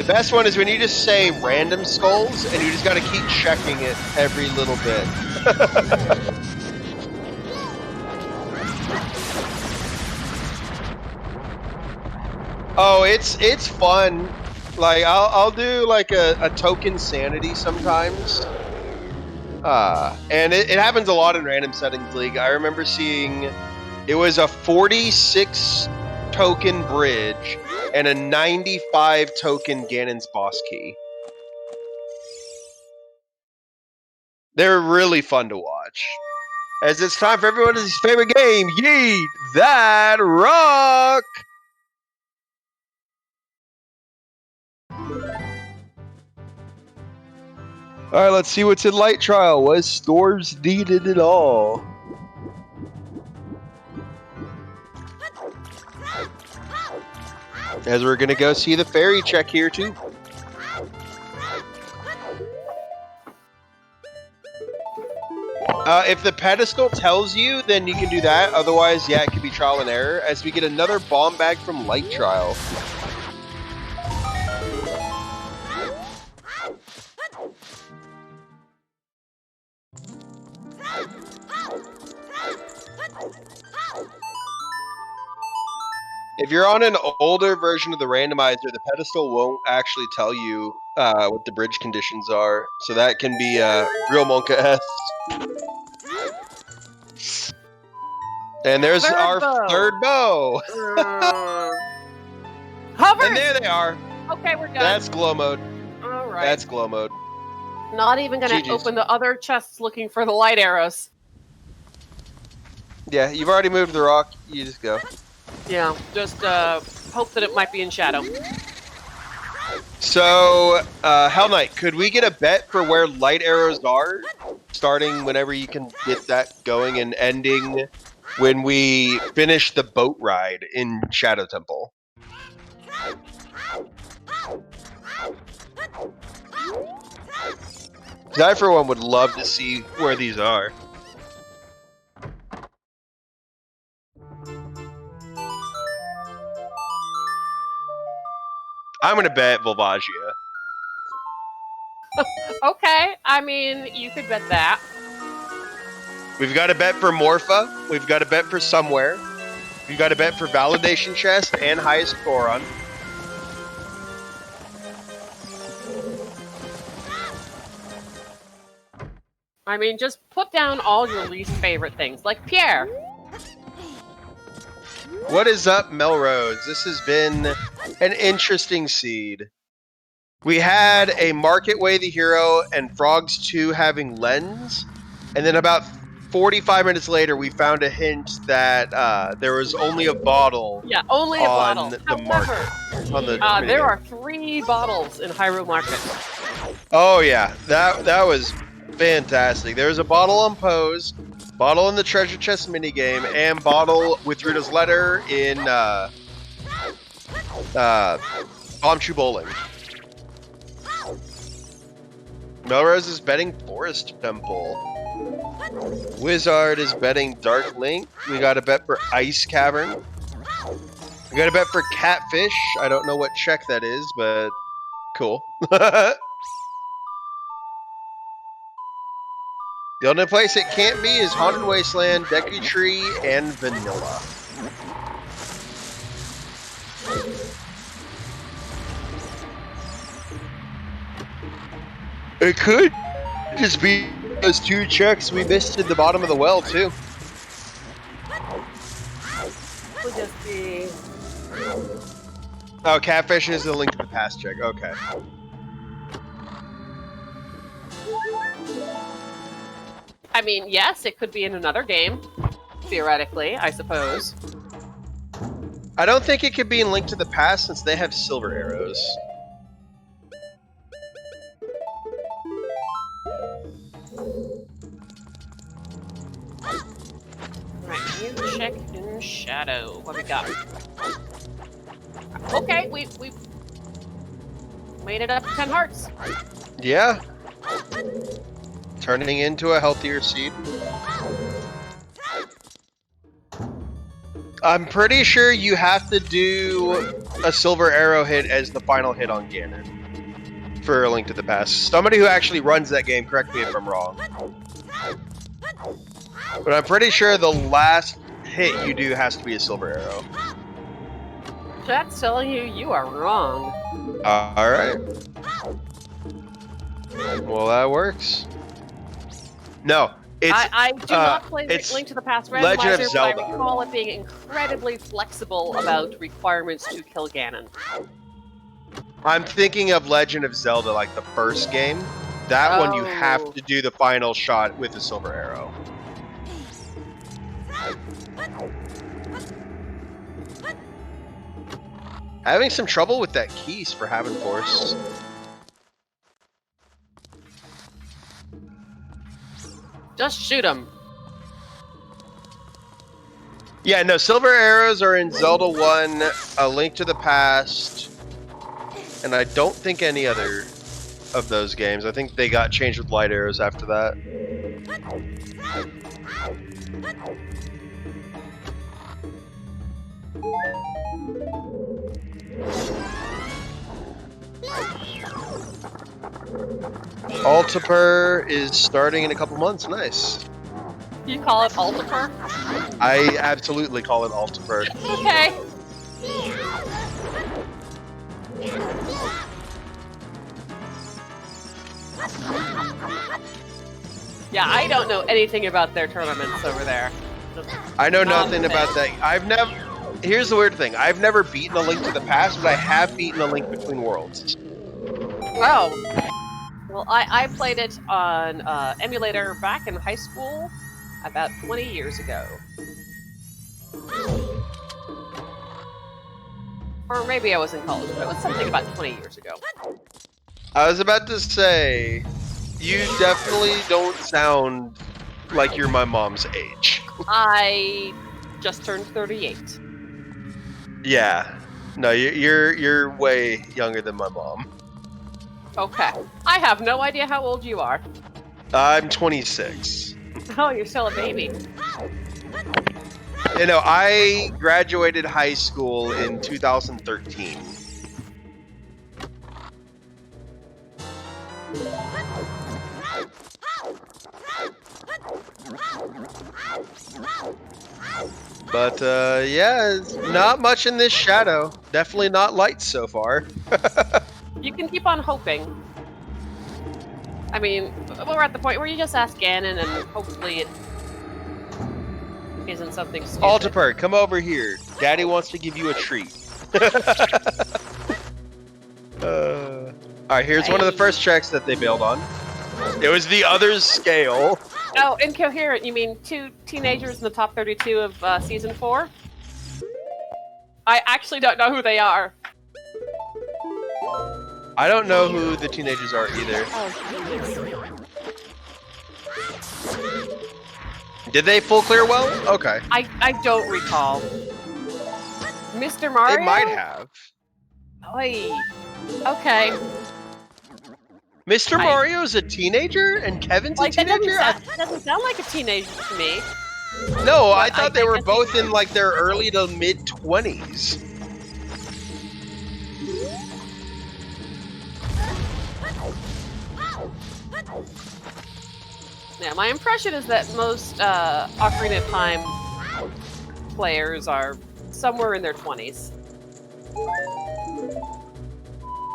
best one is when you just say random skulls and you just got to keep checking it every little bit. Oh, it's fun. Like I'll do like a token sanity sometimes. And it happens a lot in random settings league. I remember seeing it was a 46 token bridge and a 95 token Ganon's boss key. They're really fun to watch. As it's time for everyone's favorite game, Yeet That Rock! Alright, let's see what's in Light Trial. Was stores needed at all? As we're gonna go see the fairy check here too. If the pedestal tells you, then you can do that. Otherwise, yeah, it could be trial and error. As we get another bomb bag from Light Trial. If you're on an older version of the randomizer, the pedestal won't actually tell you what the bridge conditions are. So that can be real Monka-esque. And there's our third bow. Hover! And there they are. Okay, we're done. That's glow mode. All right. That's glow mode. Not even going to open the other chests looking for the light arrows. Yeah, you've already moved the rock. You just go. Yeah, just hope that it might be in shadow. So, Hell Knight, could we get a bet for where light arrows are? Starting whenever you can get that going and ending when we finish the boat ride in Shadow Temple. I, for one, would love to see where these are. I'm gonna bet Volvagia. Okay, I mean, you could bet that. We've got a bet for Morpha. We've got a bet for Somewhere. We've got a bet for Validation Chest and Highest Goron. I mean, just put down all your least favorite things, like Pierre. What is up, Melrose? This has been an interesting seed. We had a Market Way the Hero and Frogs 2 having Lens, and then about 45 minutes later, we found a hint that there was only a bottle. Yeah, only a bottle. The market. On the there are 3 bottles in Hyrule Market. Oh yeah, that was fantastic. There's a bottle on Pose, bottle in the treasure chest minigame, and bottle with Rita's letter in Bombchu Bowling. Melrose is betting Forest Temple. Wizard is betting Dark Link. We got a bet for Ice Cavern. We got a bet for Catfish. I don't know what check that is, but cool. The only place it can't be is Haunted Wasteland, Deku Tree, and Vanilla. It could just be those 2 checks we missed at the bottom of the well, too. Could just be... Oh, Catfish is the Link to the Past check. Okay. I mean, yes, it could be in another game. Theoretically, I suppose. I don't think it could be in Link to the Past since they have silver arrows. Right, new check in Shadow. What we got? Okay, we made it up to 10 hearts. Yeah. Turning into a healthier seed. I'm pretty sure you have to do a silver arrow hit as the final hit on Ganon. for A Link to the Past. Somebody who actually runs that game, correct me if I'm wrong. But I'm pretty sure the last hit you do has to be a silver arrow. Chat's telling you you are wrong. Alright. Well, that works. No, it's... I do not play it's Link to the Past Legend of Randomizer, but Zelda. I recall it being incredibly flexible about requirements to kill Ganon. I'm thinking of Legend of Zelda, like the first game. That one you have to do the final shot with a silver arrow. Having some trouble with that keys for Hapenfors. Just shoot him. Yeah, no, silver arrows are in Zelda 1, A Link to the Past, and I don't think any other of those games. I think they got changed with light arrows after that. Altiper is starting in a couple months. Nice. You call it Altiper? I absolutely call it Altiper. Okay. Yeah, I don't know anything about their tournaments over there. I know nothing about that. I've never... Here's the weird thing. I've never beaten A Link to the Past, but I have beaten A Link Between Worlds. Oh. Well, I played it on emulator back in high school about 20 years ago. Or maybe I was in college, but it was something about 20 years ago. I was about to say, you definitely don't sound like you're my mom's age. I just turned 38. Yeah. No, you're way younger than my mom. Okay. I have no idea how old you are. I'm 26. Oh, you're still a baby. You know, I graduated high school in 2013. But, yeah, not much in this shadow. Definitely not light so far. You can keep on hoping. I mean, we're at the point where you just ask Ganon and hopefully it isn't something stupid. Altiper, come over here. Daddy wants to give you a treat. Alright, here's one of the first checks that they bailed on. It was the other's scale. Oh, incoherent. You mean 2 teenagers in the top 32 of season 4? I actually don't know who they are. I don't know who the teenagers are either. Oh, Did they full clear well? Okay. I don't recall. Mr. Mario? They might have. Oy. Okay. Mr. Mario's a teenager and Kevin's a teenager? That doesn't sound like a teenager to me. No, I thought they were both in like their early to mid 20s. Yeah, my impression is that most Ocarina of Time players are somewhere in their 20s.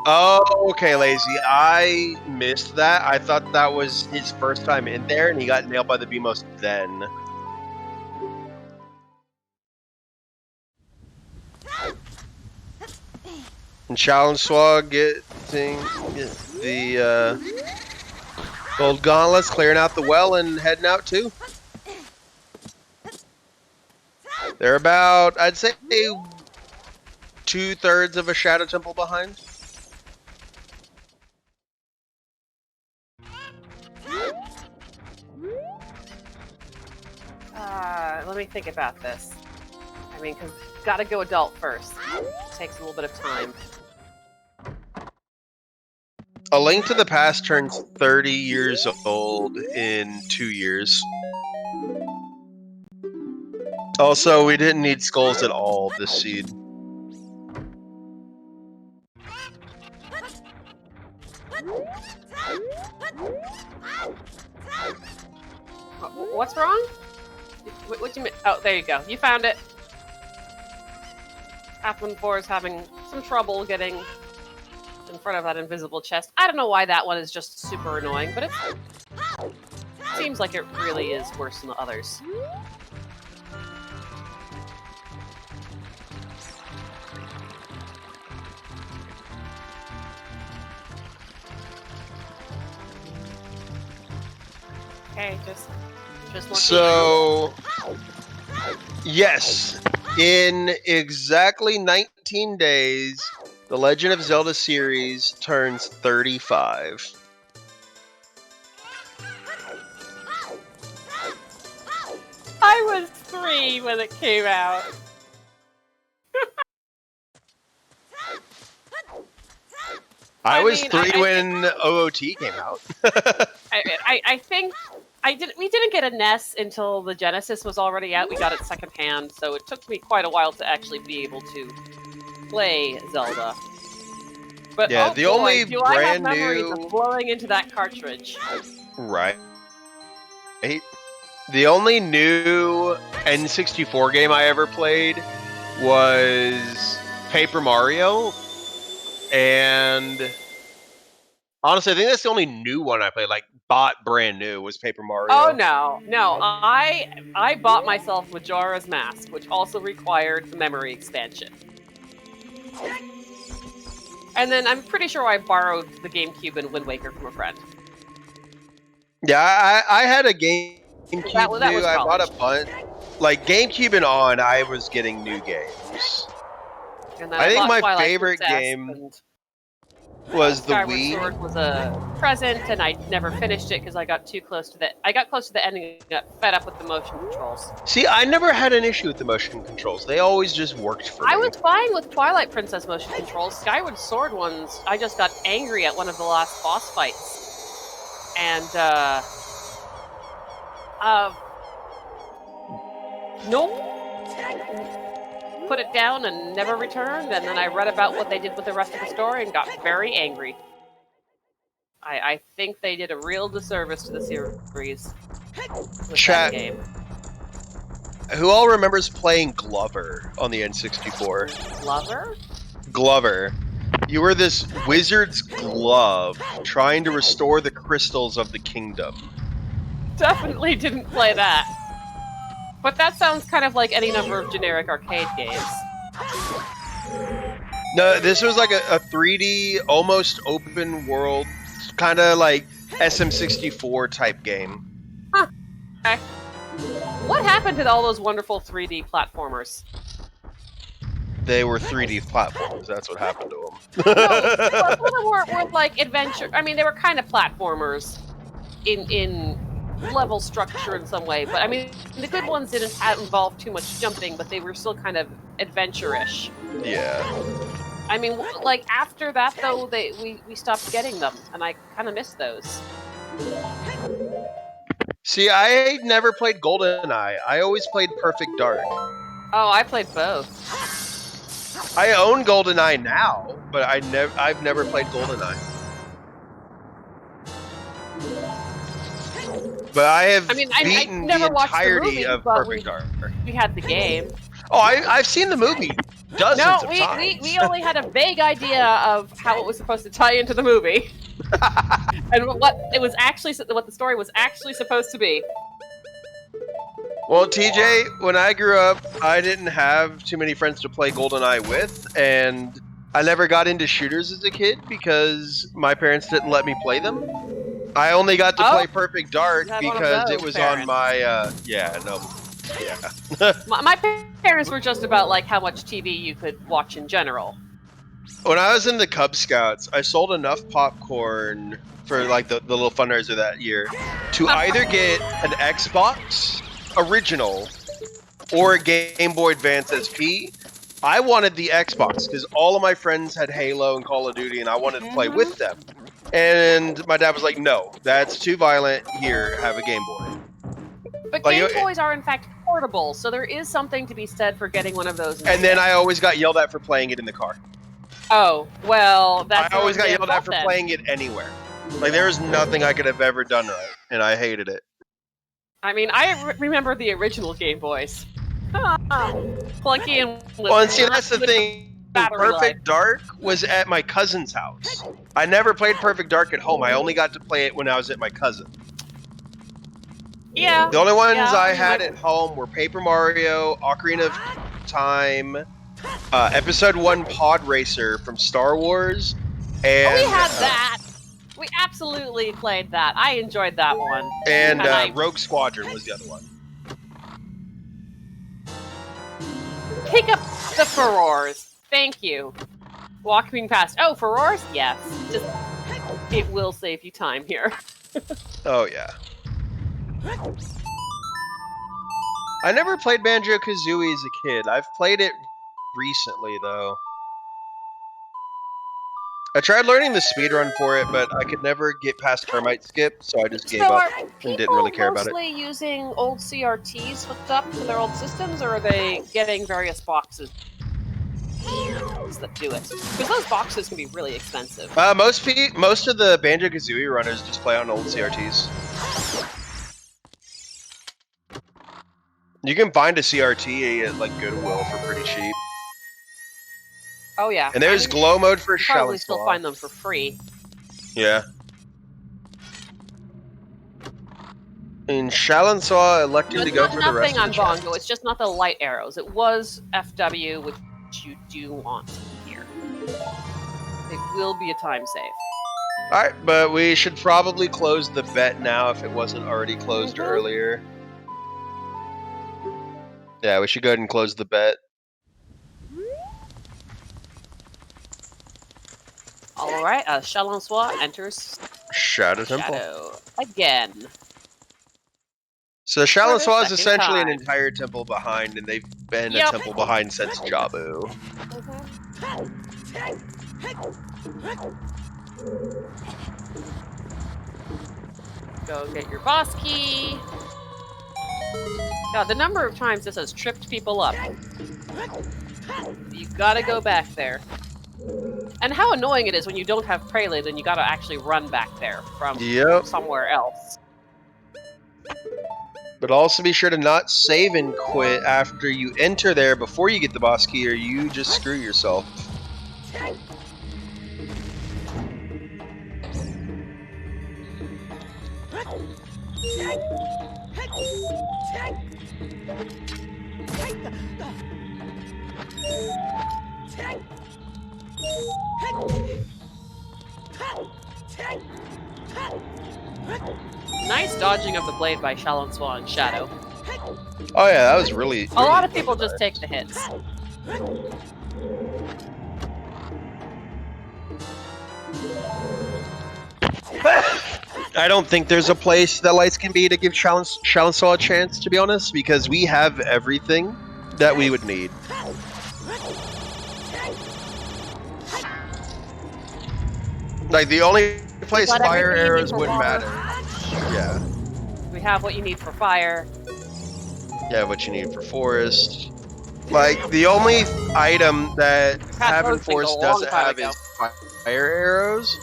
Oh, okay, Lazy. I missed that. I thought that was his first time in there, and he got nailed by the BMOS then. And Challensois getting the gold gauntlets, clearing out the well, and heading out too. They're about, I'd say, 2/3 of a Shadow Temple behind. Let me think about this. I mean, because gotta go adult first. It takes a little bit of time. A Link to the Past turns 30 years old in 2 years. Also, we didn't need skulls at all this seed. What's wrong? What do you mean? Oh, there you go. You found it. Hapenfors having some trouble getting in front of that invisible chest. I don't know why that one is just super annoying, but it seems like it really is worse than the others. Okay, just so yes, in exactly 19 days, the Legend of Zelda series turns 35. I was 3 when it came out. I was 3 when OOT came out. I think we didn't get a NES until the Genesis was already out. We got it secondhand, so it took me quite a while to actually be able to play Zelda. But yeah, the only do brand I have memories new of blowing into that cartridge. Right. The only new N64 game I ever played was Paper Mario, and honestly, I think that's the only new one I played, like bought brand new, was Paper Mario. Oh no! I bought myself Majora's Mask, which also required the memory expansion. And then I'm pretty sure I borrowed the GameCube and Wind Waker from a friend. Yeah, I had a GameCube that too. was I bought a college. bunch. Like GameCube and on, I was getting new games. And then I think my Twilight favorite Princess game was the Skyward Wii. Sword was a present, and I never finished it because I got too close to the. I got close to the ending and got fed up with the motion controls. See, I never had an issue with the motion controls. They always just worked for me. I was fine with Twilight Princess motion controls. Skyward Sword ones, I just got angry at one of the last boss fights, and nope. Put it down and never returned, and then I read about what they did with the rest of the story and got very angry. I think they did a real disservice to the series with that game. Who all remembers playing Glover on the N64? Glover? Glover. You were this wizard's glove trying to restore the crystals of the kingdom. Definitely didn't play that. But that sounds kind of like any number of generic arcade games. No, this was like a 3D, almost open world, kind of like SM64 type game. Huh. Okay. What happened to all those wonderful 3D platformers? They were 3D platforms. That's what happened to them. No, some of them were like adventure. I mean, they were kind of platformers in level structure in some way, but I mean, the good ones didn't involve too much jumping, but they were still kind of adventure-ish. Yeah. I mean, like after that though, we stopped getting them, and I kind of miss those. See, I never played GoldenEye. I always played Perfect Dark. Oh, I played both. I own GoldenEye now, but I've never played GoldenEye. But I have beaten the entirety of Perfect Dark. We had the game. Oh, I've seen the movie dozens of times. We only had a vague idea of how it was supposed to tie into the movie. And what the story was actually supposed to be. Well, TJ, when I grew up, I didn't have too many friends to play GoldenEye with, and I never got into shooters as a kid because my parents didn't let me play them. I only got to play Perfect Dark because it was on my, My parents were just about like how much TV you could watch in general. When I was in the Cub Scouts, I sold enough popcorn for like the little fundraiser that year to either get an Xbox original or a Game Boy Advance SP. I wanted the Xbox because all of my friends had Halo and Call of Duty, and I wanted to play with them. And my dad was like, "No, that's too violent. Here, have a Game Boy." But Game Boys are in fact portable, so there is something to be said for getting one of those. And then I always got yelled at for playing it in the car. Oh, well, that's I always got your yelled at for fault then. playing it anywhere. Like, there was nothing I could have ever done right, and I hated it. I mean, I remember the original Game Boys. Clunky and Well, and see, not that's the good thing. battery life. Perfect Dark was at my cousin's house. I never played Perfect Dark at home. I only got to play it when I was at my cousin. Yeah. The only ones yeah, I you had might- at home were Paper Mario, Ocarina of Time, Episode 1 Pod Racer from Star Wars, and we had that. We absolutely played that. I enjoyed that one. and I Rogue Squadron was the other one. pick up the furores. Thank you. Walking past. Oh, furores? Yes. Just it will save you time here. Oh yeah. I never played Banjo-Kazooie as a kid. I've played it recently though. I tried learning the speedrun for it, but I could never get past Termite Skip, so I just gave So up are and didn't really care people about it. mostly using old CRTs hooked up to their old systems, or are they getting various boxes that do it? Because those boxes can be really expensive. Most of the Banjo-Kazooie runners just play on old CRTs. You can find a CRT at like Goodwill for pretty cheap. Oh yeah. And there's I mean, glow mode for you probably still Challensois. find them for free. Yeah. In Challensois elected No, to it's go not for the rest nothing of the on Bongo. chests. It's just not the light arrows. It was FW, which you do want here. It will be a time save. Alright, but we should probably close the bet now if it wasn't already closed Mhm. earlier. Yeah, we should go ahead and close the bet. Alright, Challensois enters Shadow Temple. Shadow again. So Challensois is second essentially an time. entire temple behind, and they've been a Yep. temple behind since Jabu. Go get your boss key. God, the number of times this has tripped people up. You gotta go back there. And how annoying it is when you don't have Prelude and you gotta actually run back there from Yep. somewhere else. But also be sure to not save and quit after you enter there before you get the boss key, or you just screw yourself. Nice dodging of the blade by Challensois and Shadow. Oh yeah, that was really. A lot of people just take the hits. I don't think there's a place that lights can be to give Challensois a chance, to be honest, because we have everything that we would need. Like, the only place Got fire everything you need arrows for wouldn't water. matter. Yeah. We have what you need for fire. Yeah, what you need for forest. Like, the only item that Had those things a Hapenfors long doesn't time have ago. is fire arrows.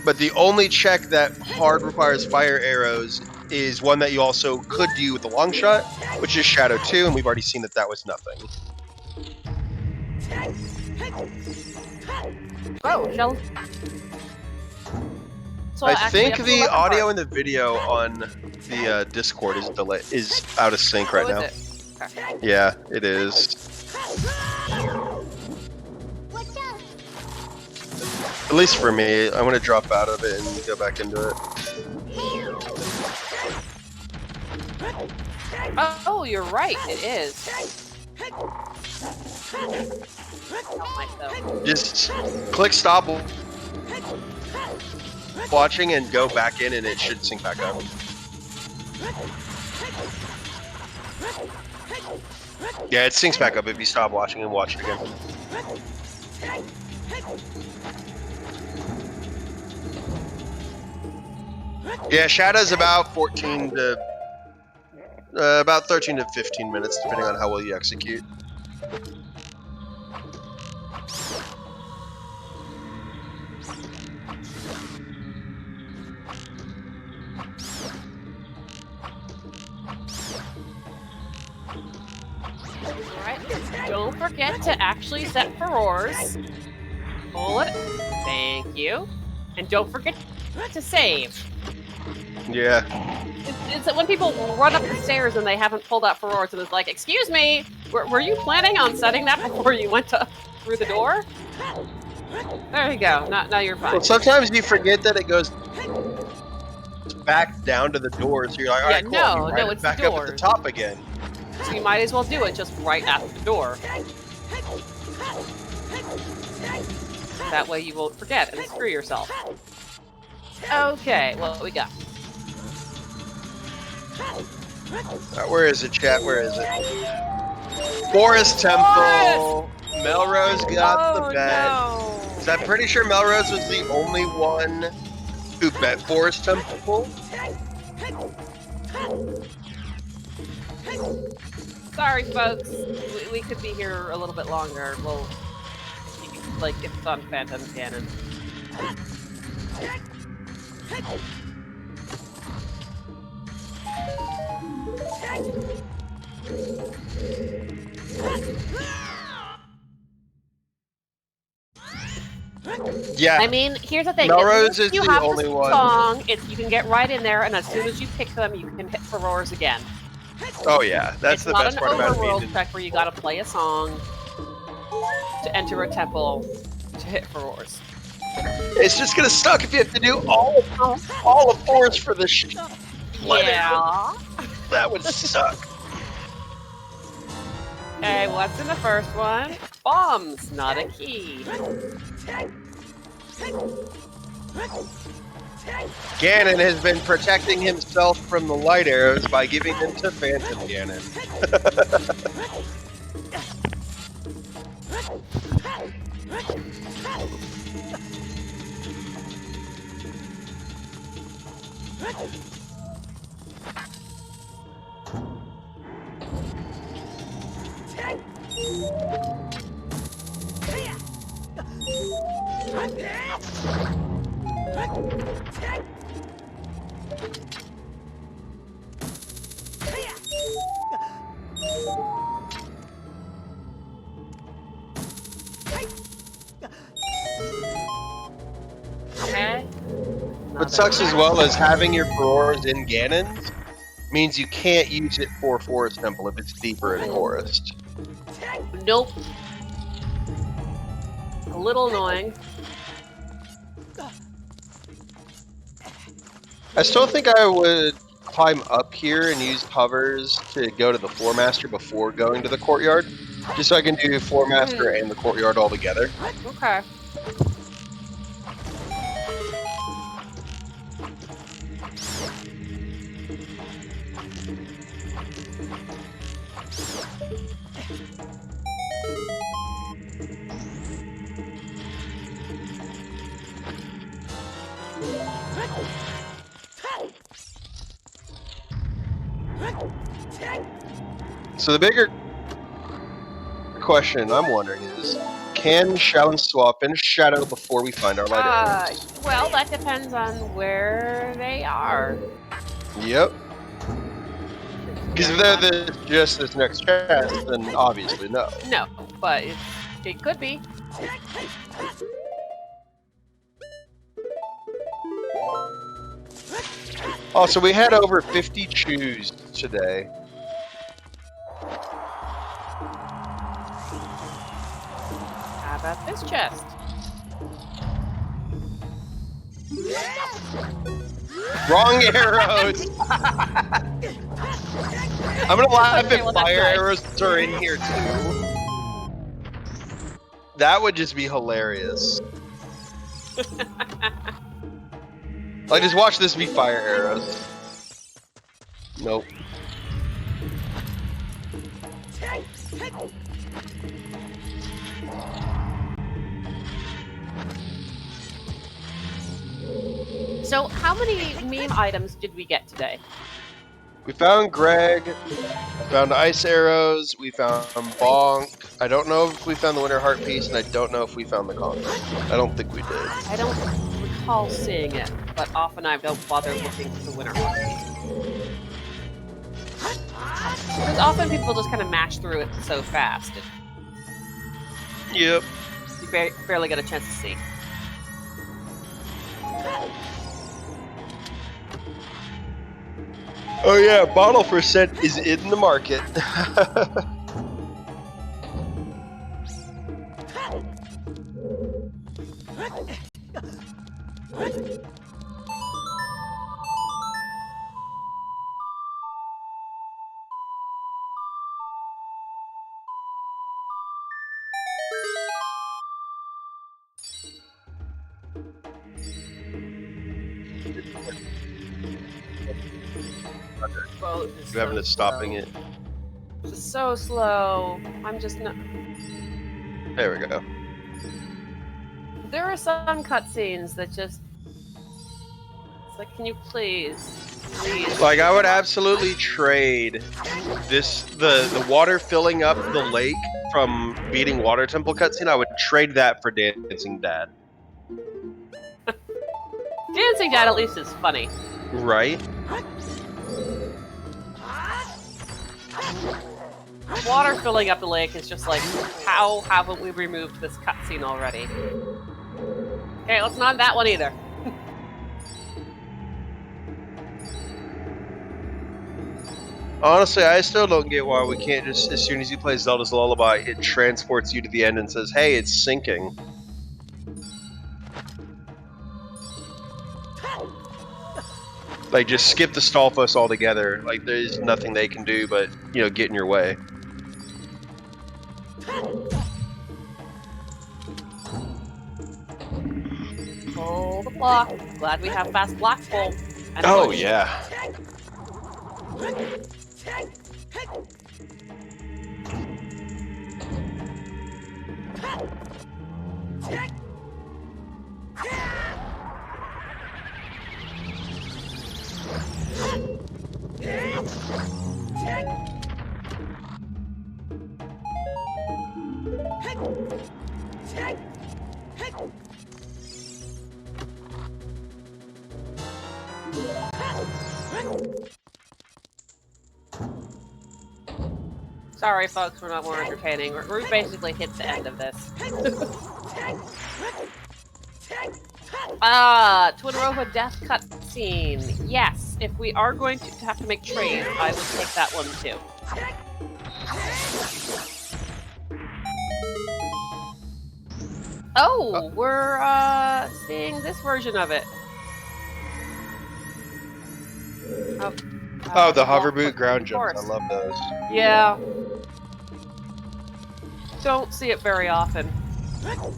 But the only check that hard requires fire arrows is one that you also could do with the long shot, which is Shadow 2, and we've already seen that that was nothing. Oh, Shell. So I actually, think up to the 11 audio parts. in the video on the Discord is out of sync right Oh, now. is it? Okay. Yeah, it is. At least for me, I'm gonna drop out of it and go back into it. Oh, you're right. It is. Don't like though. Just click stop watching and go back in, and it should sync back up. Yeah, it syncs back up if you stop watching and watch it again. Yeah, Shadow's about 14 to about 13 to 15 minutes, depending on how well you execute. Don't forget to actually set furores. Pull it. Thank you. And don't forget to save. Yeah. It's when people run up the stairs and they haven't pulled out furores and it's like, excuse me, were you planning on setting that before you went through the door? There you go. Now you're fine. Well, sometimes you forget that it goes back down to the door, so you're like, all right, cool. No, it's back the up at the top again. So you might as well do it just right after the door. That way you won't forget and screw yourself. Okay, what we got? Where is it, chat? Where is it? Forest Temple. Melrose got the bet. No. 'Cause I'm pretty sure Melrose was the only one who bet Forest Temple. Sorry, folks. We could be here a little bit longer. Well, like, it's on Phantom Cannon. Yeah. I mean, here's the thing. Melrose is you the have only the one. Song, you can get right in there, and as soon as you pick them, you can hit furores again. Oh yeah, that's the best part about It's not an being overworld track where you gotta play a song to enter a temple to hit furores. It's just gonna suck if you have to do all of Forest for the shit. Yeah. That would suck. Okay, what's in the first one? Bombs, not a key. Ganon has been protecting himself from the light arrows by giving them to Phantom Ganon. Okay. What sucks as well is having your furores in Ganon's means you can't use it for Forest Temple if it's deeper in Forest. Nope. A little annoying. I still think I would climb up here and use hovers to go to the Floor Master before going to the courtyard, just so I can do Floor Master and the courtyard all together. Okay. So the bigger question I'm wondering is, can Challensois finish Shadow before we find our light arrows? Well, that depends on where they are. Yep. Because if they're just this next chest, then obviously no. No, but it could be. Also, we had over 50 chews today. How about this chest? Wrong arrows! I'm gonna laugh Okay, if well, that's fire nice. arrows are in here too. That would just be hilarious. Like, just watch this be fire arrows. Nope. So, how many meme items did we get today? We found Greg, we found ice arrows, we found Bonk. I don't know if we found the Winter Heart piece, and I don't know if we found the Conquer. I don't think we did. I don't recall seeing it, but often I don't bother looking for the winner one. Because often people just kind of mash through it so fast. Yep. You barely get a chance to see. Oh yeah, bottle for scent is in the market. Boat is You having so it stopping slow. it. Just so slow. I'm just not. There we go. There are some cutscenes that just. It's like, can you please? Like I would absolutely trade the water filling up the lake from beating Water Temple cutscene. I would trade that for Dancing Dad. Dancing Dad at least is funny. Right? Water filling up the lake is just like, how haven't we removed this cutscene already? Okay, let's not that one either. Honestly, I still don't get why we can't just, as soon as you play Zelda's Lullaby, it transports you to the end and says, hey, it's sinking. Like, just skip the Stalfos altogether. Like, there's nothing they can do but, get in your way. Pull the block. Glad we have fast block pull. And Oh, push. yeah. Sorry, folks, we're not more entertaining. We basically hit the end of this. Twinrova death cutscene. Yes, if we are going to have to make trades, I would take that one too. Oh, we're seeing this version of it. Oh, the hover boot ground jumps. I love those. Yeah. Don't see it very often. I'm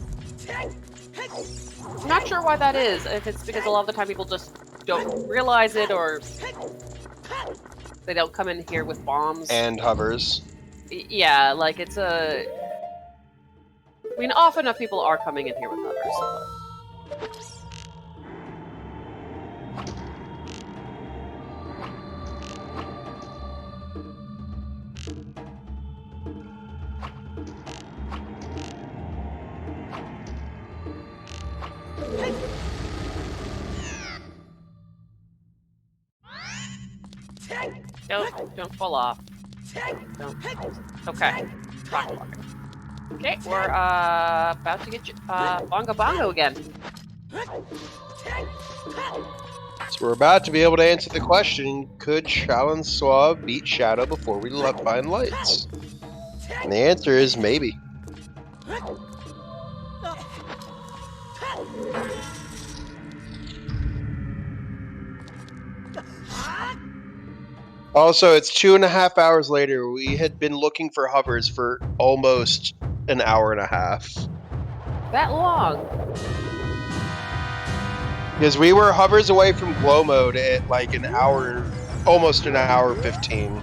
not sure why that is. If it's because a lot of the time people just don't realize it, or they don't come in here with bombs. And hovers. Yeah, like it's a... I mean, often enough people are coming in here with hovers. Don't fall off. Don't. Okay. Okay, we're about to get you, Bongo Bongo again. So we're about to be able to answer the question, could Challensois beat Shadow before we find lights? And the answer is maybe. Also, it's 2.5 hours later. We had been looking for hovers for almost an hour and a half. That long? Because we were hovers away from glow mode at like an hour, almost an hour 15.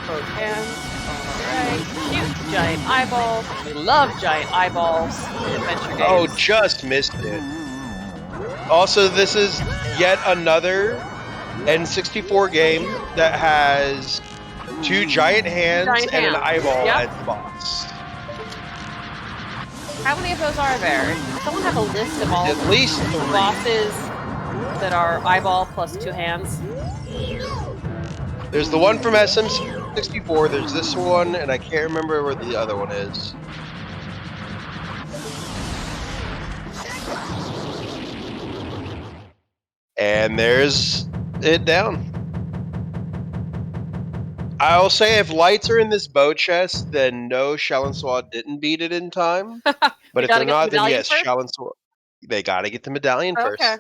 Both hands. Alright. Cute giant eyeballs. We love giant eyeballs in adventure games. Oh, just missed it. Also, this is yet another N64 game that has 2 giant hands and an eyeball as the boss. How many of those are there? Does someone have a list of all At least the 3. bosses that are eyeball plus 2 hands? There's the one from SM64, there's this one, and I can't remember where the other one is. And there's it down. I'll say if lights are in this bow chest, then no, Challensois didn't beat it in time. But if they're not, then yes, Challensois. They gotta get the medallion first. Okay.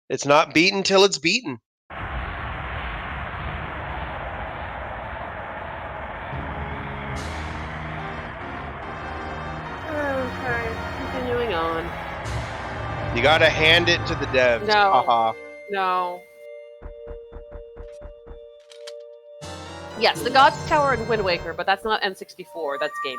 It's not beaten till it's beaten. Okay, continuing on. You gotta hand it to the devs. No. Haha. No. Yes, the God Tower and Wind Waker, but that's not N64, that's GameCube.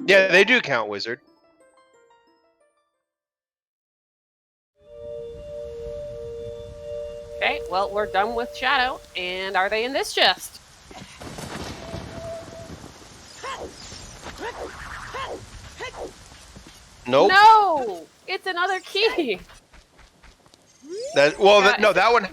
Yeah, they do count, Wizard. Okay, well, we're done with Shadow, and are they in this chest? Nope. No! It's another key! That one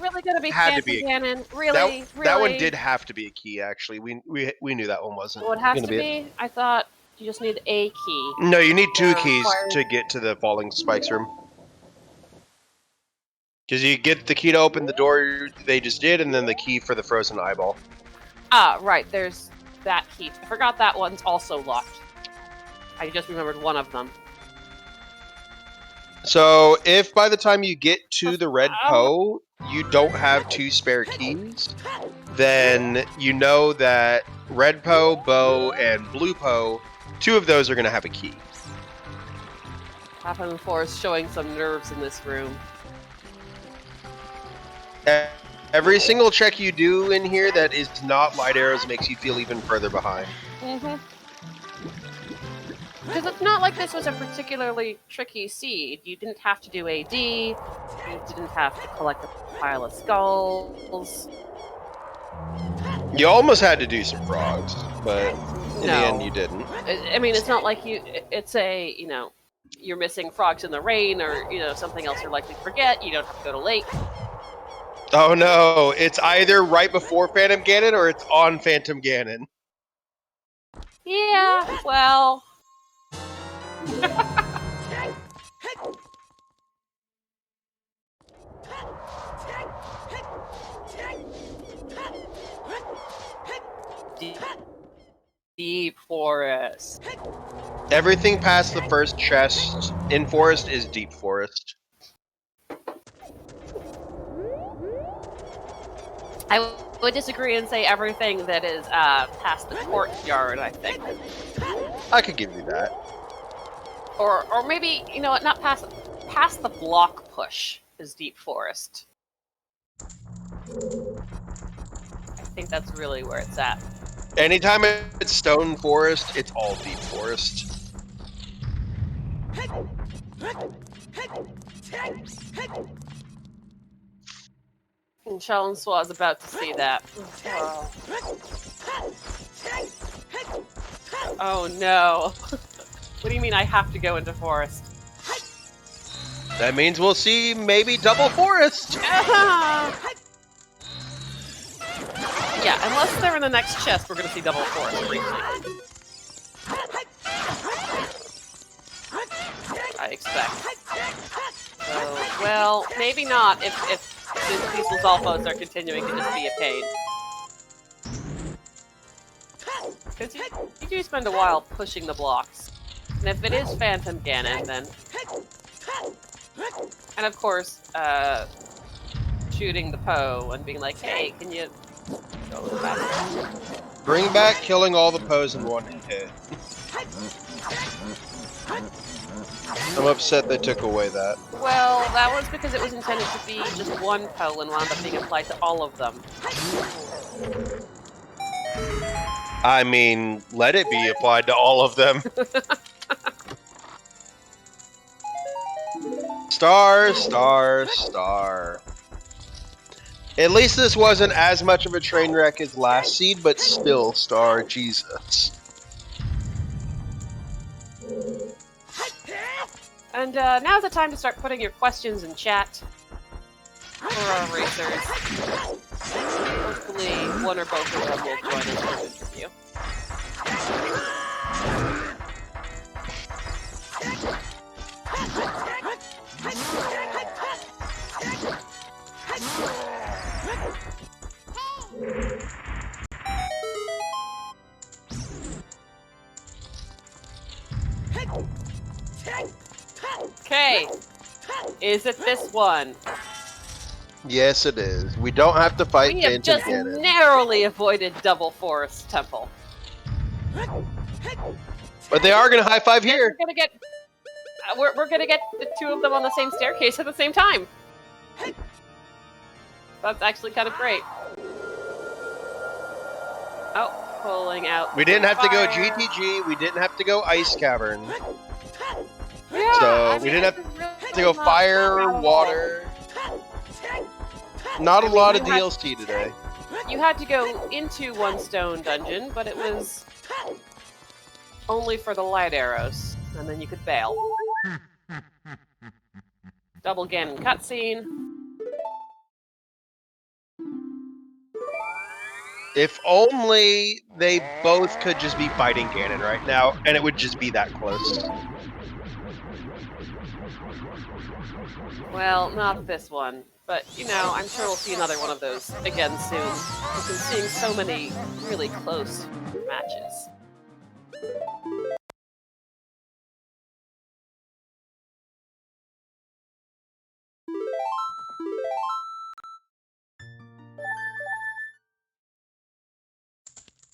really gonna be had to be Ganon? Really? that one did have to be a key. Actually, we knew that one wasn't. Well, it has gonna to be? I thought you just need a key. No, you need 2 keys required. to get to the Falling Spikes room. Because you get the key to open the door they just did, and then the key for the frozen eyeball. Ah, right, there's that key. I forgot that one's also locked. I just remembered one of them. So, if by the time you get to the red Poe, you don't have 2 spare keys, then you know that red Poe, bow, and blue Poe, 2 of those are going to have a key. Hapenfors showing some nerves in this room. Every single check you do in here that is not light arrows makes you feel even further behind. Mm-hmm. Because it's not like this was a particularly tricky seed. You didn't have to do AD, you didn't have to collect a pile of skulls. You almost had to do some frogs, but in the end you didn't. I mean, it's not like it's a, you're missing frogs in the rain or, something else you're likely to forget. You don't have to go to lake. Oh no, it's either right before Phantom Ganon or it's on Phantom Ganon. Yeah, well... Deep forest. Everything past the first chest in forest is deep forest. I would disagree and say everything that is past the courtyard, I think. I could give you that. Or maybe, not past the block push is deep forest. I think that's really where it's at. Anytime it's stone forest, it's all deep forest. And Challensois is about to see that. Oh no. What do you mean I have to go into forest? That means we'll see maybe double forest! Yeah, unless they're in the next chest, we're gonna see double forest briefly. I expect. So, well, maybe not if these Lizalfos are continuing to just be a pain. Because you do spend a while pushing the blocks. And if it is Phantom Ganon, then... And of course, shooting the Poe and being like, hey, can you go faster? Bring back killing all the Poes in one hit. I'm upset they took away that. Well, that was because it was intended to be just one Poe and wound up being applied to all of them. I mean, let it be applied to all of them. Star, star, star. At least this wasn't as much of a train wreck as last seed, but still, Star Jesus. And now's the time to start putting your questions in chat for our racers. Hopefully, one or both of them will join us for an interview. Okay, is it this one? Yes, it is. We don't have to fight We have Phantom just Ganon. narrowly avoided Double Forest Temple. But they are going to high five We're here. gonna get. We're gonna get the two of them on the same staircase at the same time. That's actually kind of great. Oh, pulling out. We didn't have to go fire. GTG. We didn't have to go Ice Cavern. Yeah, So I we mean, didn't this is have to really go not fire, bad at all. water. Not a I mean, lot of you had- DLC today. You had to go into one stone dungeon, but it was only for the light arrows, and then you could bail. Double Ganon cutscene. If only they both could just be fighting Ganon right now, and it would just be that close. Well, not this one, but you know, I'm sure we'll see another one of those again soon. We've been seeing so many really close matches.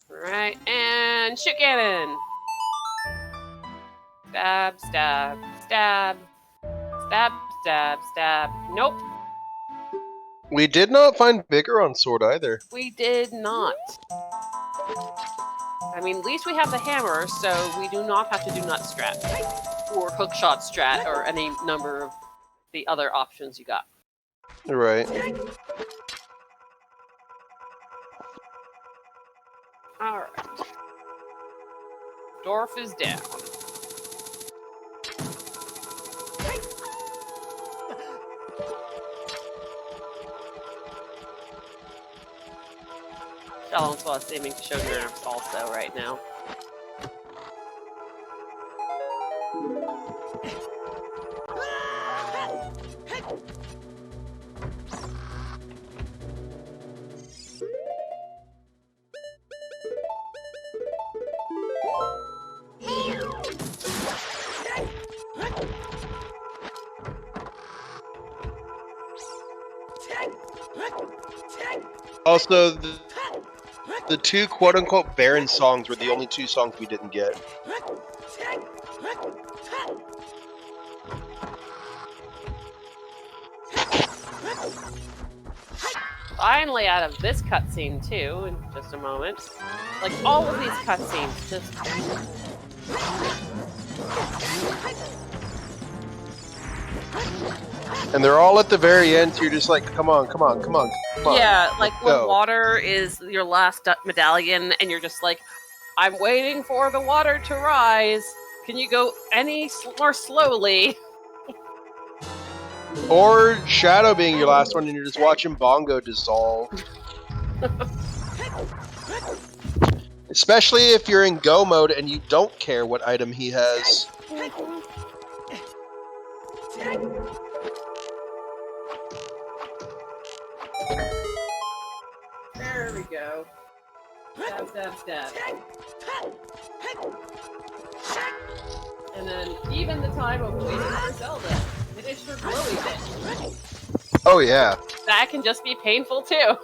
Right, and shoot Ganon! Stab, stab, stab. Stab, stab, stab. Nope, We did not find Vigor on Sword either. we did not. I mean, at least we have the hammer, so we do not have to do nut strat. Or hookshot strat, or any number of the other options you got. Right. Alright. Dwarf is down. Challensois seeming to show nerves also right now. Also, the two quote-unquote Baron songs were the only two songs we didn't get. Finally out of this cutscene too, in just a moment. Like, all of these cutscenes just... And they're all at the very end, so you're just like, come on, come on, come on, come on. Yeah, like let's when go. water is your last medallion, and you're just like, I'm waiting for the water to rise. Can you go any more slowly? Or Shadow being your last one, and you're just watching Bongo dissolve. Especially if you're in go mode and you don't care what item he has. There we go. Stab, stab, stab. And then even the time of waiting for Zelda. Finish her glowy bit. Oh yeah. That can just be painful too.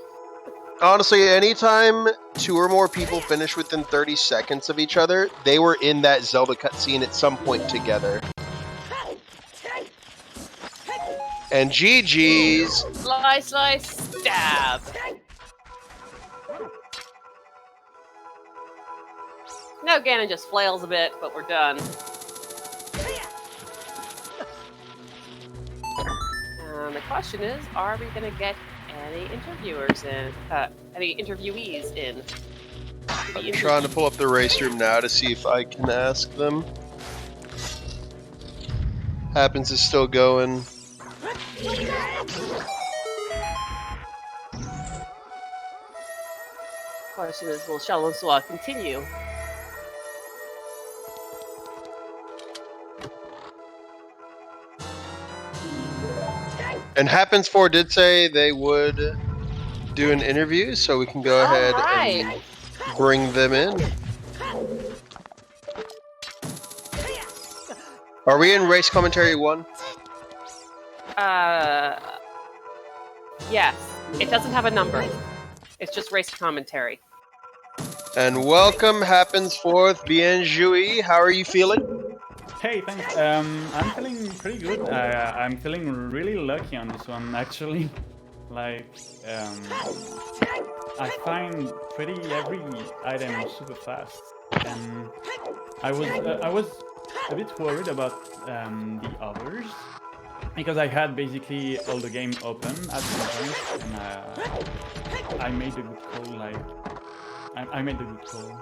Honestly, anytime two or more people finish within 30 seconds of each other, they were in that Zelda cutscene at some point together. And GG's. Slice, slice, stab. No, Ganon just flails a bit, but we're done. And the question is, are we gonna get Any interviewers in? Any interviewees in? I'm trying to pull up the race room now to see if I can ask them. Happens is still going. Question is, will Challensois continue? And Hapenfors did say they would do an interview, so we can go ahead and bring them in. Are we in race commentary 1? Yes. It doesn't have a number. It's just race commentary. And welcome, Hapenfors, bien joué. How are you feeling? Hey, thanks. I'm feeling pretty good. I'm feeling really lucky on this one, actually. Like, I find pretty every item super fast, and I was a bit worried about the others because I had basically all the game open at some point, and I made a good call. Like, I made a good call.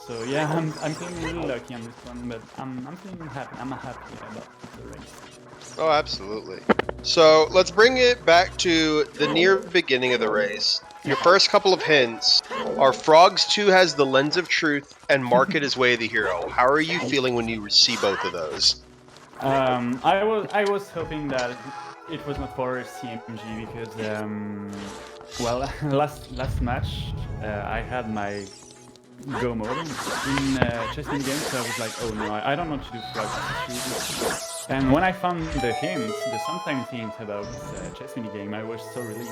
So yeah, I'm feeling really lucky on this one, but I'm feeling happy. I'm happy about the race. Oh, absolutely. So let's bring it back to the near beginning of the race. Your first couple of hints are Frogs 2 has the Lens of Truth and Market is Way the Hero. How are you feeling when you see both of those? I was hoping that it was not for CMG because well, last match I had my go mode in chess mini games, so I was like, oh no, I don't want to do Frogs 2. And when I found the hints, the sometimes hint about chess mini game, I was so relieved.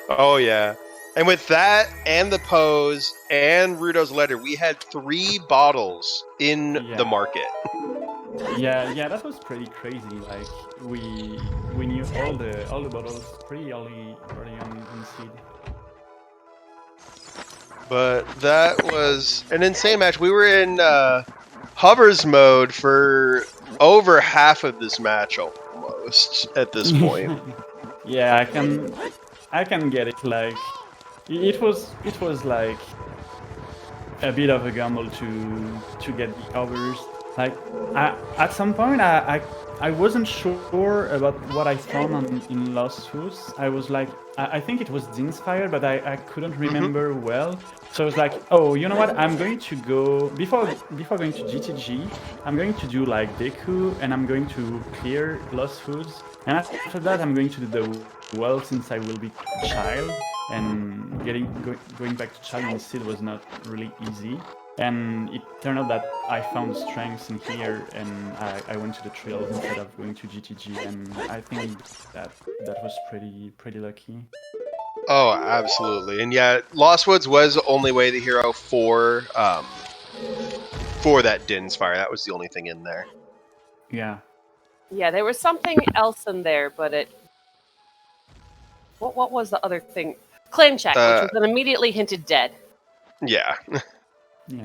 Oh yeah. And with that, and the pose, and Rudo's letter, we had 3 bottles in the market. Yeah, that was pretty crazy. Like we knew all the bottles pretty early on seed. But that was an insane match. We were in hovers mode for over half of this match almost at this point. Yeah, I can get it. Like it was like a bit of a gamble to get the hovers. Like at some point I wasn't sure about what I found in Lost Foods. I was like, I think it was Din's Fire, but I couldn't remember well. So I was like, oh, you know what? I'm going to go before going to GTG. I'm going to do like Deku, and I'm going to clear Lost Foods, and after that I'm going to do the well, since I will be child, and going back to child instead was not really easy. And it turned out that I found strengths in here, and I went to the trails instead of going to GTG, and I think that was pretty lucky. Oh, absolutely. And yeah, Lost Woods was the only way the hero for that Din's Fire. That was the only thing in there. Yeah. Yeah, there was something else in there, but it... What was the other thing? Claim check, which was an immediately hinted dead. Yeah. Yeah.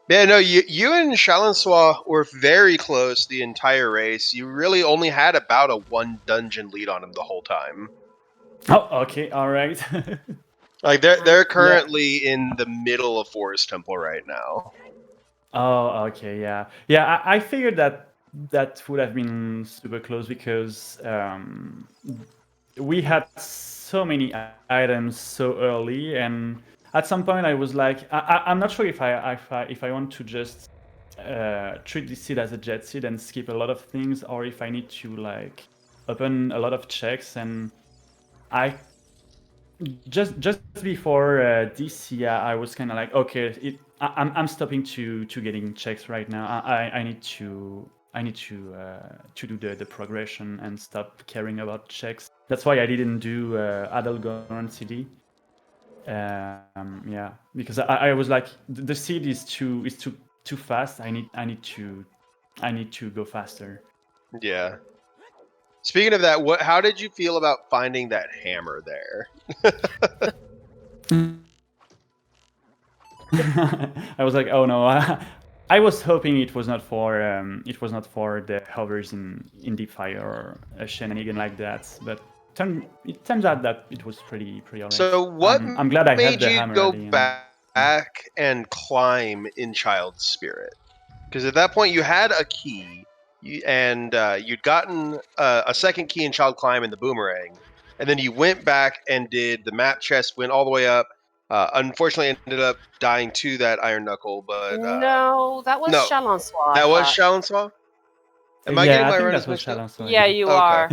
Yeah, no, you and Challensois were very close the entire race. You really only had about a 1 dungeon lead on him the whole time. Oh, okay, all right. Like they're currently in the middle of Forest Temple right now. Oh, okay, yeah. I figured that would have been super close because we had so many items so early, and at some point I was like, I'm not sure if I want to just treat this seed as a jet seed and skip a lot of things, or if I need to like open a lot of checks. And I just before this, yeah, I was kind of like, okay, I'm stopping to getting checks right now. I need to do the progression and stop caring about checks. That's why I didn't do Adelgorn CD. Yeah, because I was like, the seed is too fast. I need to go faster. Yeah. Speaking of that, how did you feel about finding that hammer there? I was like, oh no. I was hoping it was not for the hovers in Deep Fire or a shenanigan like that, but it turns out that it was pretty alright. So what I'm glad I had made the you hammer go at the end. back and climb in Child Spirit? Because at that point you had a key, and you'd gotten a second key in Child Climb and the boomerang, and then you went back and did the map chest, went all the way up. Unfortunately, ended up dying to that Iron Knuckle, but No, that was no, Challensois. that was Challensois. Am I Yeah, getting I my think runners that was mixed up? Challensois. Yeah, you Okay. are.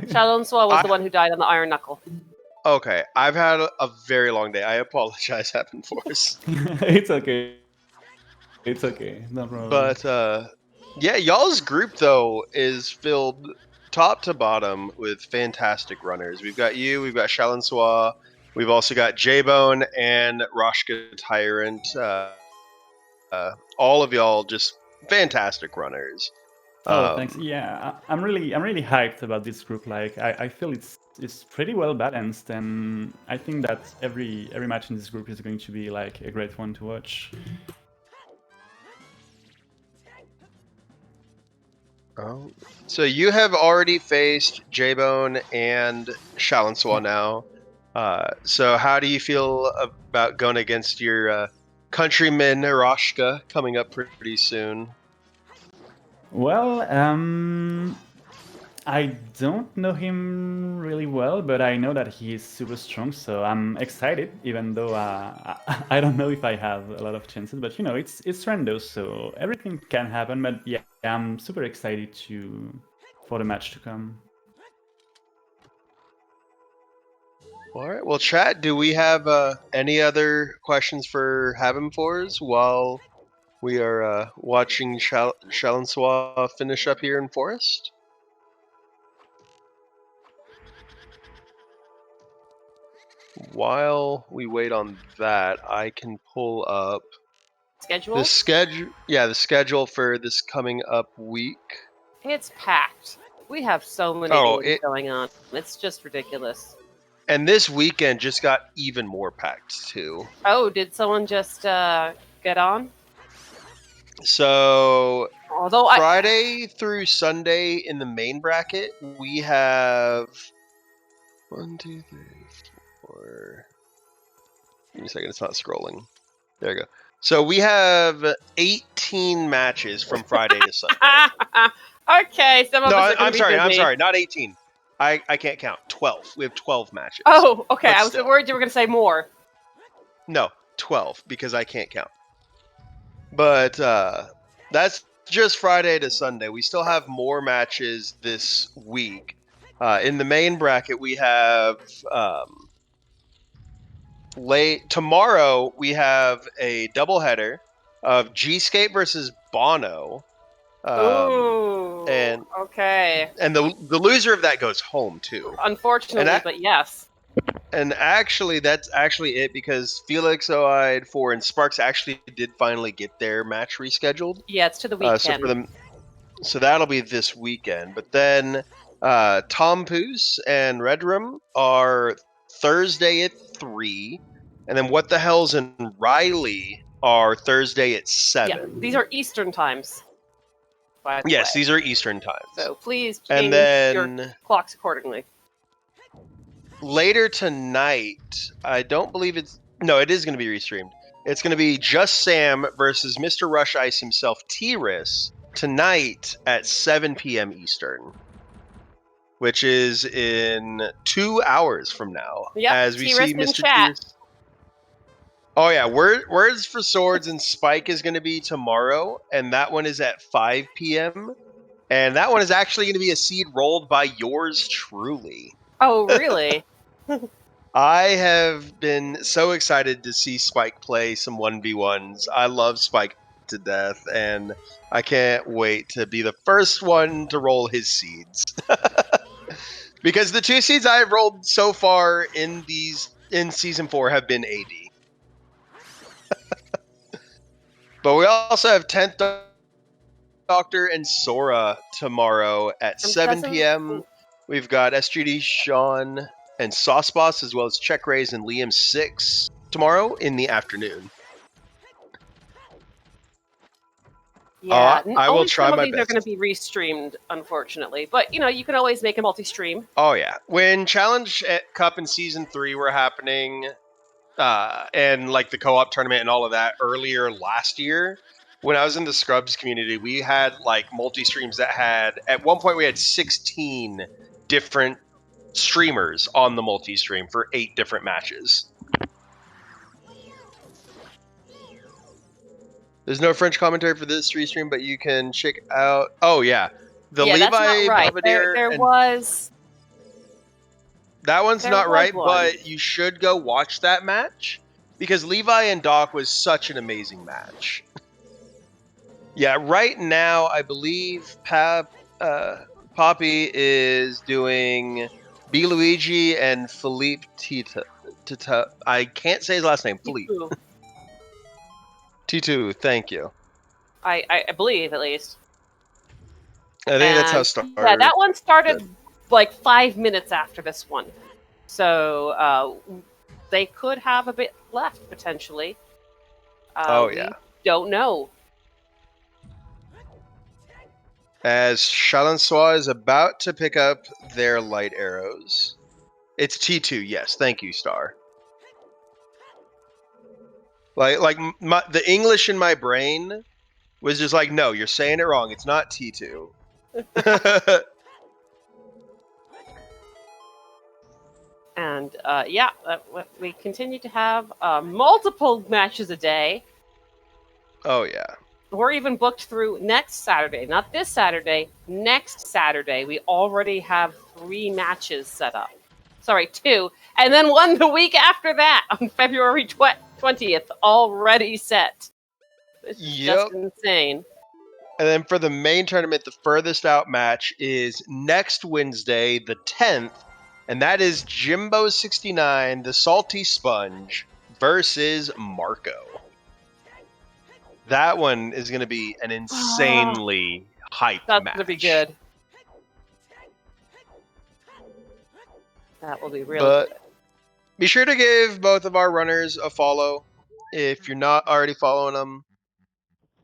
Challensois was the one who died on the Iron Knuckle. Okay, I've had a very long day. I apologize, Hapenfors. It's okay. It's okay. No problem. But yeah, y'all's group though is filled top to bottom with fantastic runners. We've got you, we've got Challensois, we've also got J-Bone and Roshka Tyrant. All of y'all just fantastic runners. Thanks. Yeah, I'm really hyped about this group. Like, I feel it's pretty well balanced, and I think that every match in this group is going to be like a great one to watch. Oh. So you have already faced J-Bone and Challensois now. So how do you feel about going against your countryman Roshka coming up pretty soon? Well, I don't know him really well, but I know that he is super strong, so I'm excited, even though I don't know if I have a lot of chances. But you know, it's rando, so everything can happen. But yeah, I'm super excited for the match to come. All right. Well, chat, do we have any other questions for Hapenfors while we are watching Challensois finish up here in Forest? While we wait on that, I can pull up Schedule? the schedule. Yeah, the schedule for this coming up week. It's packed. We have so many games going on. It's just ridiculous. And this weekend just got even more packed too. Oh, did someone just get on? So Although Friday through Sunday in the main bracket, we have 1, 2, 3, 4. Give me a second, it's not scrolling. There we go. So we have 18 matches from Friday to Sunday. Okay, some of us are going to be busy. I'm sorry, not 18. I can't count. 12. We have 12 matches. Oh, okay. But I was still. worried you were going to say more. No, 12 because I can't count. But that's just Friday to Sunday. We still have more matches this week. In the main bracket, we have tomorrow. We have a doubleheader of G-Skate versus Bono. Ooh, and okay. And the loser of that goes home too. Unfortunately, but yes. And actually, that's actually it because Felix, Oide, 4, and Sparks actually did finally get their match rescheduled. Yeah, it's to the weekend. So that'll be this weekend. But then Tom Poos and Redrum are Thursday at 3. And then What the Hell's and Riley are Thursday at 7. Yeah, these are Eastern times. Yes, these are Eastern times. So please change your clocks accordingly. Later tonight, I don't believe it's... No, it is going to be restreamed. It's going to be Just Sam versus Mr. Rush Ice himself, T-Riss, tonight at 7 p.m. Eastern. Which is in 2 hours from now. Yep, as we T-Riss see Mr. in chat. T-Riss. Oh yeah, Words for Swords and Spike is going to be tomorrow, and that one is at 5 p.m. And that one is actually going to be a seed rolled by yours truly. Oh, really? I have been so excited to see Spike play some 1v1s. I love Spike to death, and I can't wait to be the first one to roll his seeds. Because the 2 seeds I have rolled so far in Season 4 have been AD. But we also have 10th Doctor and Sora tomorrow at 7 p.m. We've got SGD, Sean, and Sauce Boss, as well as Check Raise and Liam 6 tomorrow in the afternoon. Yeah, I will only try some of my these are best. going to be restreamed, unfortunately. But you can always make a multi-stream. Oh yeah, when Challenge Cup and Season 3 were happening, and like the co-op tournament and all of that earlier last year, when I was in the Scrubs community, we had like multi-streams that had, at one point we had 16 different streamers on the multi-stream for 8 different matches. There's no French commentary for this restream, but you can check out. Oh yeah, the Yeah, that's not Levi right. Bombardier There and was that one's there not was right, one. but you should go watch that match because Levi and Doc was such an amazing match. Yeah, right now I believe Poppy is doing B. Luigi and Philippe Tita. I can't say his last name. Philippe. Titu, thank you. I believe, at least. I think that's how it Yeah, started. that one started like 5 minutes after this one. So they could have a bit left, potentially. Oh, yeah. Don't know. As Challensois is about to pick up their light arrows. It's T2, yes. Thank you, Star. The English in my brain was just like, no, you're saying it wrong. It's not T2. And we continue to have multiple matches a day. Oh, yeah. We're even booked through next Saturday. Not this Saturday, next Saturday. We already have 3 matches set up. Sorry, 2. And then one the week after that on February 20th, already set. This is just insane. And then for the main tournament, the furthest out match is next Wednesday, the 10th. And that is Jimbo69, the Salty Sponge, versus Marco. That one is going to be an insanely hyped match. That's going to be good. That will be really good. Be sure to give both of our runners a follow. If you're not already following them,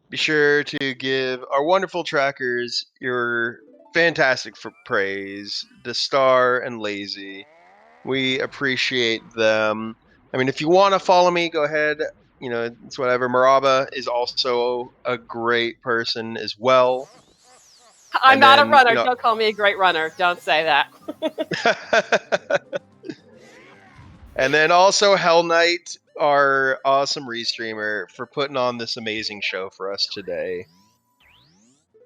be sure to give our wonderful trackers your fantastic praise, the Star and Lazy. We appreciate them. I mean, if you want to follow me, go ahead. It's whatever. Miraba is also a great person as well. I'm not a runner. Don't call me a great runner. Don't say that. And then also Hell Knight, our awesome restreamer, for putting on this amazing show for us today.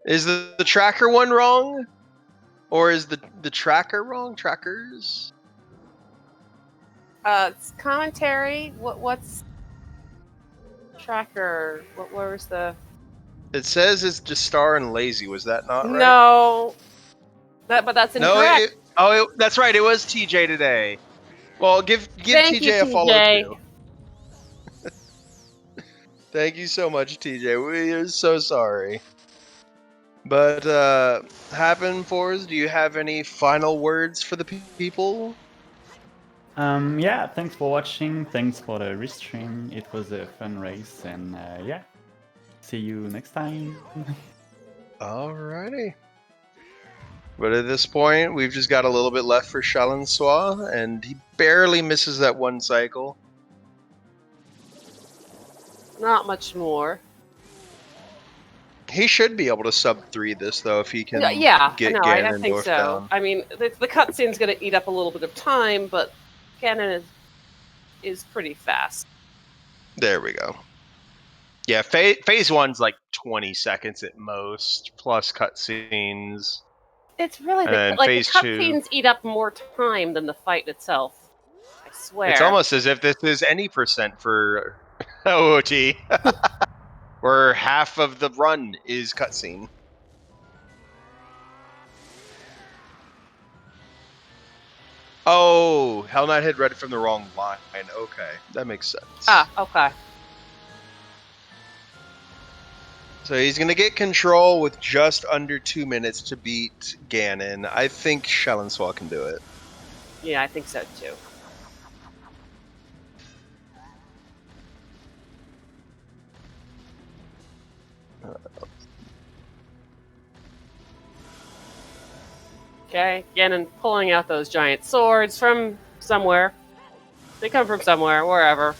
Is the tracker one wrong? Or is the tracker wrong? Trackers? It's commentary. What's tracker? What was the? It says it's just Star and Lazy. Was that not right? No. But that's incorrect. That's right. It was TJ today. Well, give Thank TJ a follow TJ. too. Thank you so much, TJ. We are so sorry. But Hapenfors, do you have any final words for the people? Yeah, thanks for watching. Thanks for the restream. It was a fun race, and yeah, see you next time. Alrighty. But at this point, we've just got a little bit left for Challensois, and he barely misses that one cycle. Not much more. He should be able to sub 3 this, though, if he can get Ganon and Dwarf down. I mean, the cutscene's going to eat up a little bit of time, but Ganon is pretty fast. There we go. Yeah, phase 1's like 20 seconds at most, plus cutscenes. It's really the cutscenes eat up more time than the fight itself. I swear. It's almost as if this is any percent for OOT. Where half of the run is cutscene. Oh, Hell Knight had read it from the wrong line. Okay, that makes sense. Okay. So he's going to get control with just under 2 minutes to beat Ganon. I think Challensois can do it. Yeah, I think so too. Okay, Ganon pulling out those giant swords from somewhere. They come from somewhere, wherever.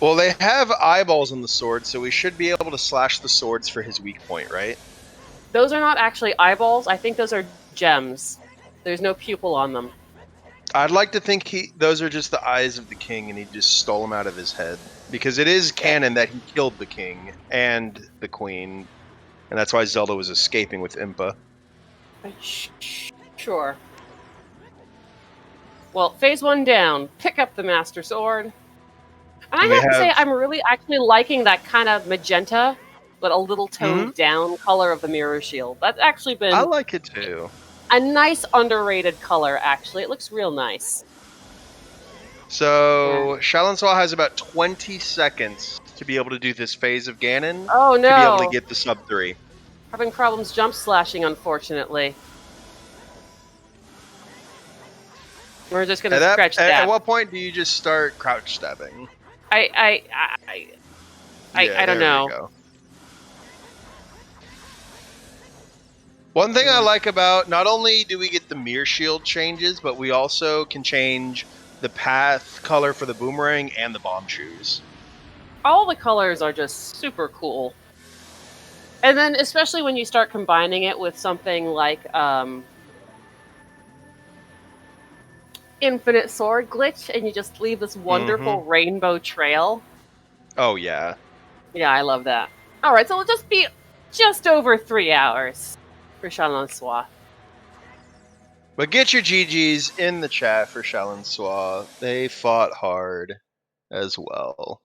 Well, they have eyeballs on the sword, so we should be able to slash the swords for his weak point, right? Those are not actually eyeballs. I think those are gems. There's no pupil on them. I'd like to think those are just the eyes of the king, and he just stole them out of his head. Because it is canon that he killed the king and the queen, and that's why Zelda was escaping with Impa. Sure. Well, phase 1 down. Pick up the Master Sword. And I have to say, I'm really actually liking that kind of magenta, but a little toned down color of the Mirror Shield. That's actually been... I like it too. A nice underrated color, actually. It looks real nice. So, Challensois has about 20 seconds to be able to do this phase of Ganon. Oh no! To be able to get the sub 3. Having problems jump slashing, unfortunately. We're just gonna scratch that. At what point do you just start crouch stabbing? I don't know. One thing I like about, not only do we get the mirror shield changes, but we also can change the path color for the boomerang and the bomb shoes. All the colors are just super cool. And then especially when you start combining it with something like Infinite Sword Glitch, and you just leave this wonderful rainbow trail. Oh, yeah. Yeah, I love that. Alright, so it'll just be just over 3 hours for Challensois. But get your GGs in the chat for Challensois. They fought hard as well.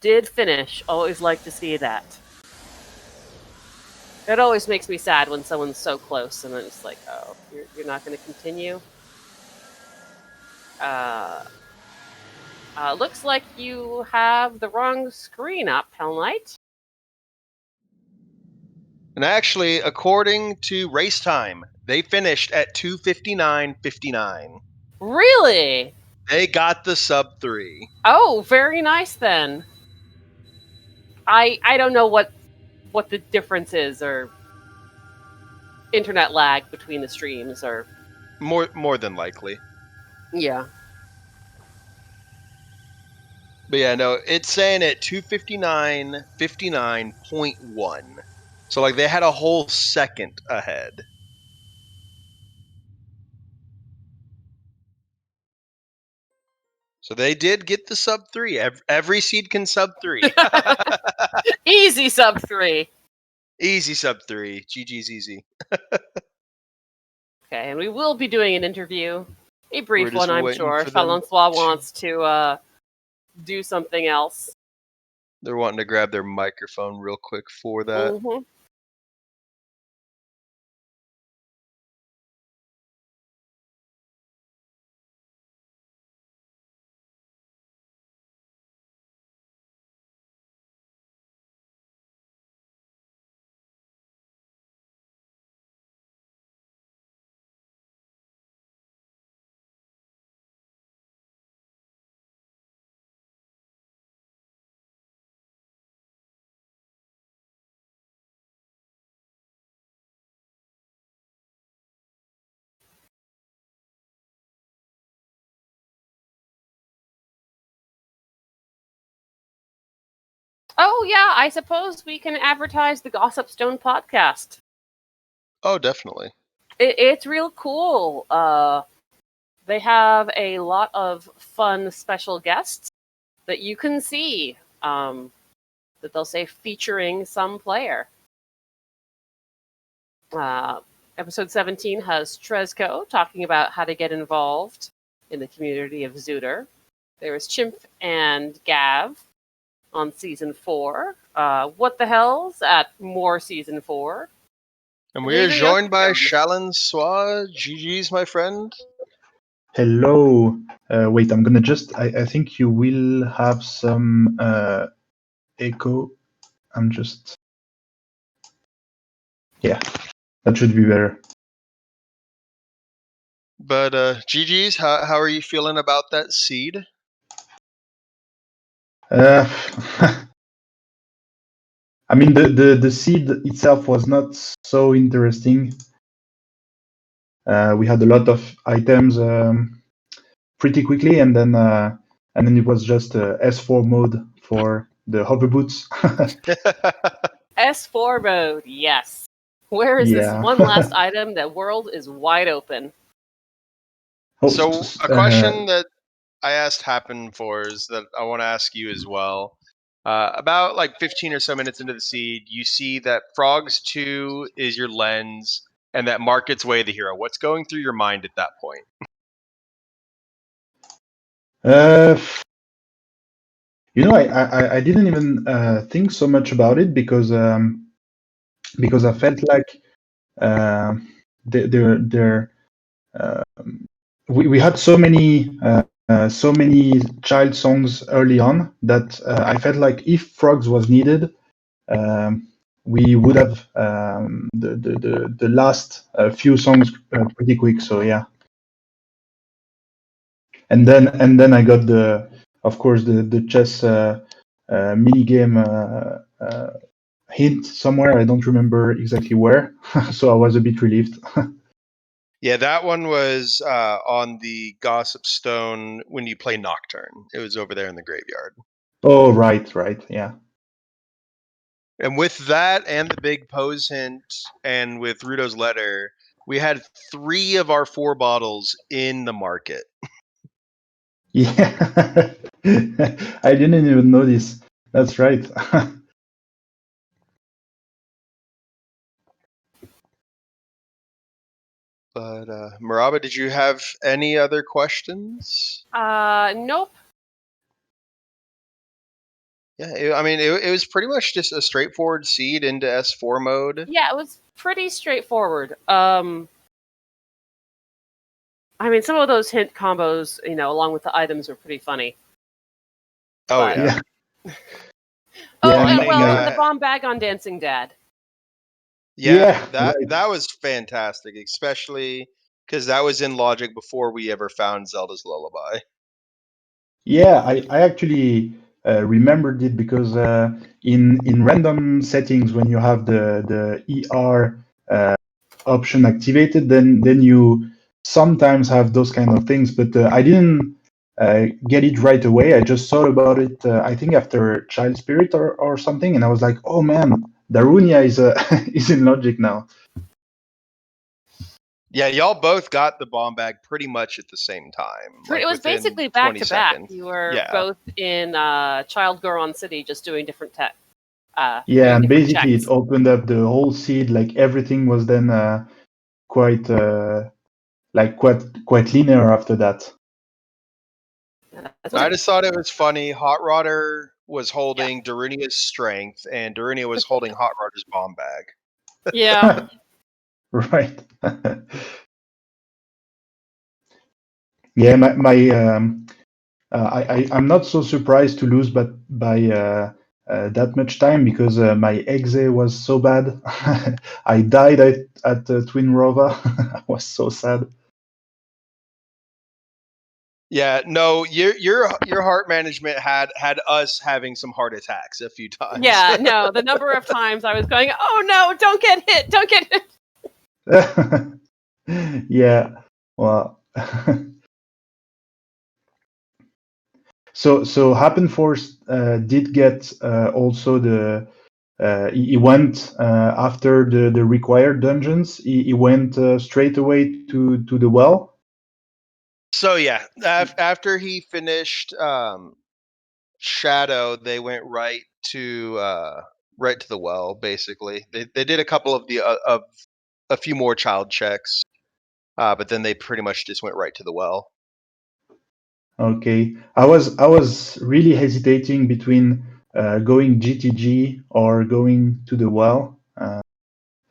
Did finish. Always like to see that. It always makes me sad when someone's so close and then it's like, oh, you're not going to continue? Looks like you have the wrong screen up, Hell Knight. And actually, according to Race Time, they finished at 2:59:59. Really? They got the sub 3. Oh, very nice then. I don't know what the difference is, or internet lag between the streams, or more than likely. Yeah. But yeah, no, it's saying at 2:59:59.1. So like they had a whole second ahead. So they did get the sub 3. Every seed can sub 3. Easy sub 3. Easy sub 3. GG's easy. Okay, and we will be doing an interview. A brief one, I'm sure. Challensois wants to do something else. They're wanting to grab their microphone real quick for that. Mm-hmm. Oh, yeah, I suppose we can advertise the Gossip Stone podcast. Oh, definitely. It's real cool. They have a lot of fun special guests that you can see, that they'll say featuring some player. Episode 17 has Trezko talking about how to get involved in the community of Zooter. There was Chimp and Gav on Season 4. What the Hells at more Season 4. And we are joined by Challensois. GG's, my friend. Hello. Wait, I'm gonna just... I think you will have some echo. I'm just... Yeah, that should be better. But GG's, how are you feeling about that seed? I mean, the seed itself was not so interesting. we had a lot of items pretty quickly, and then it was just S4 mode for the hover boots. S4 mode, yes. Where is this Yeah. one last item? The world is wide open. Oh, So a question that I asked Hapenfors that I want to ask you as well. About like 15 or so minutes into the seed, you see that Frogs 2 is your lens and that Market's Way the hero. What's going through your mind at that point? I didn't even think so much about it because I felt like we had so many child songs early on that I felt like if Frogs was needed, we would have the last few songs pretty quick. So yeah, and then I got of course the chess mini game hint somewhere. I don't remember exactly where, so I was a bit relieved. Yeah, that one was on the Gossip Stone when you play Nocturne. It was over there in the graveyard. Oh, right, yeah. And with that and the big pose hint and with Rudo's letter, we had 3 of our 4 bottles in the market. Yeah. I didn't even notice. That's right. But Miraba, did you have any other questions? Nope. Yeah, it was pretty much just a straightforward seed into S4 mode. Yeah, it was pretty straightforward. I mean, some of those hint combos, along with the items, were pretty funny. Oh, But- yeah. Oh, Yeah, and my- and the bomb bag on Dancing Dad. Yeah, right. that was fantastic, especially because that was in Logic before we ever found Zelda's Lullaby. Yeah, I actually remembered it because in random settings, when you have the ER option activated, then you sometimes have those kind of things. But I didn't get it right away. I just thought about it. I think after Child Spirit or something, and I was like, oh man, Darunia is is in Logic now. Yeah, y'all both got the bomb bag pretty much at the same time. It was within basically back 20 to back. seconds. You were Yeah. both in Child Goron City, just doing different tech. Yeah, doing and different basically checks. it opened up the whole seed. Like everything was then quite quite linear after that. That's I just thought it was funny. Hot Rodder was holding Darunia's strength, and Darunia was holding Hot Rodder's bomb bag. Yeah. Right. Yeah, I'm not so surprised to lose, but by that much time because my exe was so bad. I died at Twin Rover. I was so sad. Yeah, no, your heart management had us having some heart attacks a few times. Yeah, no, the number of times I was going, oh no, don't get hit, don't get hit. Yeah, well. So Hapenfors did get also the he went after the required dungeons. He went straight away to the well. So yeah, after he finished Shadow, they went right to the well. Basically, they did a couple of of a few more child checks, but then they pretty much just went right to the well. Okay, I was really hesitating between going GTG or going to the well.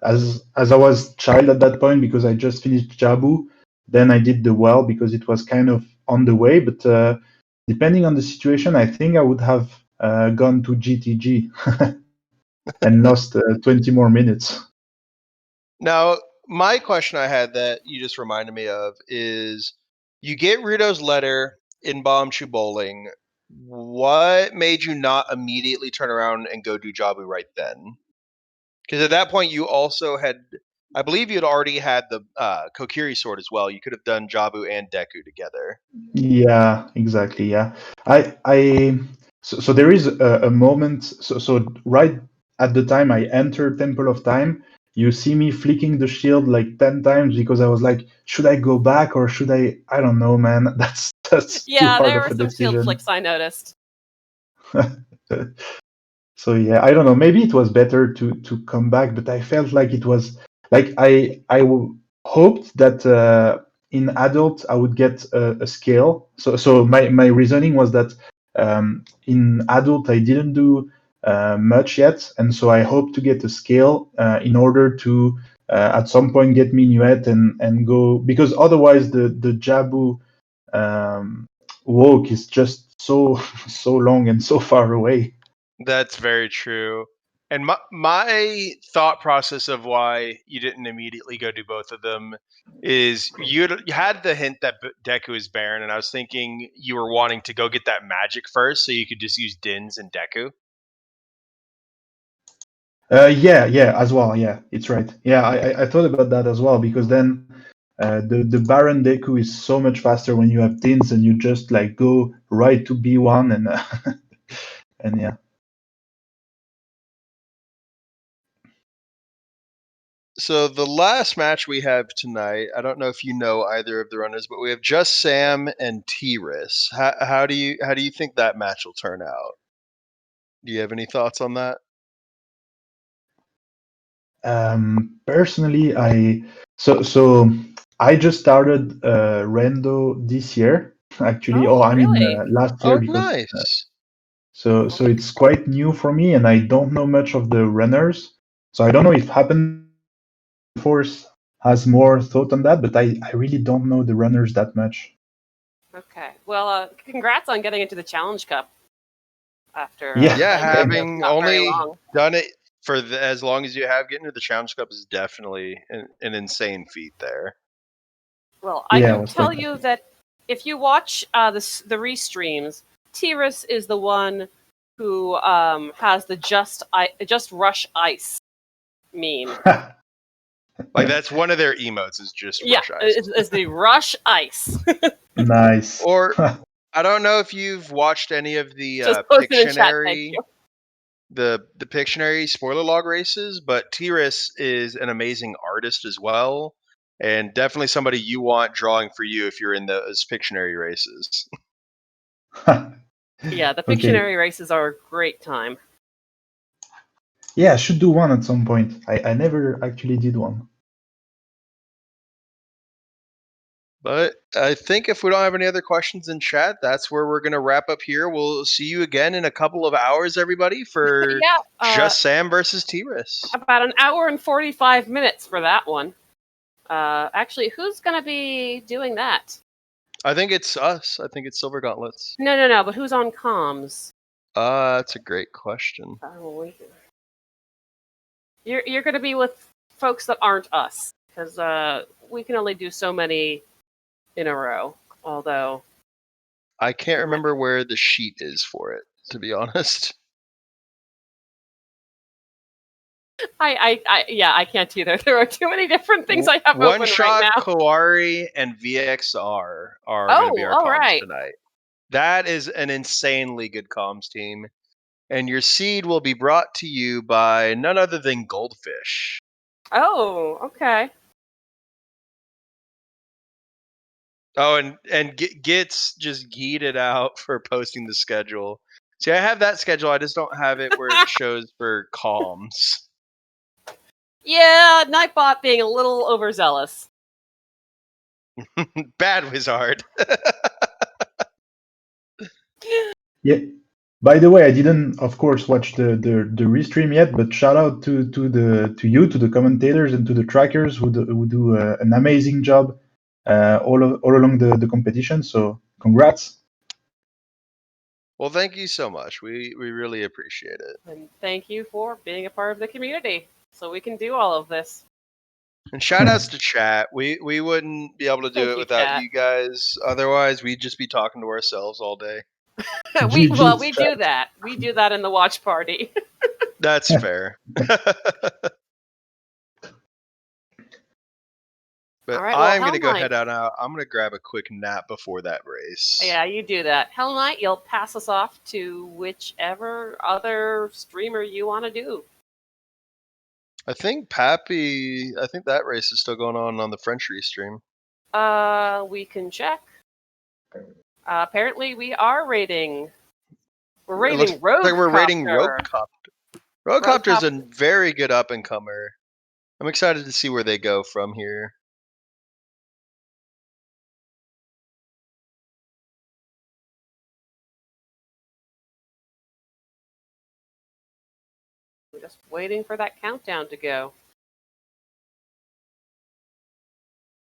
As I was child at that point because I just finished Jabu, then I did the well because it was kind of on the way. But depending on the situation, I think I would have gone to GTG and lost 20 more minutes. Now, my question I had that you just reminded me of is you get Rudo's letter in Bombchu Bowling. What made you not immediately turn around and go do Jabu right then? Because at that point, you also had I believe you'd already had the Kokiri sword as well. You could have done Jabu and Deku together. Yeah, exactly. Yeah, so there is a moment. So right at the time I enter Temple of Time, you see me flicking the shield like 10 times because I was like, should I go back or should I? I don't know, man. That's too Yeah, hard there of were a some shield decision. flicks I noticed. So yeah, I don't know. Maybe it was better to come back, but I felt like it was like hoped that in adult I would get a scale. So my reasoning was that in adult I didn't do much yet, and so I hope to get a scale in order to at some point get Minuet and go, because otherwise the Jabu walk is just so so long and so far away. That's very true. And my thought process of why you didn't immediately go do both of them is you had the hint that Deku is Baron, and I was thinking you were wanting to go get that magic first so you could just use Dins and Deku. Yeah, as well. Yeah, it's right. Yeah, I thought about that as well, because then the Baron Deku is so much faster when you have Dins and you just like go right to B1 and and yeah. So the last match we have tonight, I don't know if you know either of the runners, but we have Just Sam and T-Ris. How do you think that match will turn out? Do you have any thoughts on that? Personally, so I just started Rando this year actually. Oh, I mean really? last year, Oh, because nice. so it's quite new for me and I don't know much of the runners. So I don't know if Hapenfors has more thought on that, but I really don't know the runners that much. Okay. Well, congrats on getting into the Challenge Cup after Yeah, Yeah, playing Rando for having not very only long. done it for as long as you have, getting to the Challenge Cup is definitely an insane feat there. Well, I yeah, it can was tell quite. you that if you watch the restreams, T-Ris is the one who has the just rush ice meme. Like that's one of their emotes is just Yeah, rush ice. is the rush ice. Nice. Or I don't know if you've watched any of the Just post it in chat. Thank Pictionary you. the Pictionary spoiler log races, but T-Ris is an amazing artist as well, and definitely somebody you want drawing for you if you're in those Pictionary races. Yeah, the Okay. Pictionary races are a great time. Yeah, I should do one at some point. I never actually did one. But I think if we don't have any other questions in chat, that's where we're going to wrap up here. We'll see you again in a couple of hours, everybody, for Yeah, Just Sam versus T-Ris. about an hour and 45 minutes for that one. Actually, who's going to be doing that? I think it's us. I think it's Silver Gauntlets. No, but who's on comms? That's a great question. You're going to be with folks that aren't us, because we can only do so many in a row. Although I can't remember where the sheet is for it, to be honest. I can't either. There are too many different things I have One open Shot, right now. Kawari, and VXR are going to be our comms right. tonight. That is an insanely good comms team. And your seed will be brought to you by none other than Goldfish. Oh, okay. Oh, and Git's just geeted out for posting the schedule. See, I have that schedule. I just don't have it where it shows for comms. Yeah, Nightbot being a little overzealous. Bad Wizard. Yeah. By the way, I didn't, of course, watch the restream yet, but shout out to the commentators, and to the trackers who do an amazing job all along the competition. So congrats. Well, thank you so much. We really appreciate it. And thank you for being a part of the community so we can do all of this. And shout outs to chat. We wouldn't be able to do Thank it you, without chat. you guys. Otherwise, we'd just be talking to ourselves all day. we GG's do that. We do that in the watch party. That's fair. But All right, well, I'm going to go Hell head out now. I'm going to grab a quick nap before that race. Yeah, you do that. Hell Knight, you'll pass us off to whichever other streamer you want to do. I think Pappy, I think that race is still going on the French restream. We can check. Apparently, we are rating. We're rating Rogue. Like we're rating Roguecopter. Roguecopter is a Roguecopter. very good up and comer. I'm excited to see where they go from here. We're just waiting for that countdown to go.